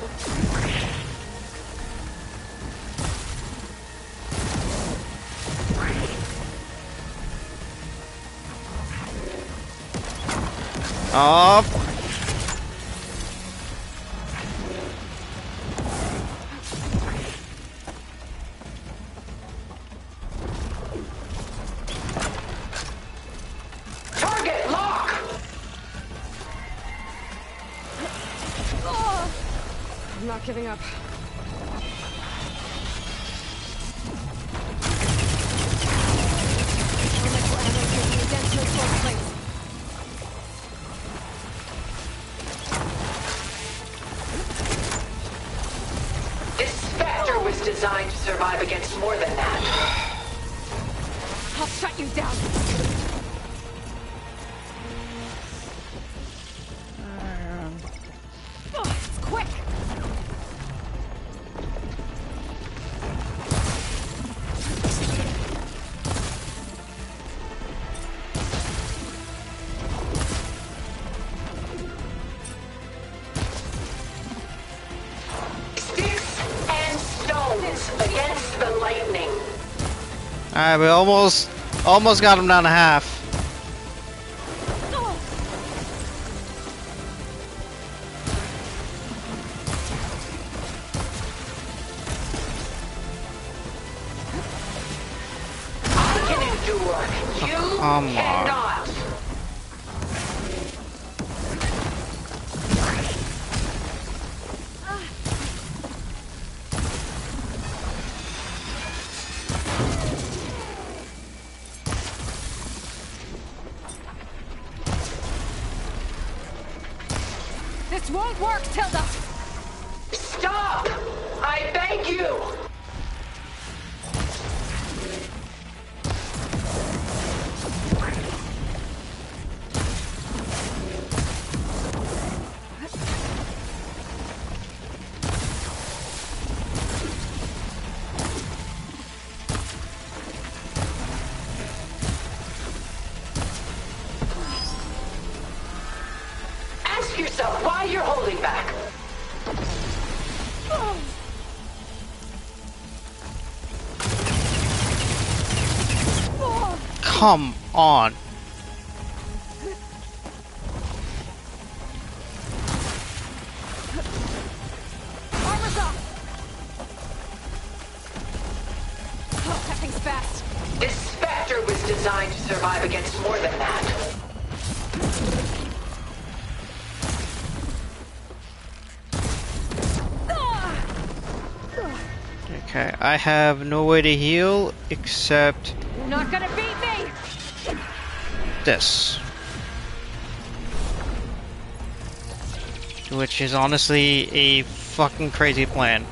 Oh. Target lock. I'm not giving up. Elemental ammo taking against those sword plates. This Spectre was designed to survive against more than that. I'll shut you down. It's quick. Sticks and stones against the lightning. Alright, we almost got him down to half. I can endure. You Come on. cannot. This won't work, Tilda. Stop! I beg you. yourself why you're holding back. Come on. Armor's off! Oh, that thing's fast. This Spectre was designed to survive against more than that. Okay, I have no way to heal except You're not gonna beat me! this. Which is honestly a fucking crazy plan.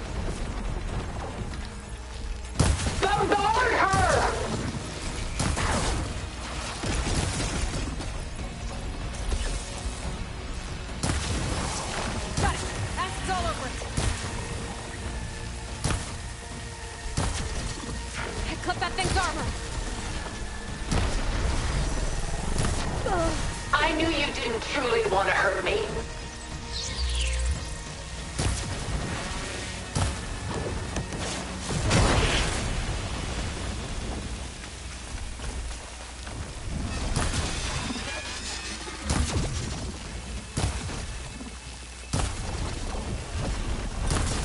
Bombard her! Got it! Acid's all over it! I clipped that thing's armor! I knew you didn't truly want to hurt me.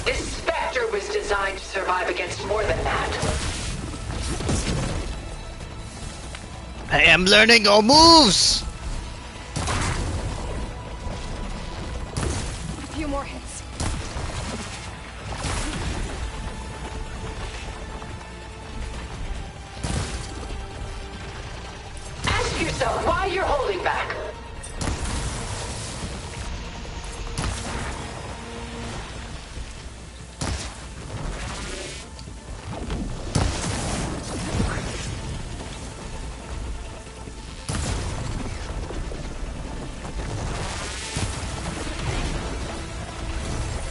This Spectre was designed to survive against more than that. I am learning your moves! A few more hits. Ask yourself why you're holding back.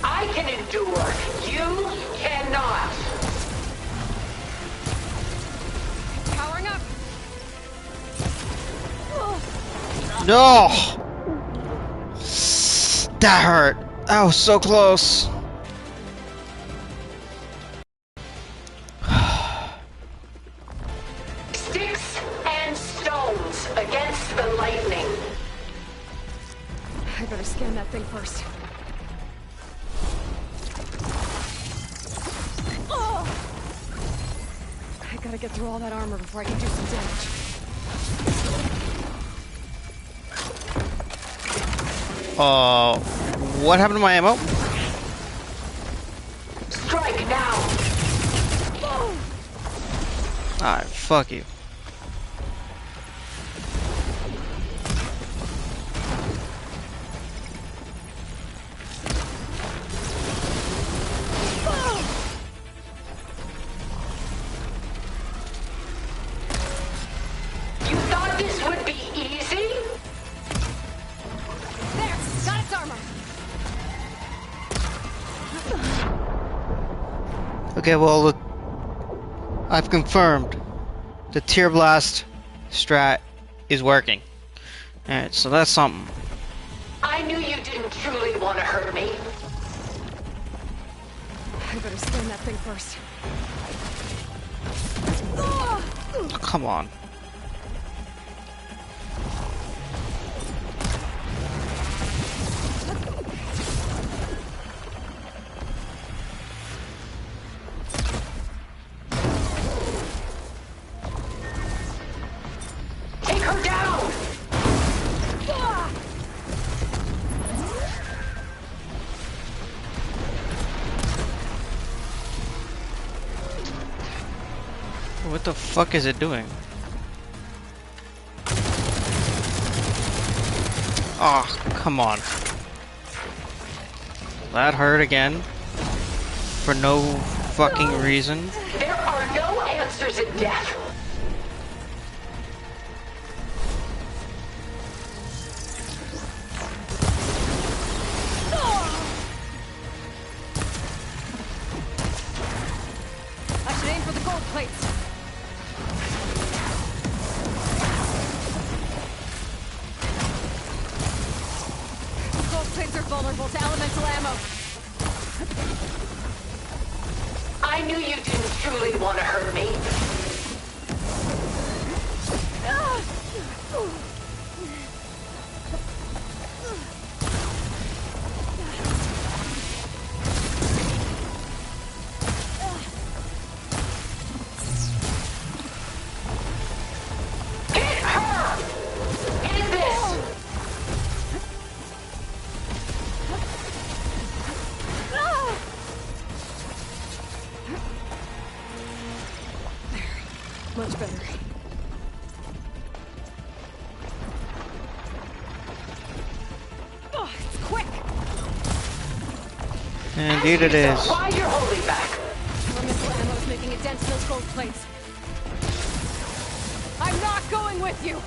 I can endure. You cannot. Powering up! No! That hurt. That was so close. Sticks and stones against the lightning. I better scan that thing first. I gotta get through all that armor before I can do some damage. What happened to my ammo? Strike now. Alright, fuck you. You thought this would be easy? There! Got its armor! Okay, well, I've confirmed the Tear Blast strat is working. Alright, so that's something. I knew you didn't truly want to hurt me. I better scan that thing first. Oh, come on. Take her down! What the fuck is it doing? Oh, come on. That hurt again. For no fucking reason. There are no answers in death. I should aim for the gold plates. Gold plates are vulnerable to elemental ammo. I knew you didn't truly want to hurt me. Hit her! Hit this! Much better. Oh, it's quick. Indeed it is. Why you're holding back? Elemental ammo is making a dent in those gold plates. I'm not going with you.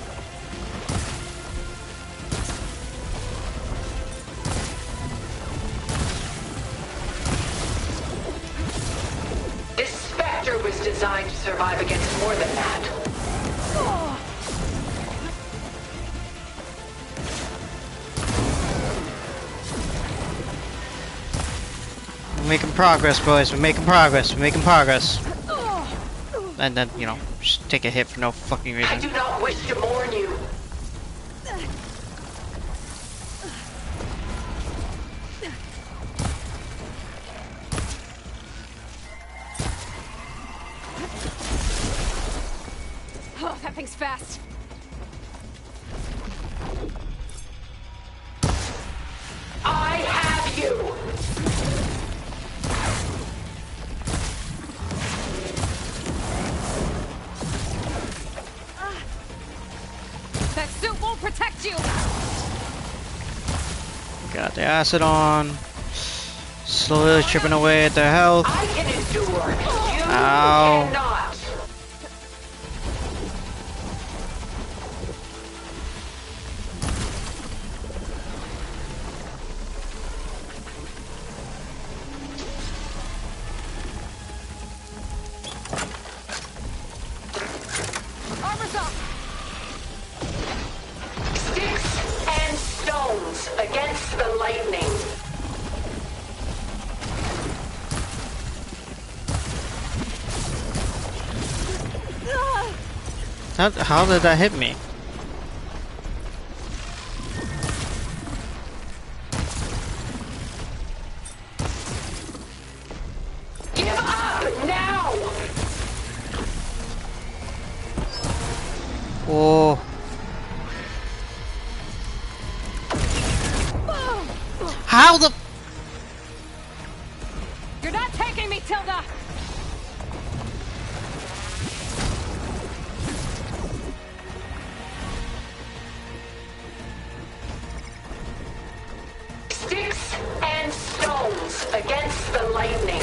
This Spectre was designed to survive against more than that. We're making progress, boys. We're making progress. We're making progress. And then, you know, just take a hit for no fucking reason. I do not wish to mourn you. Oh, that thing's fast. I have you. That suit won't protect you. Got the acid on. Slowly chipping away at their health. I can endure. You Ow. cannot. Armor's up. Sticks and stones against the lightning. How did that hit me? Give up now. Oh. How the? You're not taking me, Tilda. Sticks and stones against the lightning.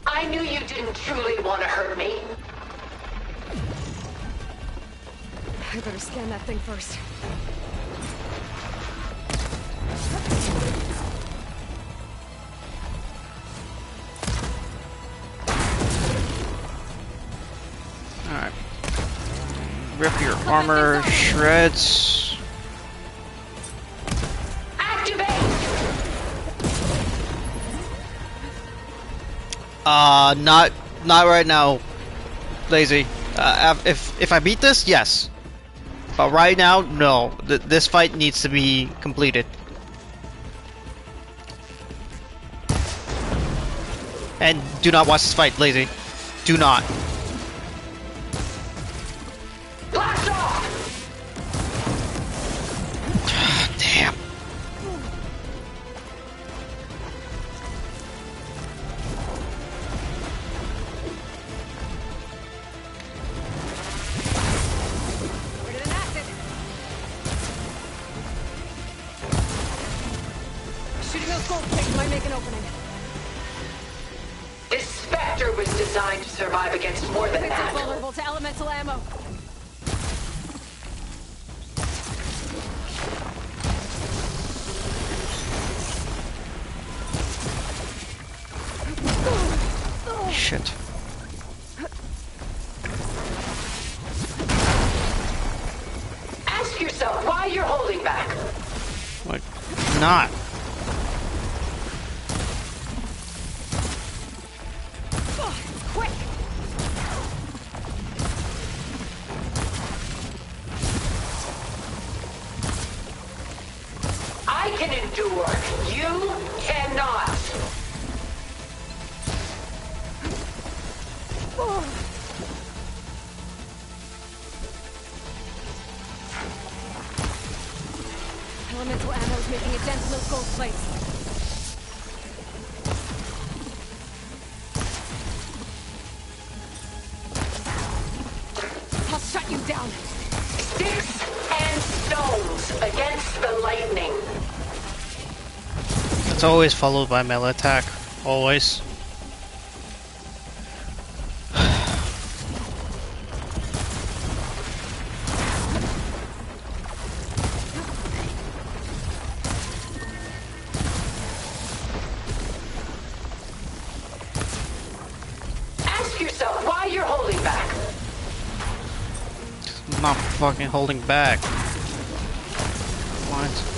I knew you didn't truly want to hurt me. I better scan that thing first. Alright. Rip your armor shreds. Activate! Not right now, Lazy. If I beat this, yes. But right now, no. This fight needs to be completed. And do not watch this fight, Lazy. Do not. Blast off! Damn. Shooting those gold plates might make an opening. This Spectre was designed to survive against more than Plates are that. vulnerable to elemental ammo. shit. Ask yourself why you're holding back. Like, not. Quick! I can endure. You cannot. Elemental ammo's making a dent in those gold plates. I'll shut you down. Sticks and stones against the lightning. It's always followed by melee attack. Always. Ask yourself why you're holding back. I'm not fucking holding back. What?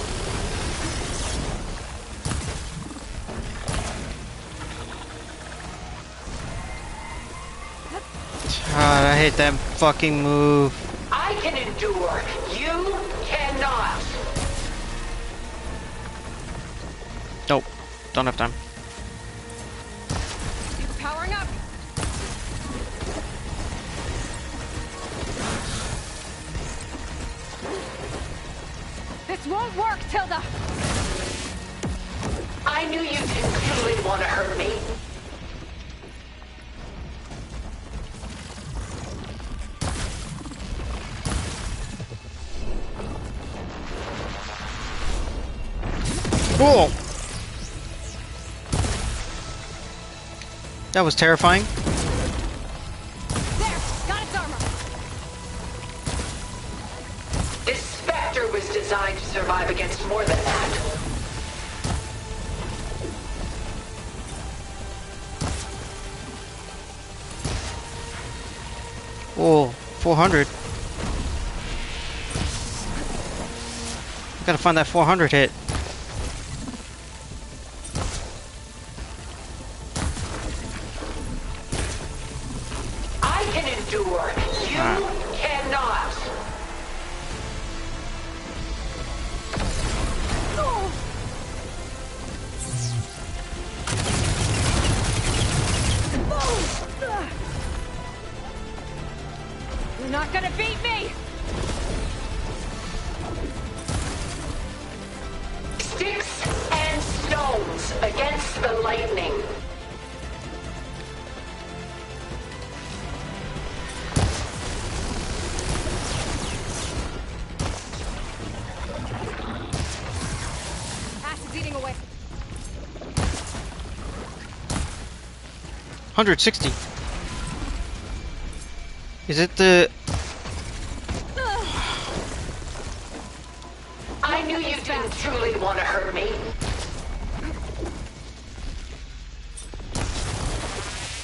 God, I hate that fucking move. I can endure. You cannot. Nope. Don't have time. He's powering up. This won't work, Tilda. I knew you didn't truly want to hurt me. Cool. That was terrifying. There, got its armor. This Spectre was designed to survive against more than that. Oh, 400. Gotta find that 400 hit. I can endure. You cannot. You're not gonna beat me! Sticks and stones against the lightning. Acid's eating away. 160. Is it the... I knew you didn't truly want to hurt me.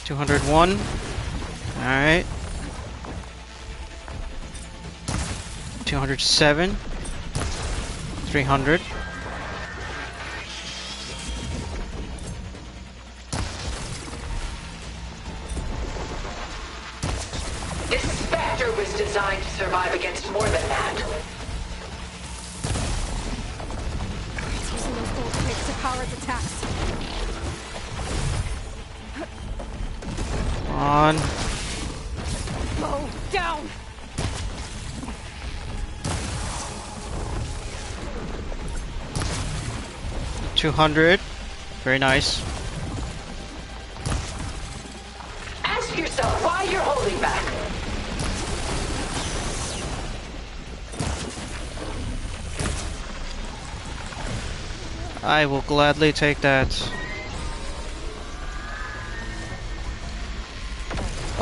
201. Alright. 207. 300. This Spectre was designed to survive against more than that. Using those gold plates to power its attacks. On. Go down! $200. Very nice. Ask yourself why you're holding back. I will gladly take that.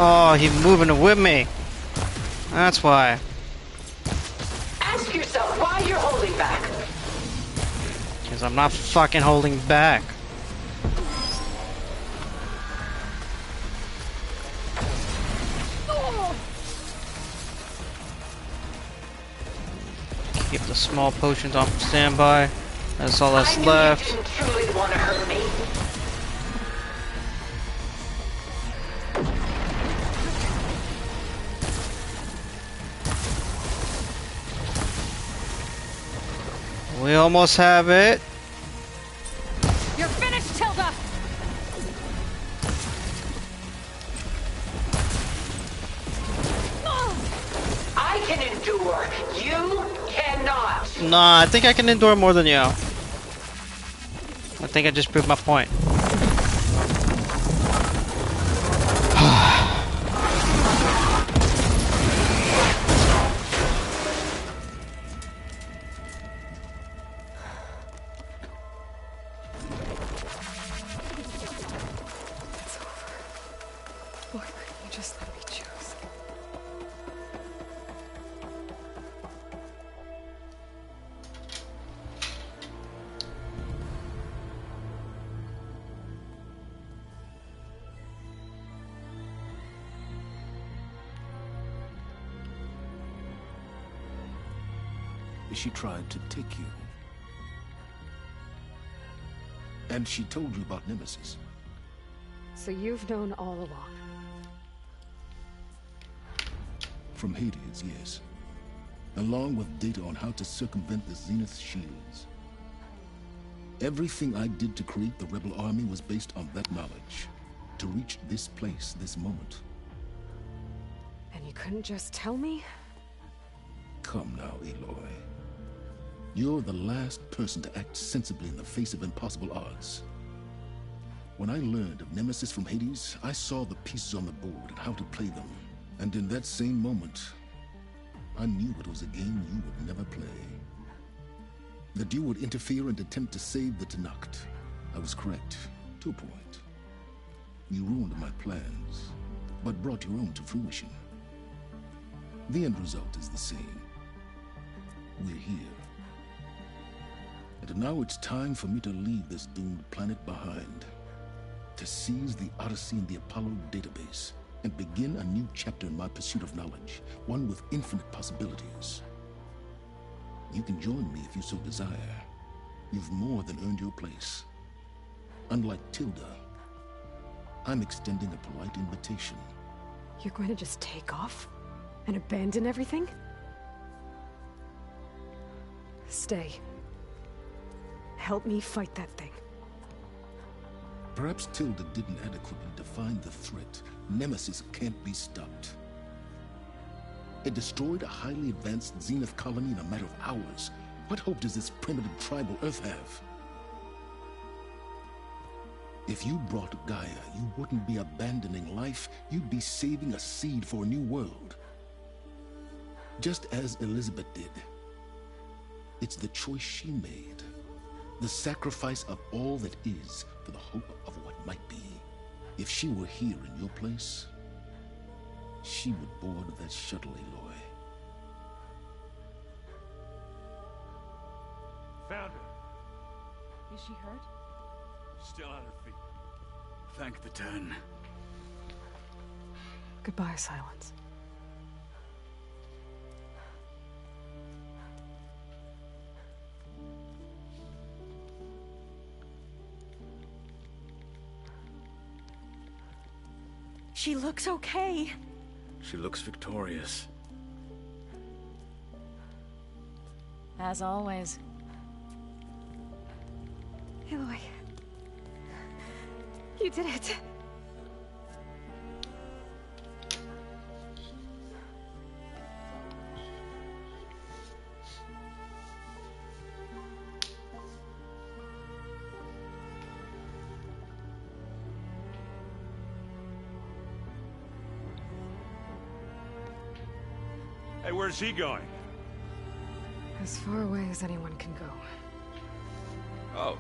Oh, he's moving with me. That's why. Ask yourself why you're holding back. Because I'm not fucking holding back. Keep the small potions on standby. That's all that's left. You didn't truly want to hurt me. We almost have it. You're finished, Tilda! I can endure. You cannot. Nah, I think I can endure more than you. I think I just proved my point. Why couldn't you just let me choose? She tried to take you. And she told you about Nemesis. So you've known all along. From Hades, yes. Along with data on how to circumvent the Zenith shields. Everything I did to create the Rebel Army was based on that knowledge. To reach this place, this moment. And you couldn't just tell me? Come now, Aloy. You're the last person to act sensibly in the face of impossible odds. When I learned of Nemesis from Hades, I saw the pieces on the board and how to play them. And in that same moment, I knew it was a game you would never play. That you would interfere and attempt to save the Tenakth. I was correct, to a point. You ruined my plans, but brought your own to fruition. The end result is the same. We're here. And now it's time for me to leave this doomed planet behind. To seize the Odyssey and the Apollo database, and begin a new chapter in my pursuit of knowledge, one with infinite possibilities. You can join me if you so desire. You've more than earned your place. Unlike Tilda, I'm extending a polite invitation. You're going to just take off? And abandon everything? Stay. Help me fight that thing. Perhaps Tilda didn't adequately define the threat. Nemesis can't be stopped. It destroyed a highly advanced Zenith colony in a matter of hours. What hope does this primitive tribal Earth have? If you brought Gaia, you wouldn't be abandoning life, you'd be saving a seed for a new world. Just as Elizabeth did. It's the choice she made. The sacrifice of all that is for the hope of what might be. If she were here in your place, she would board that shuttle, Aloy. Found her. Is she hurt? Still on her feet. Thank the Ten. Goodbye, Silence. She looks okay. She looks victorious. As always. Aloy. You did it. Hey, where's he going? As far away as anyone can go. Oh.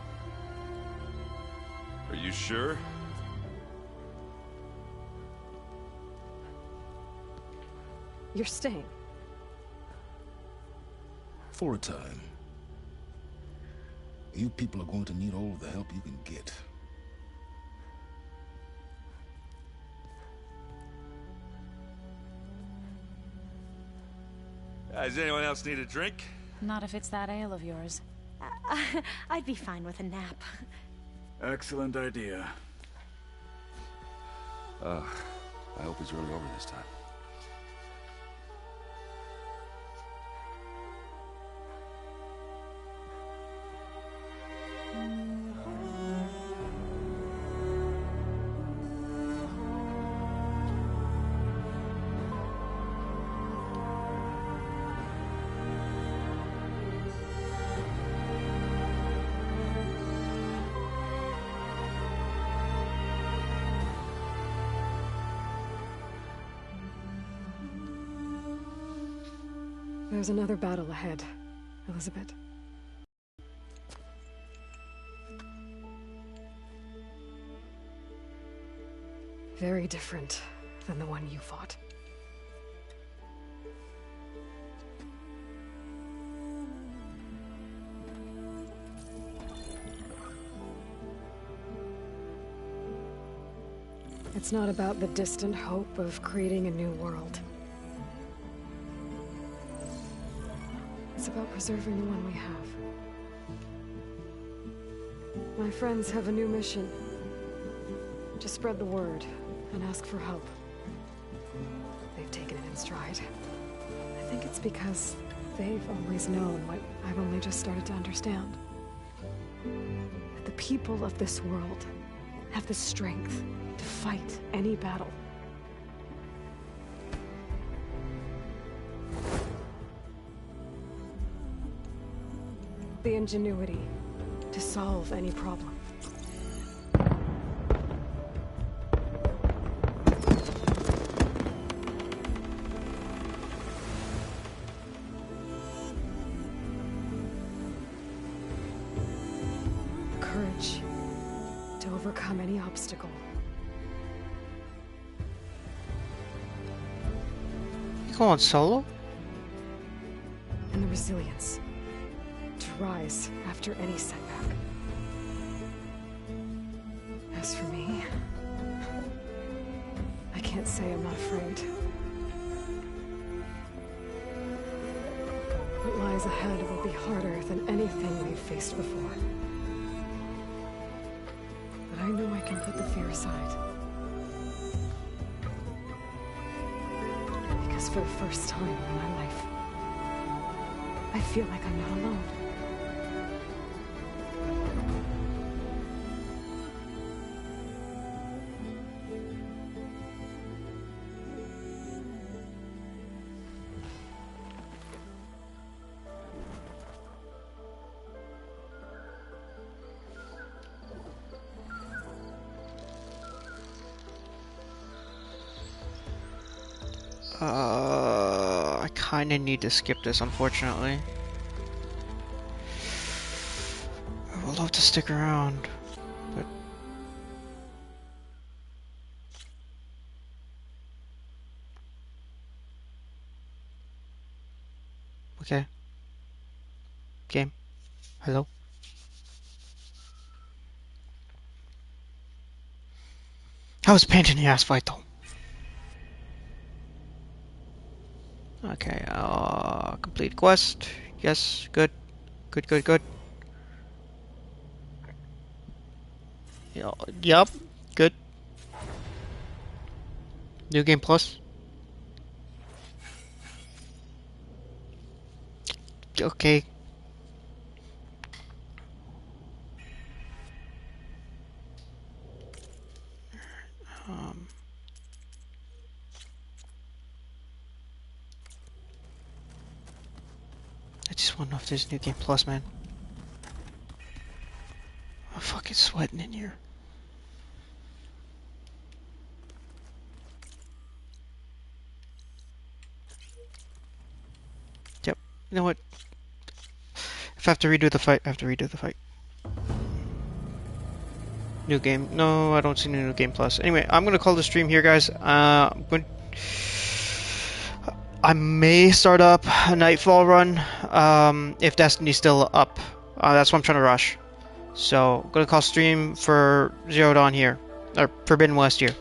Are you sure? You're staying. For a time. You people are going to need all of the help you can get. Does anyone else need a drink? Not if it's that ale of yours. I'd be fine with a nap. Excellent idea. I hope it's really over this time. There's another battle ahead, Elizabeth. Very different than the one you fought. It's not about the distant hope of creating a new world. It's about preserving the one we have. My friends have a new mission. To spread the word and ask for help. They've taken it in stride. I think it's because they've always known what I've only just started to understand. That the people of this world have the strength to fight any battle. The ingenuity to solve any problem. Courage to overcome any obstacle. You going solo? And the resilience to rise after any setback. As for me, I can't say I'm not afraid. What lies ahead will be harder than anything we've faced before. But I know I can put the fear aside. Because for the first time in my life, I feel like I'm not alone. I kinda need to skip this, unfortunately. I would love to stick around, but... Okay. Game. Hello? That was a pain in the ass fight, though. Okay, complete quest. Yes, good. Good, good, good. Yup, good. New Game Plus. Okay. I just want to know if there's New Game Plus, man. I'm fucking sweating in here. Yep. You know what? If I have to redo the fight, I have to redo the fight. New game. No, I don't see New Game Plus. Anyway, I'm going to call the stream here, guys. I may start up a Nightfall run if Destiny's still up. That's what I'm trying to rush. So, I'm going to call stream for Zero Dawn here. Or Forbidden West here.